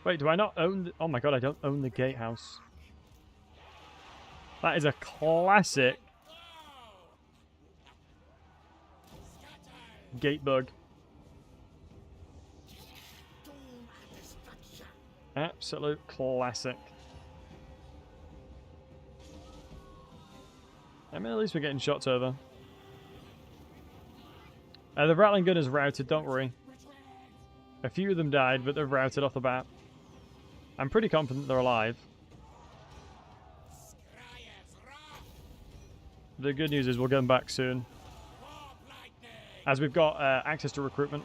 Wait, do I not own... Oh my god, I don't own the gatehouse. That is a classic gate bug. Absolute classic. I mean, at least we're getting shots over. The rattling gun is routed, don't worry. A few of them died, but they're routed off the bat. I'm pretty confident they're alive. The good news is we'll get them back soon, as we've got access to recruitment.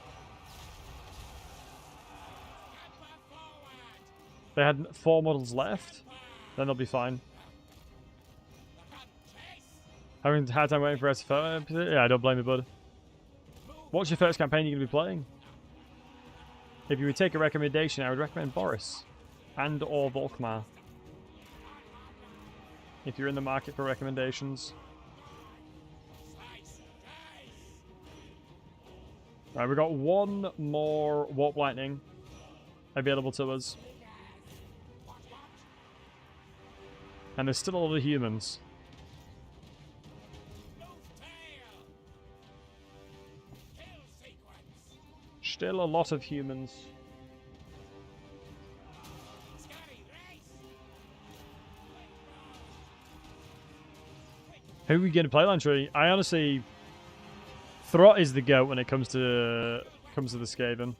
They had 4 models left, then they'll be fine. Having a hard time waiting for SFO? Yeah, I don't blame you, bud. What's your first campaign you're going to be playing? If you would take a recommendation, I would recommend Boris and or Volkmar. If you're in the market for recommendations. Right, we've got 1 more Warp Lightning available to us. And there's still a lot of humans. Still a lot of humans. Who are we going to play, Lantry? I honestly... Throt is the goat when it comes to the Skaven.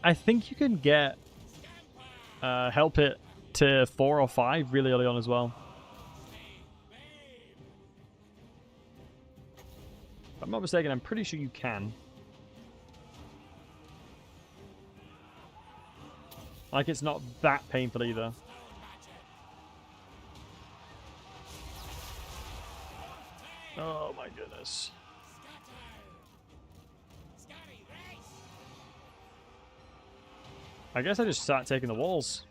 I think you can get help it to 4 or 5 really early on as well. If I'm not mistaken, I'm pretty sure you can. Like, it's not that painful either. Oh my goodness. I guess I just start taking the walls.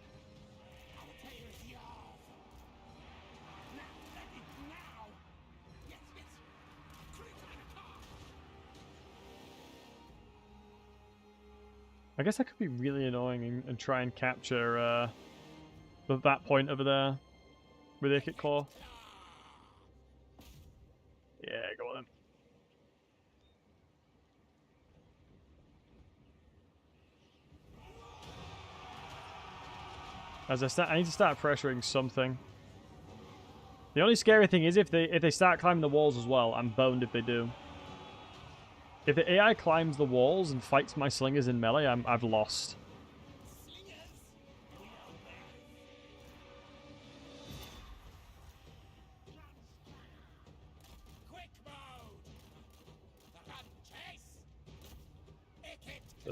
I guess that could be really annoying and try and capture that point over there with Ikit Claw. Yeah, go on then. As I need to start pressuring something. The only scary thing is if they start climbing the walls as well, I'm boned if they do. If the AI climbs the walls and fights my slingers in melee, I've lost.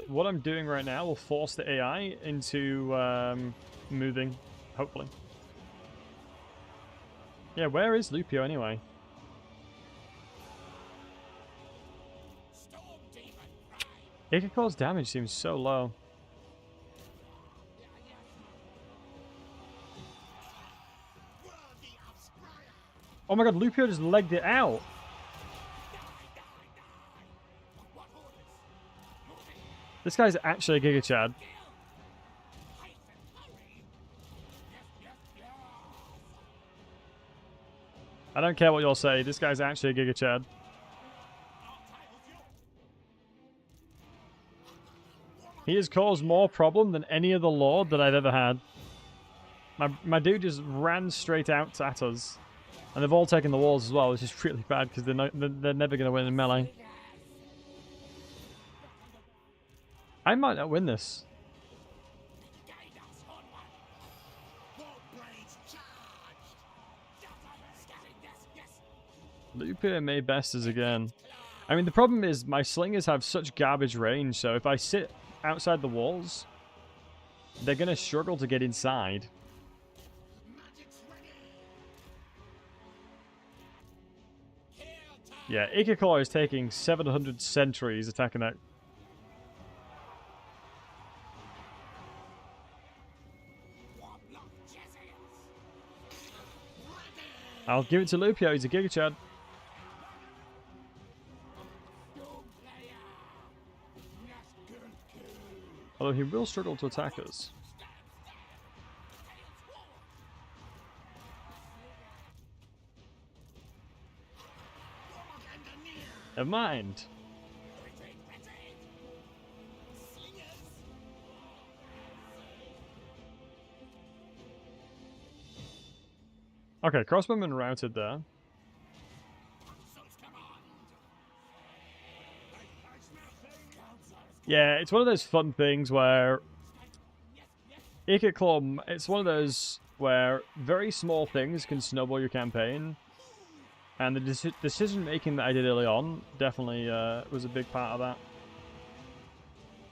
What I'm doing right now will force the AI into moving, hopefully. Yeah, where is Lupio anyway? Ikit's damage seems so low. Oh my god, Lupio just legged it out! This guy's actually a Giga Chad. I don't care what you'll say, this guy's actually a Giga Chad. He has caused more problem than any other lord that I've ever had. My dude just ran straight out at us. And they've all taken the walls as well, which is really bad because they're never going to win in melee. I might not win this. Lupia may best us again. I mean, the problem is my slingers have such garbage range, so if I sit outside the walls, they're going to struggle to get inside. Yeah, Ikit is taking 700 sentries attacking that. I'll give it to Lupio, he's a Giga Chad. Although he will struggle to attack us. Never mind. Okay, crossbowman routed there. Yeah, it's one of those fun things where Ikit Claw, it's one of those where very small things can snowball your campaign. And the decision making that I did early on definitely was a big part of that.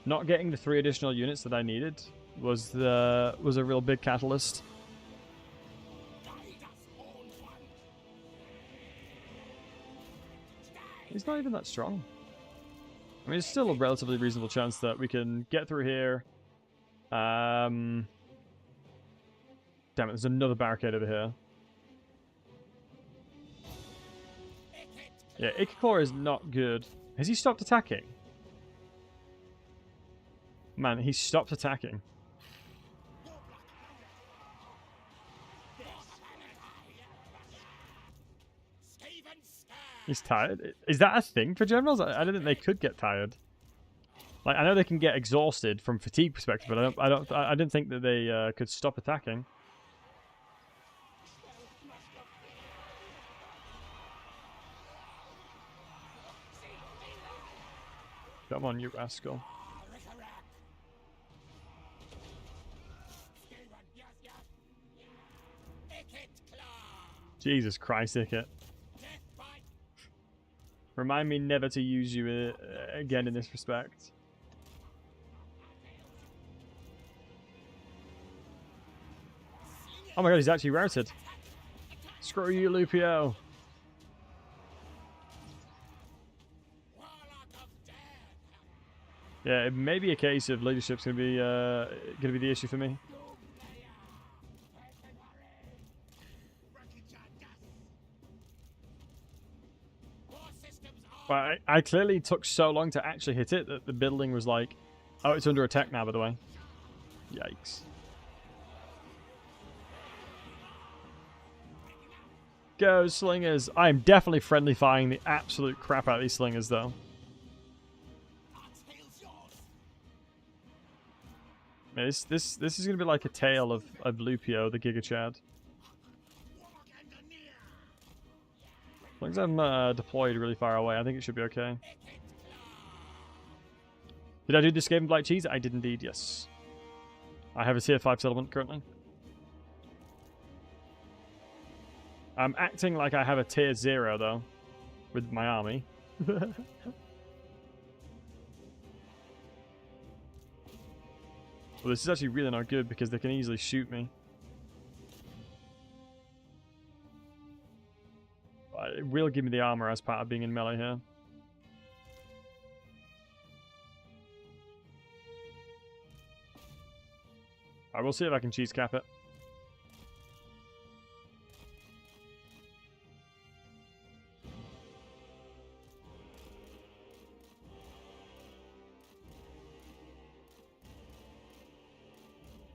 Not getting the 3 additional units that I needed was a real big catalyst. He's not even that strong. I mean, it's still a relatively reasonable chance that we can get through here. Damn it, there's another barricade over here. Yeah, Ikit is not good. Has he stopped attacking? Man, he stopped attacking. He's tired. Is that a thing for generals? I don't think they could get tired. Like, I know they can get exhausted from fatigue perspective, but I didn't think that they could stop attacking. Come on, you rascal. Jesus Christ, Ikit. Remind me never to use you again in this respect. Oh my god, he's actually routed. Screw you, Lupio. Yeah, it may be a case of leadership's gonna be the issue for me. But I clearly took so long to actually hit it that the building was like, oh, it's under attack now, by the way. Yikes. Go, slingers. I am definitely friendly firing the absolute crap out of these slingers, though. Yeah, this is going to be like a tale of Lupio, the Giga Chad. As long as I'm deployed really far away, I think it should be okay. Did I do this game of Blight Cheese? I did indeed, yes. I have a tier 5 settlement currently. I'm acting like I have a tier 0 though, with my army. Well, this is actually really not good because they can easily shoot me. But it will give me the armor as part of being in melee here. I will see if I can cheese cap it.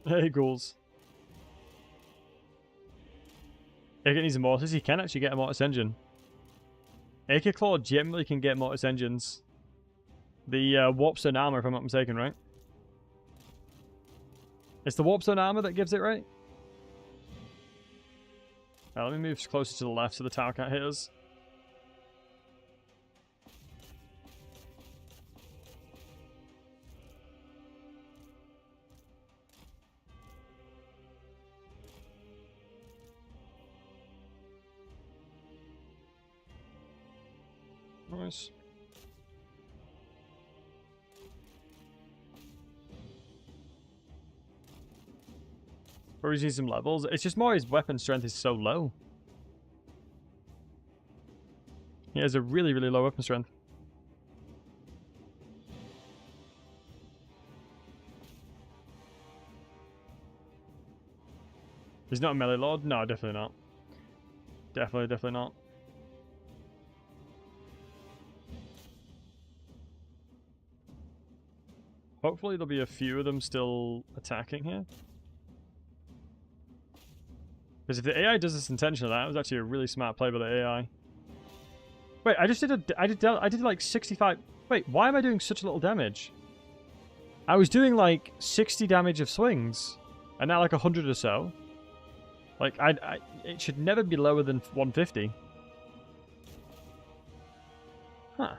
Hey, ghouls. Ikit needs a mortis. He can actually get a mortis engine. Ikit Claw generally can get mortis engines. The Warpstone armor, if I'm not mistaken, right? It's the Warpstone armor that gives it, right? Let me move closer to the left so the tower can't hit us. Nice. Or is he some levels? It's just more his weapon strength is so low. He has a really, really low weapon strength. He's not a melee lord? No, definitely not. Definitely not. Hopefully there'll be a few of them still attacking here. Because if the AI does this intentionally, that was actually a really smart play by the AI. Wait, I did like 65. Wait, why am I doing such little damage? I was doing like 60 damage of swings, and now like 100 or so. Like it should never be lower than 150. Huh.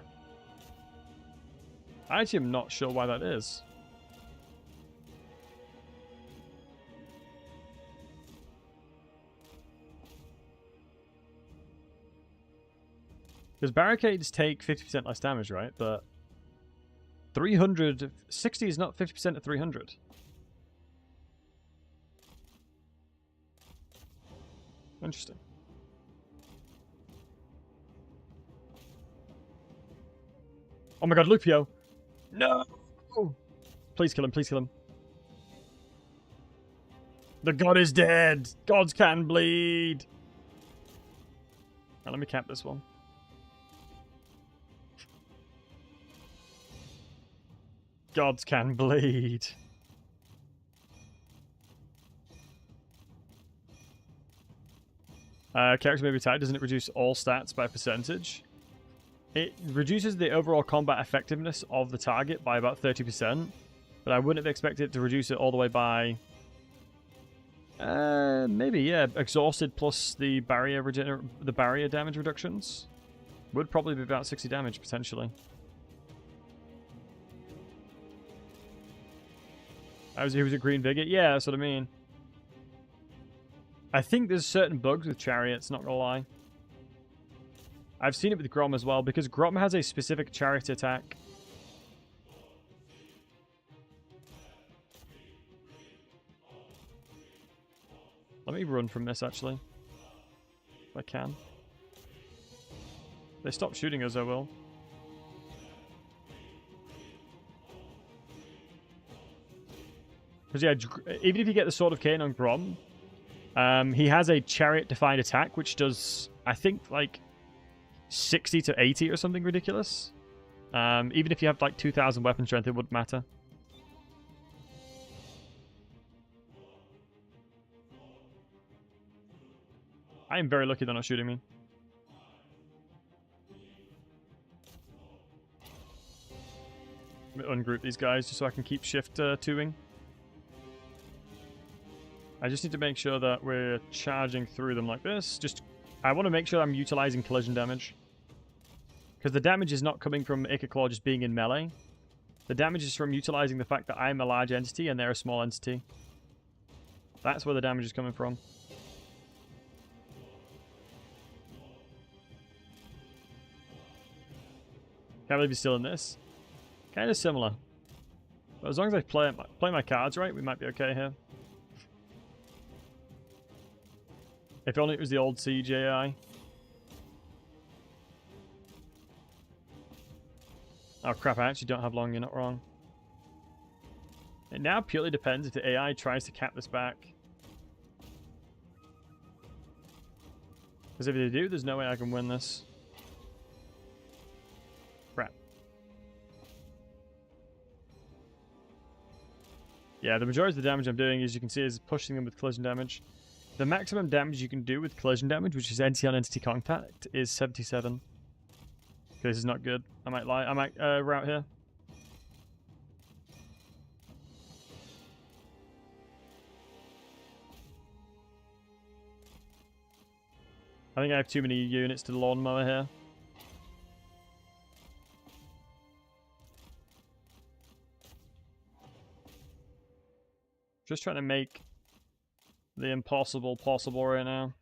I actually am not sure why that is. Because barricades take 50% less damage, right? But 360 is not 50% of 300. Interesting. Oh my god, Lupio! No! Please kill him, please kill him. The god is dead! Gods can bleed! Now let me cap this one. Gods can bleed. Character may be tied. Doesn't it reduce all stats by percentage? It reduces the overall combat effectiveness of the target by about 30%, but I wouldn't have expected it to reduce it all the way by... maybe, yeah. Exhausted plus the barrier damage reductions would probably be about 60 damage, potentially. He was a green vigor? Yeah, that's what I mean. I think there's certain bugs with chariots, not gonna lie. I've seen it with Grom as well, because Grom has a specific chariot attack. Let me run from this, actually. If I can. If they stop shooting us, I will. Because, yeah, even if you get the Sword of Cain on Grom, he has a chariot-defined attack, which does, I think, like 60 to 80 or something ridiculous. Even if you have like 2,000 weapon strength, it wouldn't matter. I am very lucky they're not shooting me. Let me ungroup these guys just so I can keep shift 2ing. I just need to make sure that we're charging through them like this. I want to make sure I'm utilizing collision damage. Because the damage is not coming from Ikit Claw just being in melee. The damage is from utilizing the fact that I'm a large entity and they're a small entity. That's where the damage is coming from. Can't believe he's still in this. Kind of similar. But as long as I play my cards right, we might be okay here. If only it was the old CJI. Oh crap, I actually don't have long, you're not wrong. It now purely depends if the AI tries to cap this back. Because if they do, there's no way I can win this. Crap. Yeah, the majority of the damage I'm doing, as you can see, is pushing them with collision damage. The maximum damage you can do with collision damage, which is entity on entity contact, is 77. Okay, this is not good. I might lie. I might route here. I think I have too many units to lawnmower here. Just trying to make the impossible possible right now.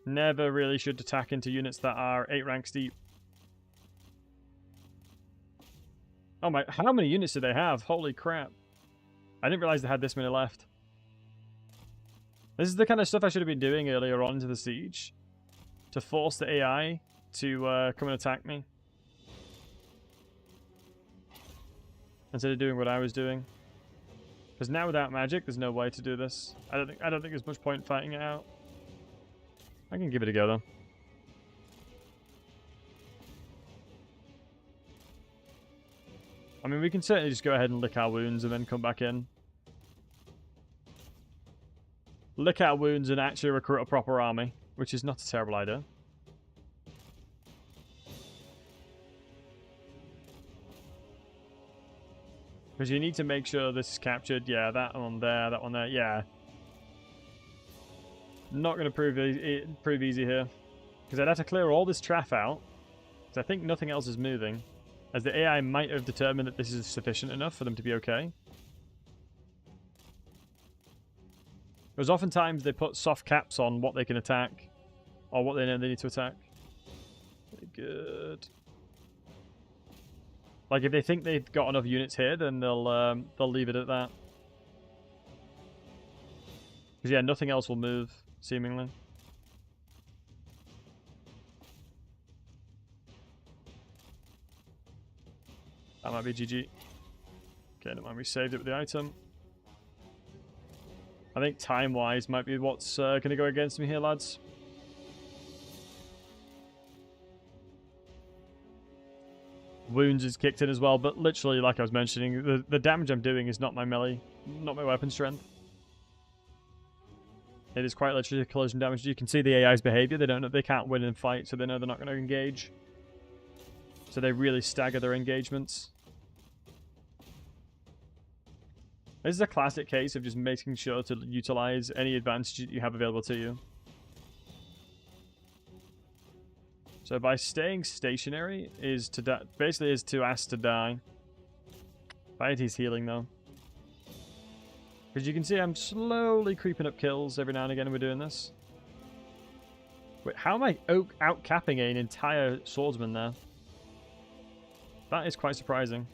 Never really should attack into units that are 8 ranks deep. Oh my, how many units do they have? Holy crap. I didn't realize they had this many left. This is the kind of stuff I should have been doing earlier on into the siege. To force the AI to come and attack me. Instead of doing what I was doing. Because now without magic, there's no way to do this. I don't think there's much point fighting it out. I can give it a go though. I mean, we can certainly just go ahead and lick our wounds and then come back in. Lick our wounds and actually recruit a proper army, which is not a terrible idea. Because you need to make sure this is captured. Yeah, that one there, that one there. Yeah. Not going to prove easy here. Because I'd have to clear all this traff out. Because I think nothing else is moving. As the AI might have determined that this is sufficient enough for them to be okay. Because oftentimes they put soft caps on what they can attack. Or what they know they need to attack. Very good. Like, if they think they've got enough units here, then they'll leave it at that. Because, yeah, nothing else will move, seemingly. That might be GG. Okay, never mind, we saved it with the item. I think time-wise might be what's going to go against me here, lads. Wounds is kicked in as well, but literally, like I was mentioning, the damage I'm doing is not my melee, not my weapon strength. It is quite literally collision damage. You can see the AI's behavior. They don't know, they can't win in fight, so they know they're not going to engage. So they really stagger their engagements. This is a classic case of just making sure to utilize any advantage you have available to you. So by staying stationary is to basically is to ask to die. Piety's healing though. Because you can see I'm slowly creeping up kills every now and again when we're doing this. Wait, how am I out-capping an entire swordsman there? That is quite surprising.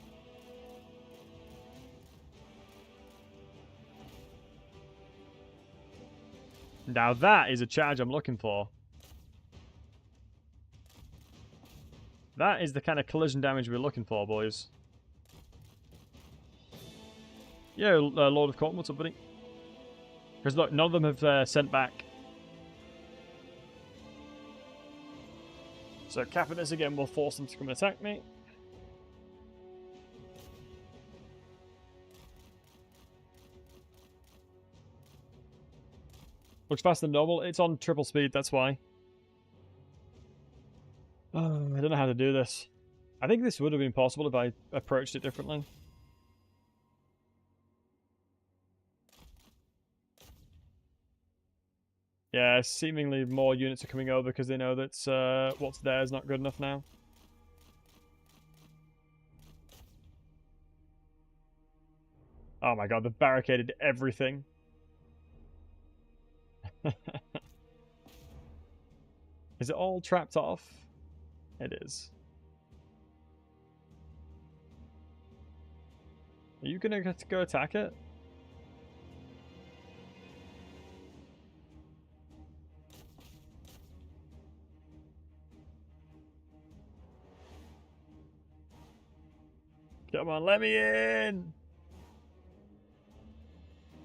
Now that is a charge I'm looking for. That is the kind of collision damage we're looking for, boys. Yeah, Lord of Corn, what's up, buddy? Because look, none of them have sent back. So capping this again will force them to come and attack me. Looks faster than normal. It's on triple speed, that's why. Oh, I don't know how to do this. I think this would have been possible if I approached it differently. Yeah, seemingly more units are coming over because they know that what's there is not good enough now. Oh my god, they've barricaded everything. Is it all trapped off? It is. Are you gonna have to go attack it? Come on, let me in!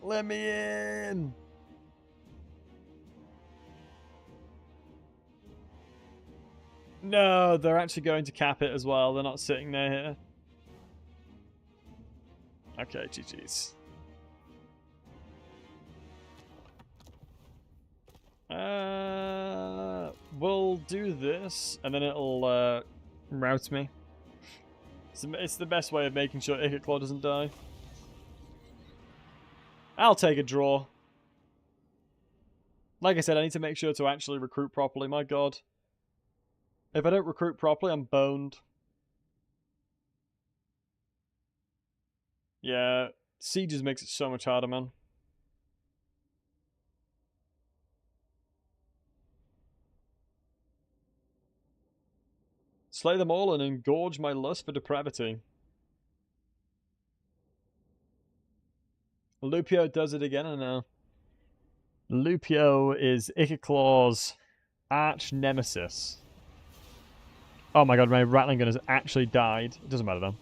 Let me in! No, they're actually going to cap it as well. They're not sitting there here. Okay, GG's. We'll do this, and then it'll rout me. It's the best way of making sure Ikit Claw doesn't die. I'll take a draw. Like I said, I need to make sure to actually recruit properly, my god. If I don't recruit properly, I'm boned. Yeah, sieges makes it so much harder, man. Slay them all and engorge my lust for depravity. Lupio does it again, I know. Lupio is Ikit arch nemesis. Oh my god, my rattling gun has actually died. It doesn't matter though.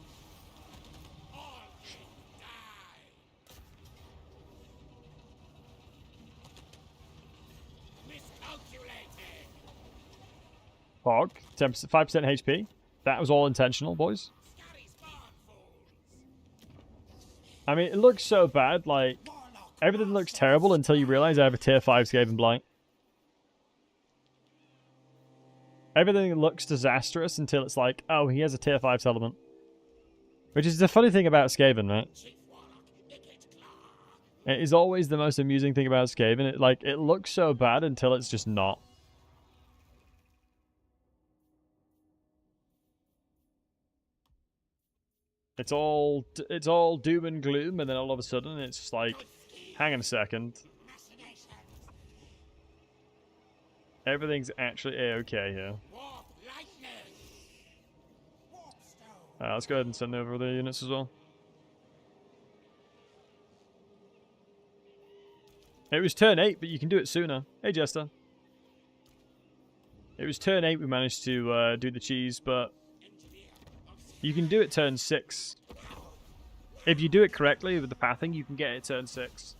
Hog, 10%, 5% HP. That was all intentional, boys. I mean, it looks so bad. Like, everything looks terrible until you realize I have a tier 5 Skaven Blight. Everything looks disastrous until it's like, oh, he has a tier 5 settlement. Which is the funny thing about Skaven, right? It is always the most amusing thing about Skaven. It looks so bad until it's just not. It's all doom and gloom, and then all of a sudden it's just like, hang on a second. Everything's actually a-okay here. Let's go ahead and send over the units as well. It was turn 8, but you can do it sooner. Hey, Jester. It was turn 8 we managed to do the cheese, but you can do it turn 6. If you do it correctly with the pathing, you can get it turn 6.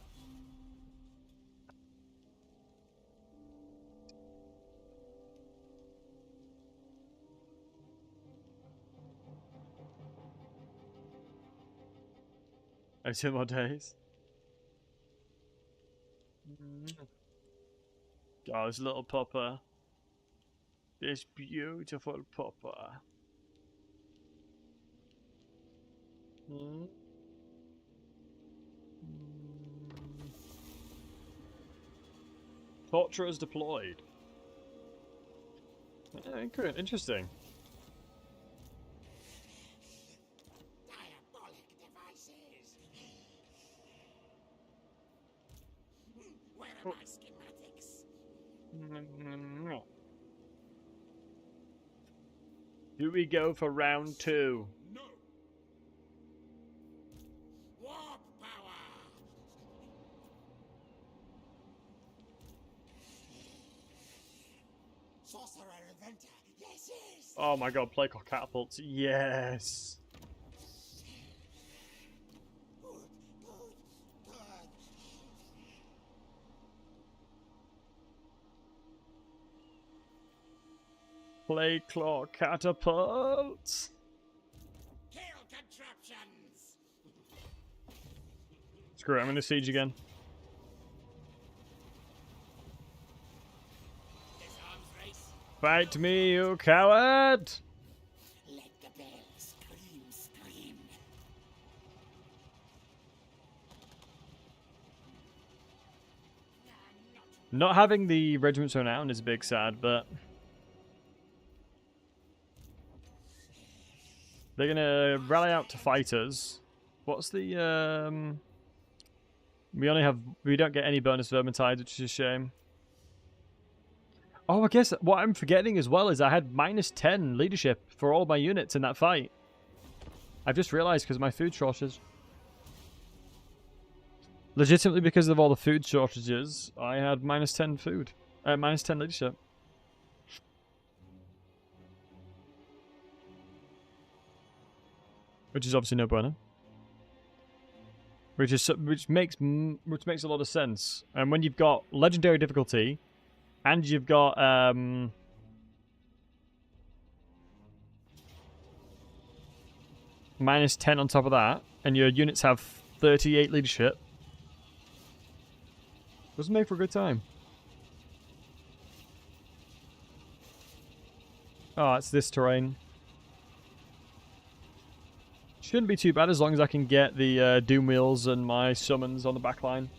Oh, 2 more days. God, this little pupper. This beautiful pupper. Torturers deployed. Interesting. Diabolic devices. Where are my schematics? Do we go for round 2? No. Warp power. Sorcerer inventor. Yes, yes. Oh my god, play catapults. Yes. Good, good, good. Play claw catapults. Kill contraptions. Screw it, I'm gonna siege again. This arms race. Fight me, you coward! Let the bell scream, scream. Not having the regiment renown is a big sad, but they're gonna rally out to fighters. What's the we don't get any bonus vermintide, which is a shame. Oh, I guess what I'm forgetting as well is I had -10 leadership for all my units in that fight. I've just realized because of my food shortages. Legitimately because of all the food shortages, I had -10 food. -10 leadership. Which is obviously no bueno. Which makes a lot of sense. And when you've got legendary difficulty, and you've got -10 on top of that, and your units have 38 leadership, doesn't make for a good time. Oh, it's this terrain. Shouldn't be too bad as long as I can get the Doom Wheels and my summons on the back line.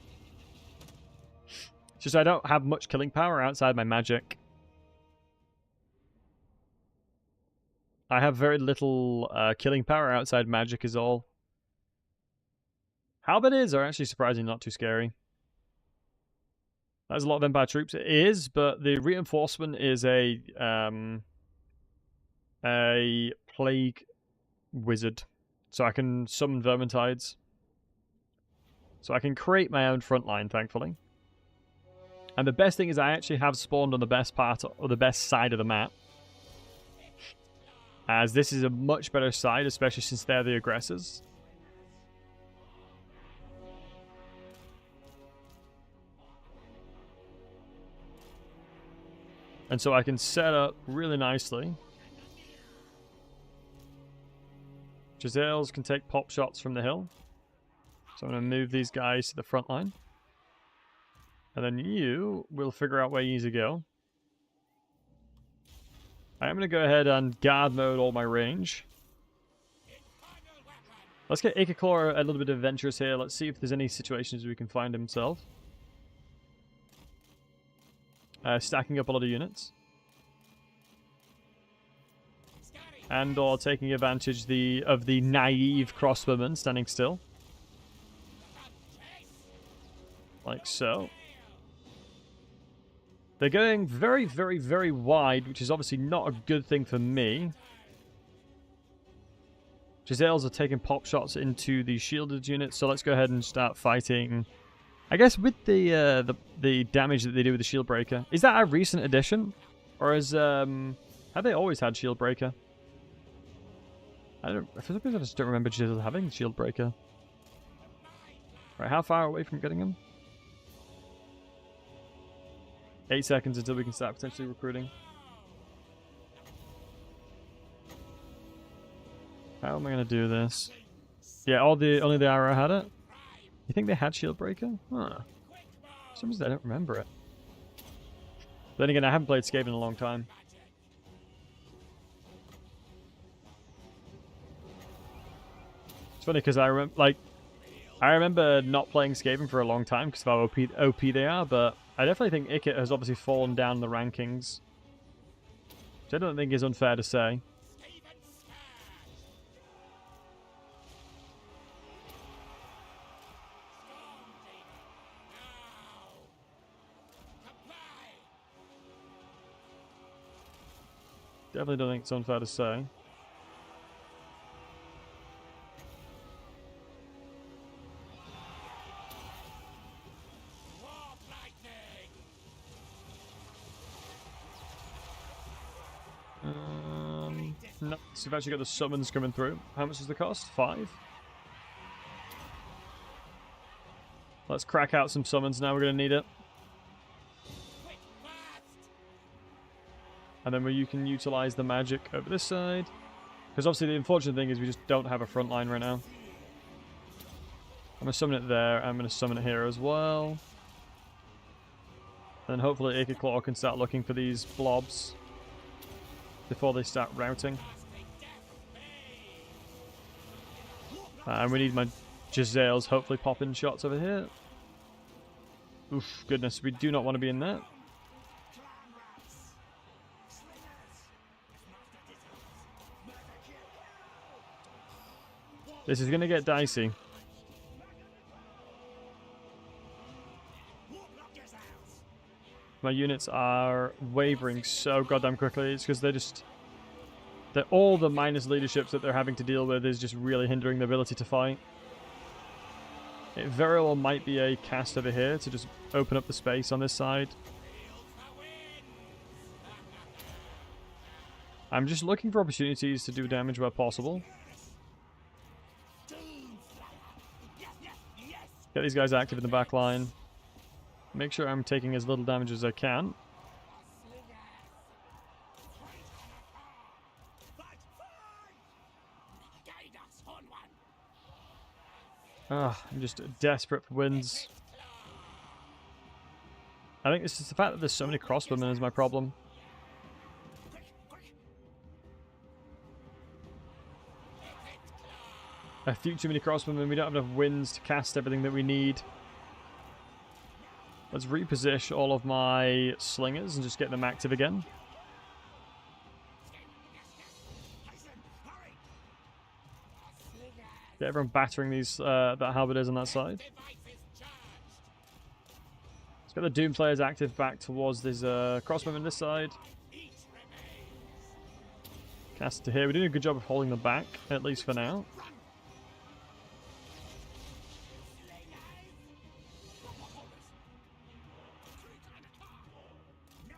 It's Just I don't have much killing power outside my magic. I have very little killing power outside magic is all. Halberdiers are actually surprisingly not too scary. There's a lot of Empire troops. It is, but the reinforcement is a plague wizard. So I can summon Vermintides. So I can create my own front line, thankfully. And the best thing is I actually have spawned on the best part, or the best side of the map. As this is a much better side, especially since they're the aggressors. And so I can set up really nicely. Giselles can take pop shots from the hill. So I'm going to move these guys to the front line. And then you will figure out where you need to go. I am going to go ahead and guard mode all my range. Let's get Ikit a little bit adventurous here. Let's see if there's any situations we can find himself. Stacking up a lot of units. And or taking advantage of the naive crossbowmen standing still. Like so. They're going very, very, very wide, which is obviously not a good thing for me. Giselles are taking pop shots into the shielded units, so let's go ahead and start fighting. I guess with the damage that they do with the shield breaker. Is that a recent addition? Or is have they always had shield breaker? I feel like I just don't remember Giselle having shield breaker. Right, how far away from getting him? 8 seconds until we can start potentially recruiting. How am I going to do this? Yeah, only the arrow had it. You think they had shield breaker? Huh. For some reason I don't remember it. Then again, I haven't played Skaven in a long time. It's funny because I remember not playing Skaven for a long time because of how OP they are, but I definitely think Ikit has obviously fallen down the rankings. Which I don't think is unfair to say. Definitely don't think it's unfair to say. No, so we've actually got the summons coming through. How much is the cost? 5? Let's crack out some summons now, we're going to need it. And then you can utilize the magic over this side. Because obviously the unfortunate thing is we just don't have a front line right now. I'm going to summon it there, I'm going to summon it here as well. And hopefully Ikit can start looking for these blobs before they start routing. And we need my Giselles hopefully popping shots over here. Oof, goodness, we do not want to be in that. This is going to get dicey. My units are wavering so goddamn quickly. It's because all the minus leaderships that they're having to deal with is just really hindering their ability to fight. It very well might be a cast over here to just open up the space on this side. I'm just looking for opportunities to do damage where possible. Get these guys active in the back line. Make sure I'm taking as little damage as I can. I'm just desperate for wins. I think it's just the fact that there's so many crossbowmen is my problem. A few too many crossbowmen, we don't have enough wins to cast everything that we need. Let's reposition all of my slingers and just get them active again. Get everyone battering these that halberdiers on that side. Let's get the Doom players active back towards this crossbowmen on this side. Cast to here. We're doing a good job of holding them back, at least for now.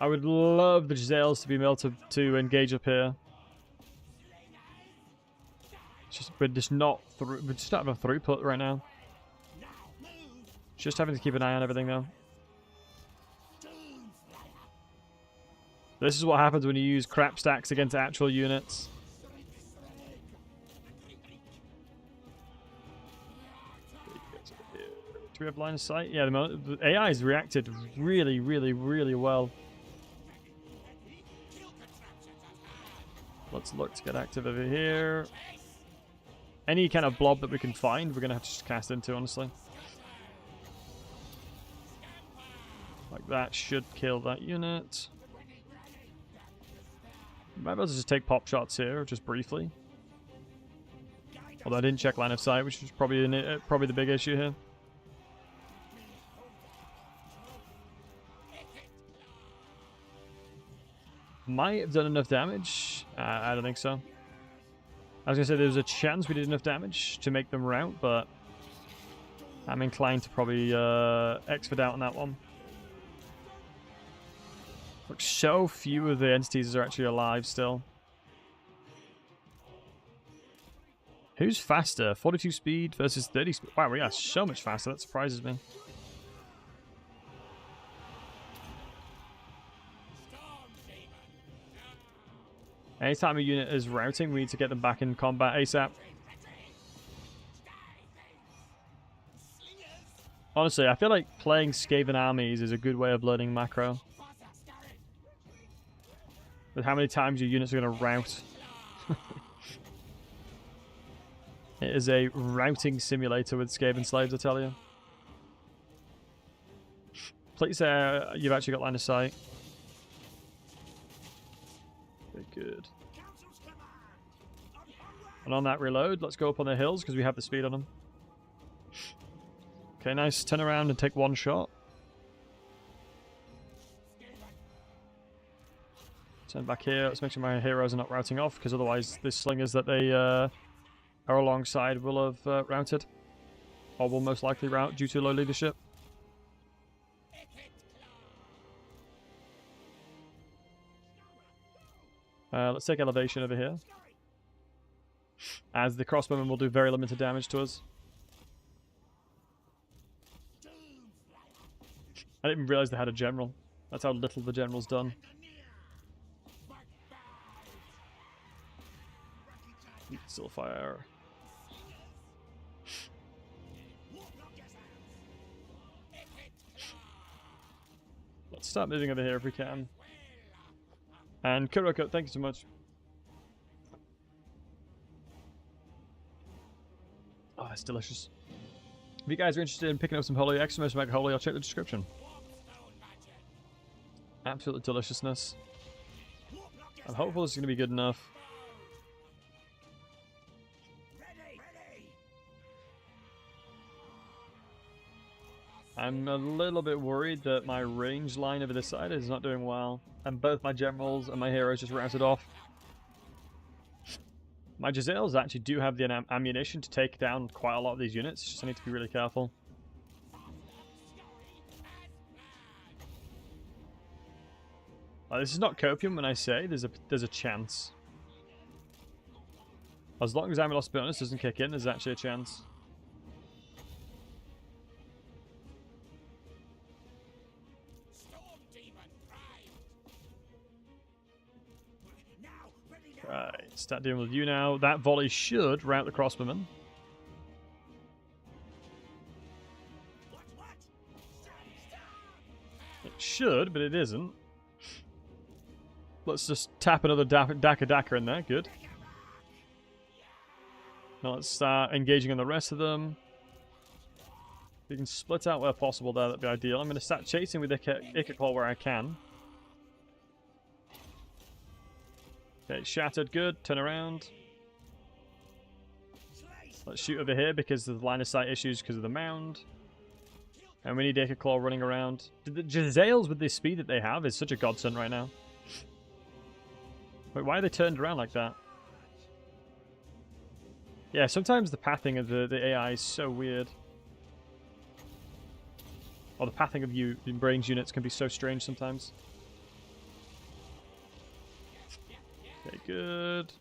I would love the Giselles to be able to engage up here. We're just not having a throughput right now. Just having to keep an eye on everything though. This is what happens when you use crap stacks against actual units. Do we have line of sight? Yeah, the AI has reacted really, really, really well. Let's look to get active over here. Any kind of blob that we can find, we're going to have to just cast into, honestly. Like that should kill that unit. Might be able to just take pop shots here, just briefly. Although I didn't check line of sight, which is probably the big issue here. Might have done enough damage. I don't think so. I was going to say there was a chance we did enough damage to make them rout, but I'm inclined to probably exford out on that one. Look, so few of the entities are actually alive still. Who's faster? 42 speed versus 30 speed. Wow, we are so much faster. That surprises me. Anytime a unit is routing, we need to get them back in combat ASAP. Honestly, I feel like playing Skaven armies is a good way of learning macro. With how many times your units are going to rout. It is a routing simulator with Skaven slaves, I tell you. Please say you've actually got line of sight. Very good. And on that reload, let's go up on the hills because we have the speed on them. Okay, nice. Turn around and take one shot. Turn back here. Let's make sure my heroes are not routing off, because otherwise the slingers that they are alongside will have routed. Or will most likely rout due to low leadership. Let's take elevation over here. As the crossbowmen will do very limited damage to us. I didn't even realize they had a general. That's how little the general's done. Still fire. Let's start moving over here if we can. And Kuroko, thank you so much. Oh, that's delicious. If you guys are interested in picking up some holy exclamation mark holy, I'll check the description. Absolute deliciousness. I'm hopeful this is going to be good enough. I'm a little bit worried that my range line over this side is not doing well. And both my generals and my heroes just routed off. My Giselles actually do have the ammunition to take down quite a lot of these units. Just I need to be really careful. This is not copium when I say there's a chance. As long as Amulos bonus doesn't kick in, there's actually a chance. Right, start dealing with you now. That volley should rout the crossbowmen. It should, but it isn't. Let's just tap another Daka in there. Good. Now let's start engaging on the rest of them. We can split out where possible there, that'd be ideal. I'm going to start chasing with Ikit Claw where I can. Okay, shattered, good. Turn around. Let's shoot over here because of the line of sight issues because of the mound. And we need Ikit Claw running around. The Jezzails with the speed that they have is such a godsend right now. Wait, why are they turned around like that? Yeah, sometimes the pathing of the AI is so weird. Or the pathing of you in Brains units can be so strange sometimes. Okay, good.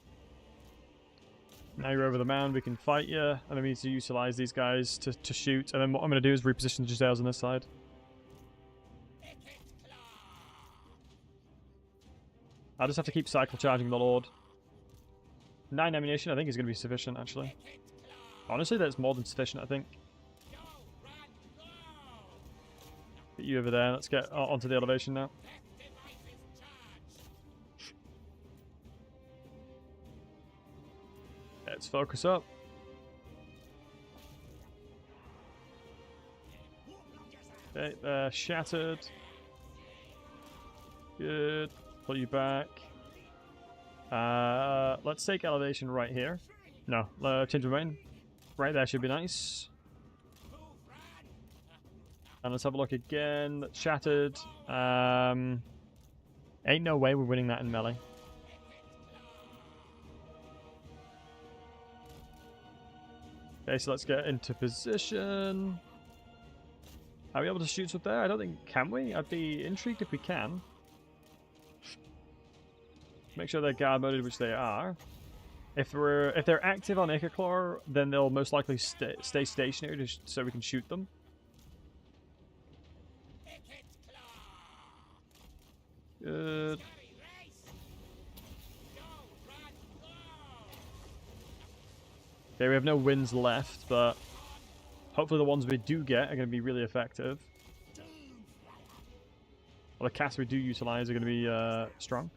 Now you're over the mound, we can fight you. And then we need to utilize these guys to shoot. And then what I'm going to do is reposition the Jezzails on this side. I'll just have to keep cycle charging the Lord. 9 ammunition I think is going to be sufficient, actually. Honestly, that's more than sufficient, I think. Get you over there. Let's get onto the elevation now. Let's focus up. Okay, shattered. Good. Pull you back. Let's take elevation right here. No, change of main. Right there should be nice. And let's have a look again. That's shattered. Ain't no way we're winning that in melee. Okay, so let's get into position. Are we able to shoot up there? I don't think... Can we? I'd be intrigued if we can. Make sure they're guard moded, which they are. If they're active on Ikit Claw, then they'll most likely stay stationary so we can shoot them. Good. Okay, we have no wins left, but hopefully the ones we do get are going to be really effective. Well, the casts we do utilize are going to be strong.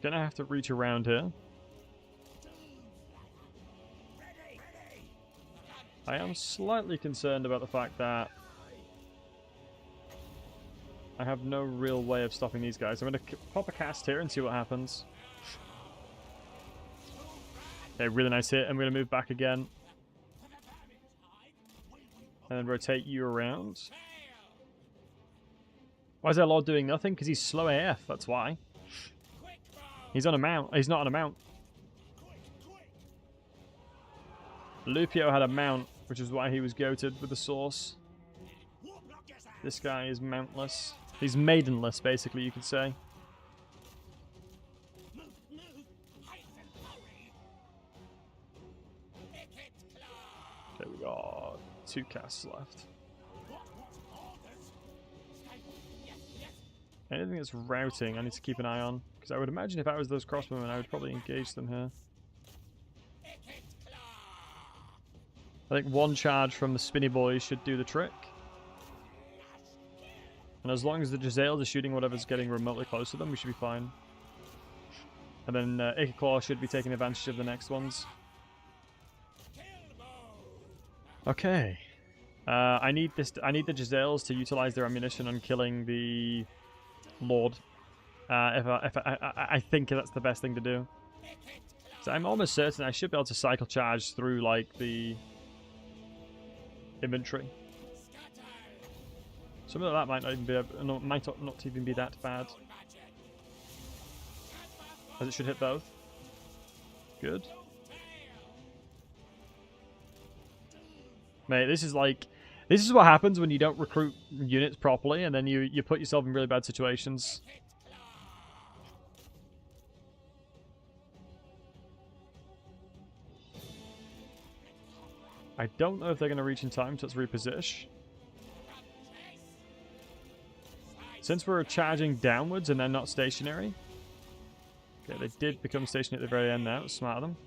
Gonna have to reach around here. I am slightly concerned about the fact that I have no real way of stopping these guys. I'm gonna pop a cast here and see what happens. Okay, really nice hit. I'm gonna move back again. And then rotate you around. Why is our Lord doing nothing? Because he's slow AF, that's why. He's on a mount. He's not on a mount. Lupio had a mount, which is why he was goated with the source. This guy is mountless. He's maidenless, basically, you could say. Okay, we got 2 casts left. Anything that's routing, I need to keep an eye on. Because I would imagine if I was those crossbowmen, I would probably engage them here. I think 1 charge from the spinny boys should do the trick. And as long as the Jezzails are shooting whatever's getting remotely close to them, we should be fine. And then Ikit Claw should be taking advantage of the next ones. Okay. I need the Jezzails to utilize their ammunition on killing the Lord. I think that's the best thing to do. So I'm almost certain I should be able to cycle charge through like the inventory. Some of that might not even be not even be that bad. As it should hit both. Good. Mate, this is what happens when you don't recruit units properly and then you put yourself in really bad situations. I don't know if they're going to reach in time, so let's reposition. Since we're charging downwards and they're not stationary. Okay, they did become stationary at the very end there. It was smart of them.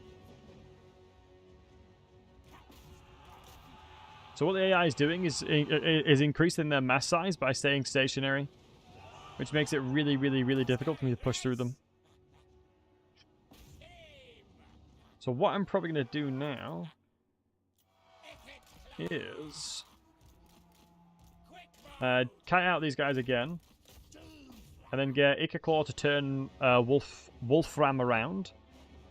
So what the AI is doing is increasing their mass size by staying stationary. Which makes it really, really, really difficult for me to push through them. So what I'm probably going to do now is kite out these guys again, and then get Ikit to turn Wolfram around,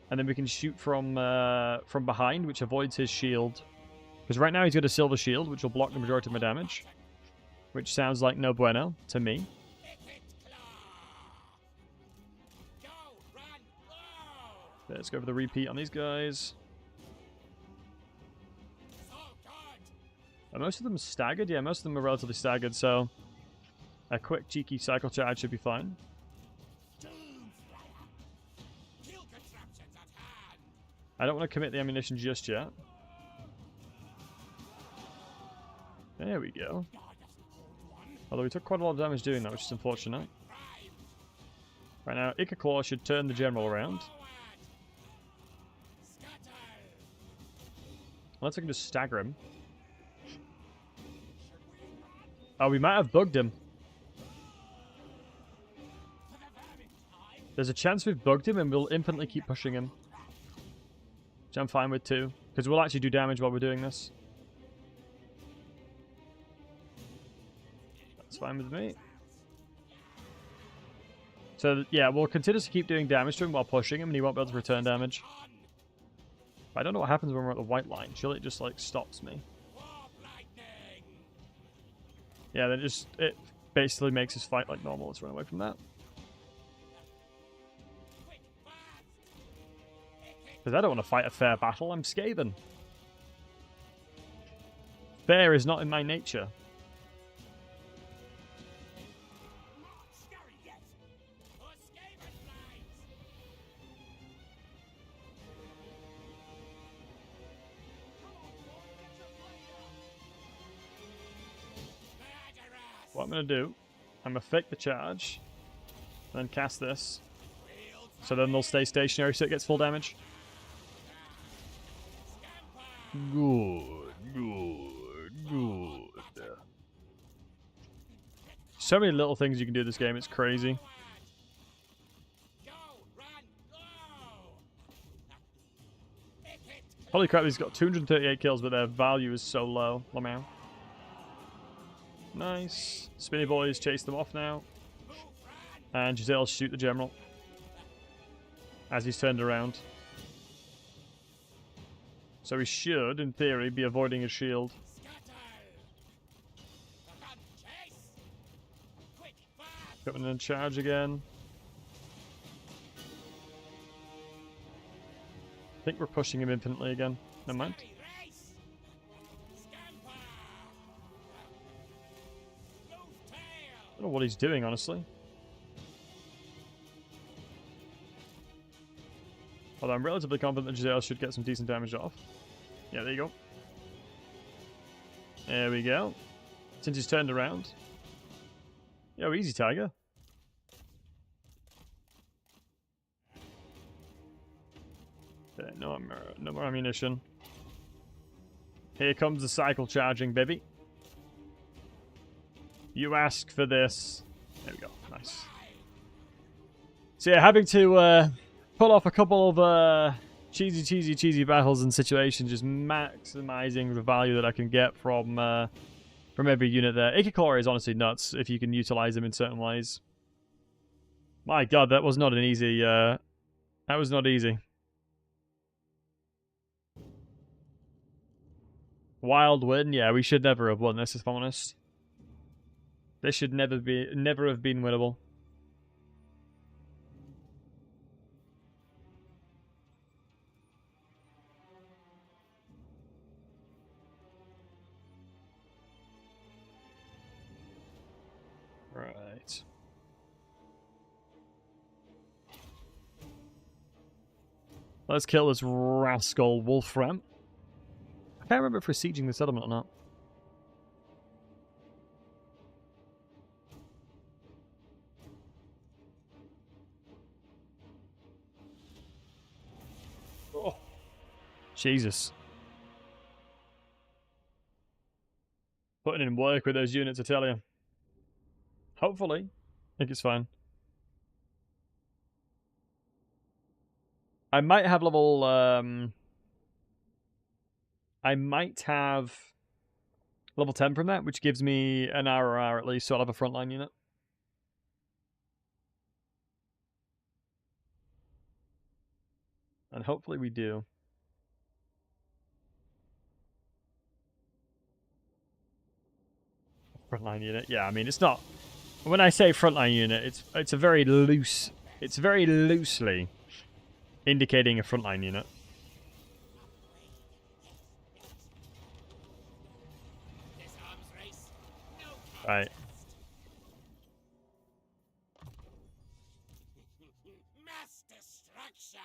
and then we can shoot from behind, which avoids his shield. Because right now he's got a silver shield, which will block the majority of my damage, which sounds like no bueno to me. Let's go for the repeat on these guys. Are most of them staggered? Yeah, most of them are relatively staggered, so a quick cheeky cycle charge should be fine. I don't want to commit the ammunition just yet. There we go. Although we took quite a lot of damage doing that, which is unfortunate. Right now, Ikit should turn the general around. Unless I can just stagger him. Oh, we might have bugged him. There's a chance we've bugged him and we'll infinitely keep pushing him. Which I'm fine with too. Because we'll actually do damage while we're doing this. That's fine with me. So, yeah, we'll continue to keep doing damage to him while pushing him and he won't be able to return damage. But I don't know what happens when we're at the white line. Surely it just, like, stops me. Yeah, then it basically makes us fight like normal. Let's run away from that. Because I don't want to fight a fair battle. I'm Skaven. Fair is not in my nature. What I'm going to do, I'm going to fake the charge, and then cast this, so then they'll stay stationary so it gets full damage. Good, good, good. So many little things you can do in this game, it's crazy. Holy crap, he's got 238 kills, but their value is so low. Lamau. Nice. Spinny boys chase them off now. And Giselle shoot the general. As he's turned around. So he should, in theory, be avoiding his shield. Coming in charge again. I think we're pushing him infinitely again. Never mind. I don't know what he's doing, honestly. Although I'm relatively confident that Giselle should get some decent damage off. Yeah, there you go. There we go. Since he's turned around. Yo, easy, Tiger. Okay, no more ammunition. Here comes the cycle charging, baby. You ask for this. There we go. Nice. So yeah, having to pull off a couple of cheesy battles and situations, just maximizing the value that I can get from every unit there. Ikit is honestly nuts if you can utilize them in certain ways. My god, that was not an easy... that was not easy. Wild win? Yeah, we should never have won this, if I'm honest. This should never have been winnable. Right. Let's kill this rascal Wolfram. I can't remember if we're sieging the settlement or not. Oh. Jesus. Putting in work with those units, I tell you. Hopefully. I think it's fine. I might have level... I might have level 10 from that, which gives me an RR at least, so I'll have a frontline unit. And hopefully we do. Frontline unit. Yeah, I mean, it's not... When I say frontline unit, it's a very loose... It's very loosely indicating a frontline unit. Right. Mass destruction.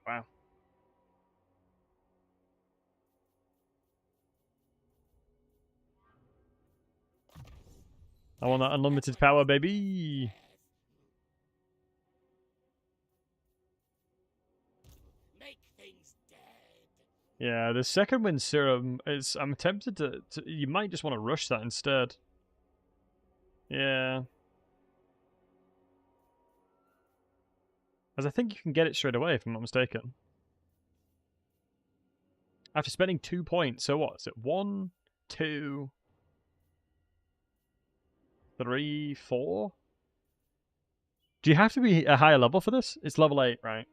Wow. I want that unlimited power, baby. Make things dead. Yeah, the second wind serum is... I'm tempted to... You might just want to rush that instead. Yeah. As I think you can get it straight away, if I'm not mistaken. After spending 2 points, so what? Is it 1, 2, 3, 4? Do you have to be a higher level for this? It's level 8, right?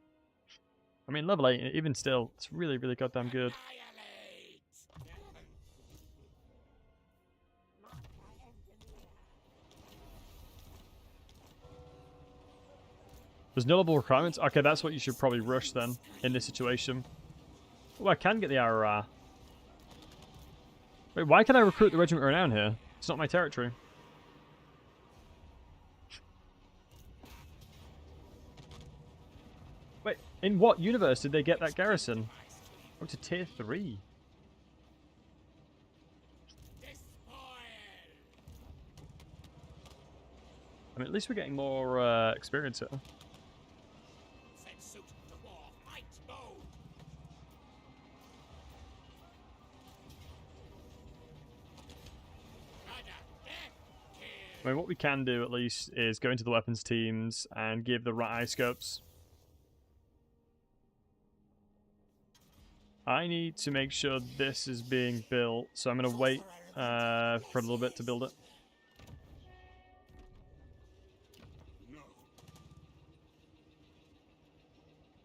I mean, level 8, even still, it's really, really goddamn good. There's no level requirements? Okay, that's what you should probably rush then, in this situation. Oh, I can get the RRR. Wait, why can I recruit the regiment around here? It's not my territory. Wait, in what universe did they get that garrison? Oh, to tier 3. I mean, at least we're getting more experience here. Send suit to war. Fight mode. I mean, what we can do at least is go into the weapons teams and give the right eye scopes. I need to make sure this is being built, so I'm going to wait for a little bit to build it.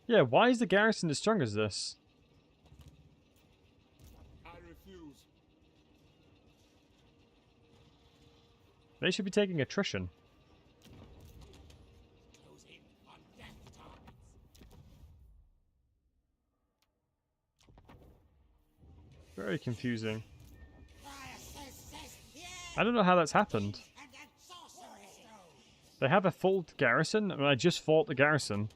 Yeah, why is the garrison as strong as this? I refuse. They should be taking attrition. Goes in on death targets. Very confusing. I don't know how that's happened. They have a full garrison? I mean, I just fought the garrison.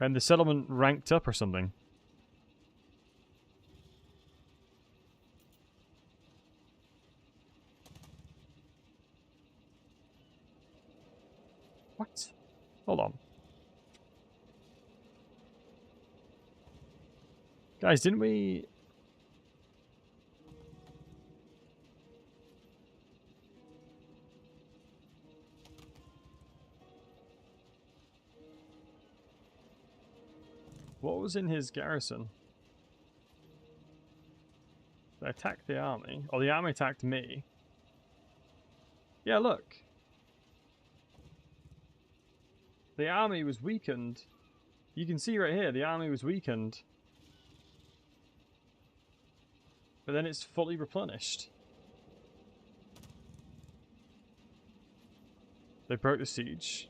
And the settlement ranked up or something. What? Hold on. Guys, didn't we... What was in his garrison? They attacked the army. Or the army attacked me. Yeah, look. The army was weakened. You can see right here, the army was weakened. But then it's fully replenished. They broke the siege.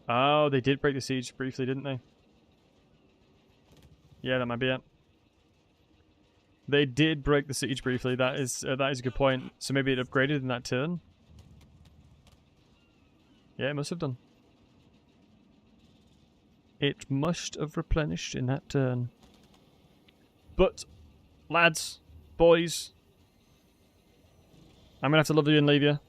Oh, they did break the siege briefly, didn't they? Yeah, that might be it. They did break the siege briefly. That is a good point. So maybe it upgraded in that turn. Yeah, it must have done. It must have replenished in that turn. But, lads, boys, I'm gonna have to love you and leave you.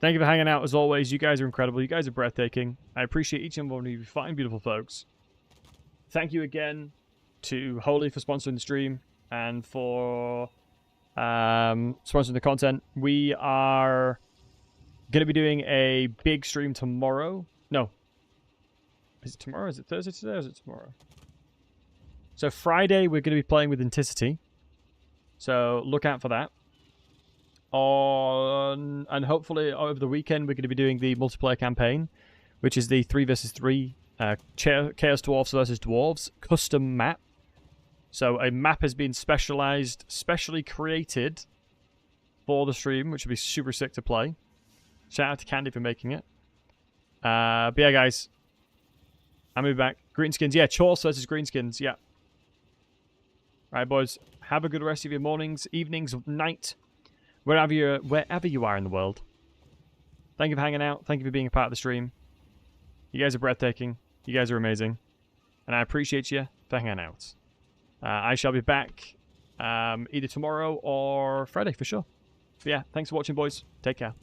Thank you for hanging out as always. You guys are incredible. You guys are breathtaking. I appreciate each and one of you fine, beautiful folks. Thank you again to Holy for sponsoring the stream and for sponsoring the content. We are going to be doing a big stream tomorrow. No. Is it tomorrow? Is it Thursday today or is it tomorrow? So Friday we're going to be playing with Inticity. So look out for that. And hopefully over the weekend we're going to be doing the multiplayer campaign, which is the 3 versus 3 Chaos Dwarfs versus Dwarves custom map. So a map has been specially created for the stream, which will be super sick to play. Shout out to Candy for making it. But yeah, guys, I'm moving back. Greenskins, yeah, Chorse versus Greenskins, yeah. Alright, boys, have a good rest of your mornings, evenings, night, wherever you are in the world. Thank you for hanging out. Thank you for being a part of the stream. You guys are breathtaking. You guys are amazing. And I appreciate you for hanging out. I shall be back either tomorrow or Friday for sure. But yeah, thanks for watching, boys. Take care.